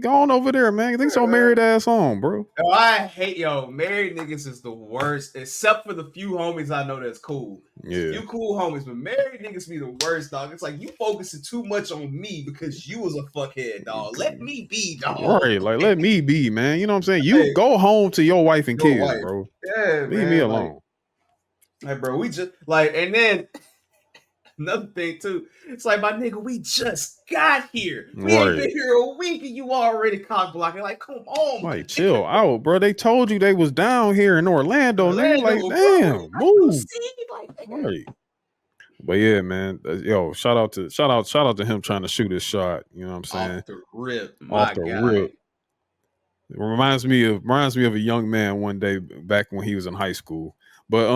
go on over there, man. Get your married ass on, bro. Yo, I hate married niggas is the worst, except for the few homies I know that's cool. Yeah. You cool homies, but married niggas be the worst, dog. It's like you focusing too much on me because you was a fuckhead, dog. Let me be, dog. Right, like let me be, man. You know what I'm saying? You go home to your wife and kids, bro. Yeah, leave me alone. Like, bro, we just like, and then another thing too. It's like, my nigga, we just got here. We ain't been Right. here a week and you already cock blocking. Like, come on, Like, chill out, bro. They told you they was down here in Orlando, nigga. Like, Orlando, bro. damn, move. Like, Right. But yeah, man. Yo, shout out to him trying to shoot his shot. You know what I'm saying? off the rip, Off my the guy. rip. It reminds me of a young man one day back when he was in high school. But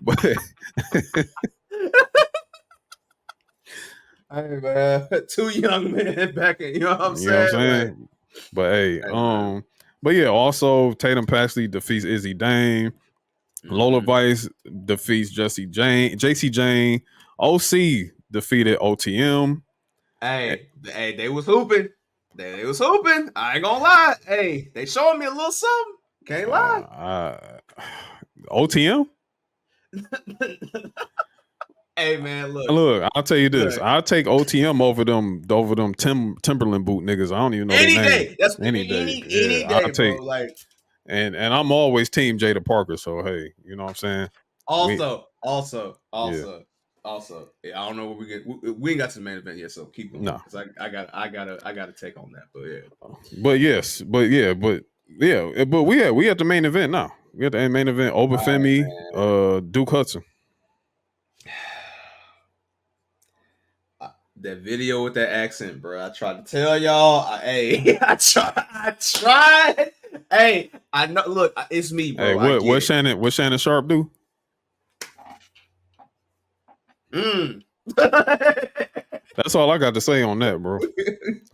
but Hey man, two young men back in, you know what I'm you know what I'm saying? saying? But hey, man. but yeah, also Tatum Paxley defeats Izzy Dane. Lola Vice defeats JC Jane. OC defeated OTM. Hey, they was hooping. They was hooping. I ain't gonna lie. Hey, they showing me a little something. Can't lie. OTM? Hey man, Look, I'll tell you this. I'll take OTM over them Timberland boot niggas. I don't even know their name. Day. That's any day. Any day, bro. Like, and I'm always team Jada Parker. So hey, you know what I'm saying? Also, yeah, I don't know what we get. We ain't got to the main event yet, so keep going. No, because I got a take on that. But yeah, but we at the main event now. We at the main event. Obafemi, Duke Hudson. That video with that accent, bro. I tried to tell y'all. I tried. Hey, I know. Look, it's me, bro. Hey, what Shannon Sharp do? That's all I got to say on that, bro.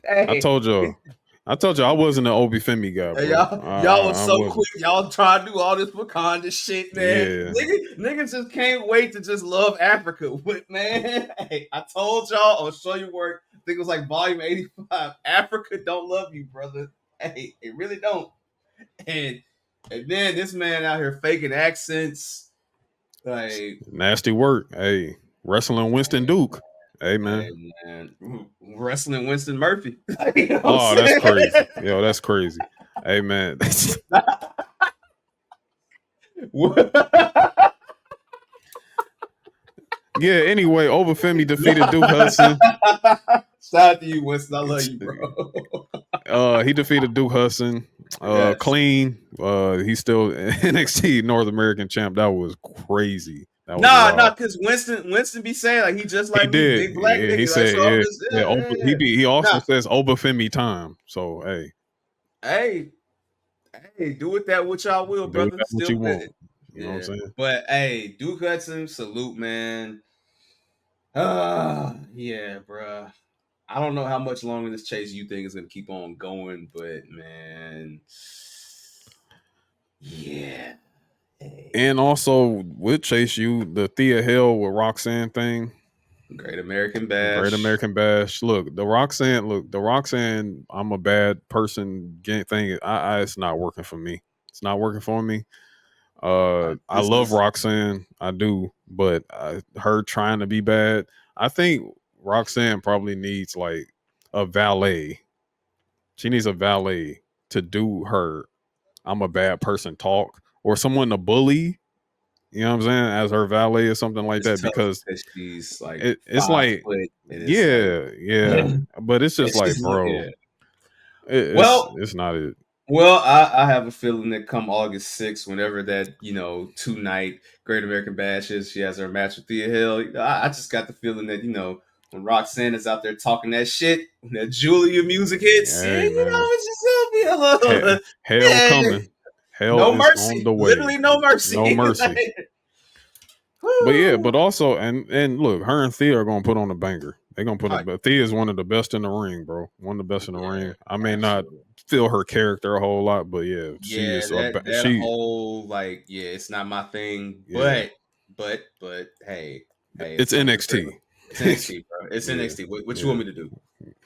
Hey. I told y'all I wasn't an Obafemi guy, bro. Hey, y'all was so quick. Y'all trying to do all this Wakanda shit, man. Yeah. Niggas just can't wait to just love Africa. But man, hey, I told y'all, I'll show you work. I think it was like volume 85. Africa don't love you, brother. Hey, it really don't. And then this man out here faking accents. Like, nasty work. Hey, wrestling Winston Duke. Hey man. Wrestling Winston Murphy. You know that's crazy. Yo, that's crazy. Hey man. Yeah, anyway, Obafemi defeated Duke Hudson. Shout out to you, Winston. I love you, bro. He defeated Duke Hudson. Yes. Clean. He's still NXT North American champ. That was crazy. Because Winston be saying like he just like he did. Big black nigga. He said, He also says Obafemi time. So hey, do with that what y'all will, brother. What you want. You know what I'm saying? But hey, Duke Hudson, salute, man. Yeah, bro. I don't know how much longer this chase you think is gonna keep on going, but man, yeah. Hey. And also with Chase U, the Thea Hill with Roxanne thing. Great American Bash. Look, the Roxanne, I'm a bad person thing. It's not working for me. It's not working for me. I love Roxanne. I do. But her trying to be bad, I think Roxanne probably needs like a valet. She needs a valet to do her I'm a bad person talk, or someone to bully, you know what I'm saying, as her valet or something like that, because she's like it's like yeah, but it's just like, bro, it's not it. Well, I have a feeling that come August 6th, whenever that 2-night Great American Bash is, she has her match with Thea Hill. I just got the feeling that when Roxanne is out there talking that shit, when that Julia music hits, it's just gonna be a little hell coming. Hell no is mercy. On the way. Literally no mercy. No mercy. But yeah, but also and look, her and Thea are gonna put on a banger. They're gonna put Thea is one of the best in the ring, bro. One of the best in the ring. I may not feel her character a whole lot, but she is whole it's not my thing. Yeah. But hey, it's NXT. It's NXT, bro. It's NXT. What you want me to do?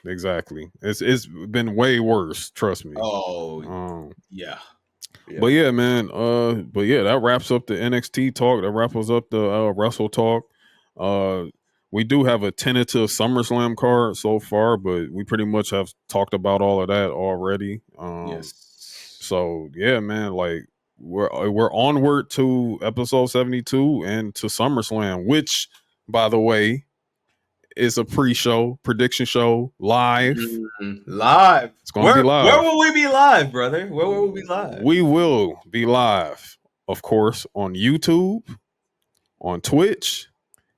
Exactly. It's been way worse, trust me. Oh, yeah. But yeah, man. But yeah, that wraps up the NXT talk. That wraps up the Wrestle talk. We do have a tentative SummerSlam card so far, but we pretty much have talked about all of that already. Yes. So yeah, man. Like we're onward to episode 72 and to SummerSlam, which, by the way, is a pre-show prediction show live. Live. It's going to be live. Where will we be live, brother? Where will we be live? We will be live, of course, on YouTube, on Twitch,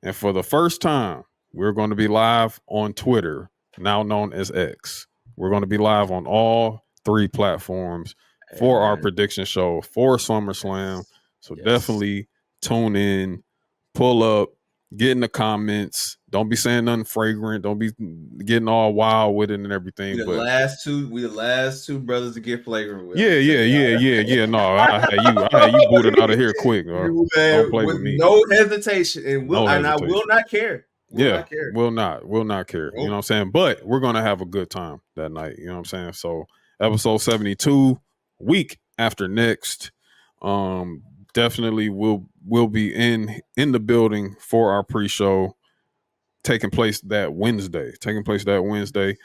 and for the first time, we're going to be live on Twitter, now known as X. We're going to be live on all 3 platforms for our prediction show for SummerSlam. So definitely tune in, pull up, get in the comments. Don't be saying nothing fragrant. Don't be getting all wild with it and everything. We the last two brothers to get flagrant with. Yeah. No, I had you booted out of here quick. Don't play with me. No hesitation, and I will not care. Will not care. Nope. You know what I'm saying? But we're gonna have a good time that night. You know what I'm saying? So episode 72, week after next. Definitely will be in the building for our pre-show taking place that Wednesday.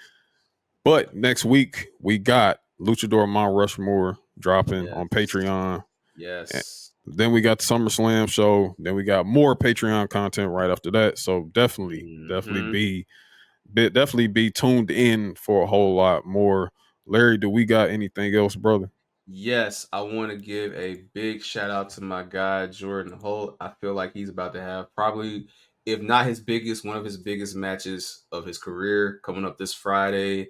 But next week we got Luchador Mount Rushmore dropping on Patreon. Yes. And then we got the SummerSlam show. Then we got more Patreon content right after that. So definitely be tuned in for a whole lot more. Larry, do we got anything else, brother? Yes, I want to give a big shout out to my guy Jordan Holt. I feel like he's about to have probably, if not his biggest, one of his biggest matches of his career coming up this Friday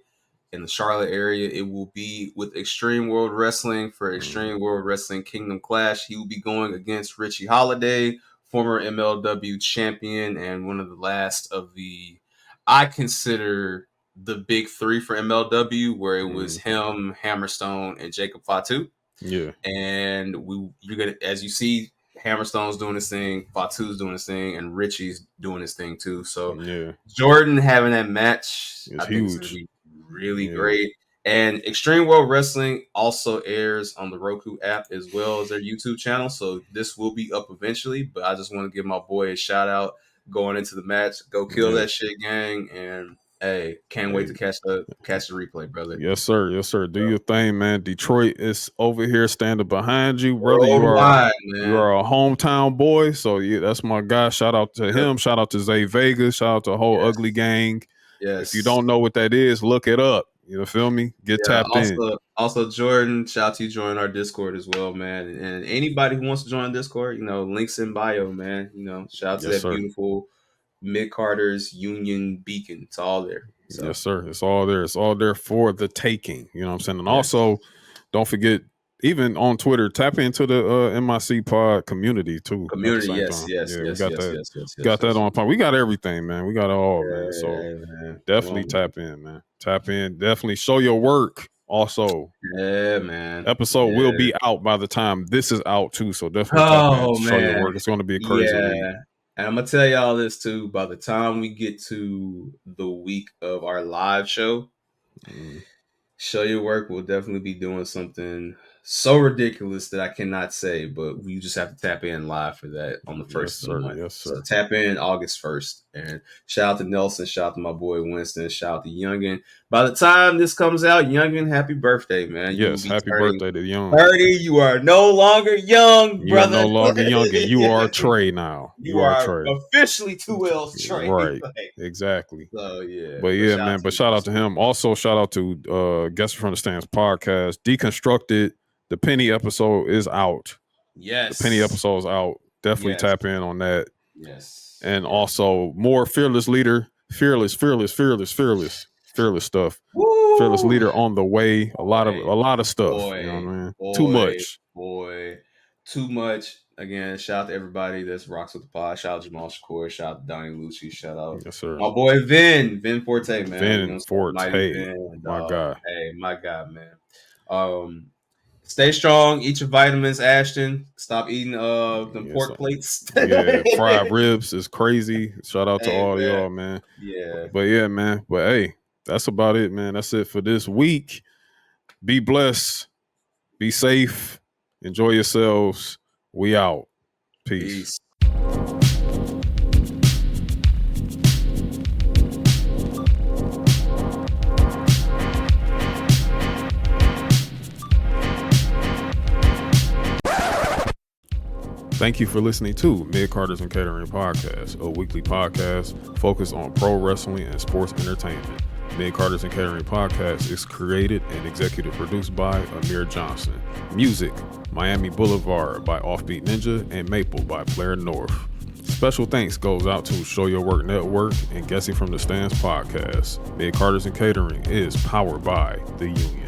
in the Charlotte area. It will be with Extreme World Wrestling for Extreme World Wrestling Kingdom Clash. He will be going against Richie Holiday, former MLW champion and one of the last of the, I consider, the big 3 for MLW, where it was him, Hammerstone, and Jacob Fatu. Yeah. And you're gonna, as you see, Hammerstone's doing his thing, Fatu's doing his thing, and Richie's doing his thing too. So Jordan having that match, I think it's gonna be really great. And Extreme World Wrestling also airs on the Roku app as well as their YouTube channel. So this will be up eventually, but I just want to give my boy a shout out going into the match. Go kill that shit, gang. And hey, can't wait to catch the replay, brother. Yes, sir. Do your thing, man. Detroit is over here standing behind you, brother. You are a hometown boy, so that's my guy. Shout out to him. Shout out to Zay Vegas. Shout out to the whole Ugly Gang. Yes. If you don't know what that is, look it up. You feel me? Get tapped in. Also, Jordan, shout out to you join our Discord as well, man. And anybody who wants to join Discord, links in bio, man. Shout out to that beautiful Mid-Carter's Union Beacon. It's all there. So. Yes, sir. It's all there. It's all there for the taking. You know what I'm saying? And also, don't forget, even on Twitter, tap into the MIC Pod community too. Yes. We got that on point. We got everything, man. We got it all, man. So definitely tap in, man. Tap in. Definitely show your work. Also, man. Episode will be out by the time this is out too. So definitely tap in. Show your work. It's going to be a crazy week. And I'm going to tell y'all this too. By the time we get to the week of our live show, Show Your Work will definitely be doing something so ridiculous that I cannot say, but you just have to tap in live for that on the first of the month. Yes, sir. So tap in August 1st. And shout out to Nelson, shout out to my boy Winston, shout out to Youngin. By the time this comes out, Youngin, happy birthday, man. Yes, happy birthday to Young. 30, you are no longer young, brother. You are no longer Youngin. You are Trey now. You are Trey. Officially 2 L's Trey. Right, exactly. So, yeah. But yeah, man, but shout out to him. Also, shout out to Guest from the Stands podcast, Deconstructed. The Penny episode is out. Yes. The Penny episode is out. Definitely tap in on that. Yes. And also more Fearless Leader. Fearless stuff. Woo! Fearless Leader on the way. A lot of stuff. Boy, you know what I mean? Too much. Again, shout out to everybody that's rocks with the pod. Shout out to Jamal Shakur. Shout out to Donnie Lucci. Shout out my boy Vin Forte, man. Vin Forte. My God. Hey, my God, man. Stay strong. Eat your vitamins, Ashton. Stop eating them pork plates. Fried ribs is crazy. Shout out to all y'all, man. Yeah. But yeah, man. But hey, that's about it, man. That's it for this week. Be blessed. Be safe. Enjoy yourselves. We out. Peace. Thank you for listening to Mid Carters and Catering Podcast, a weekly podcast focused on pro wrestling and sports entertainment. Mid Carters and Catering Podcast is created and executive produced by Amir Johnson. Music, Miami Boulevard by Offbeat Ninja and Maple by Blair North. Special thanks goes out to Show Your Work Network and Guessing from the Stands podcast. Mid Carters and Catering is powered by The Union.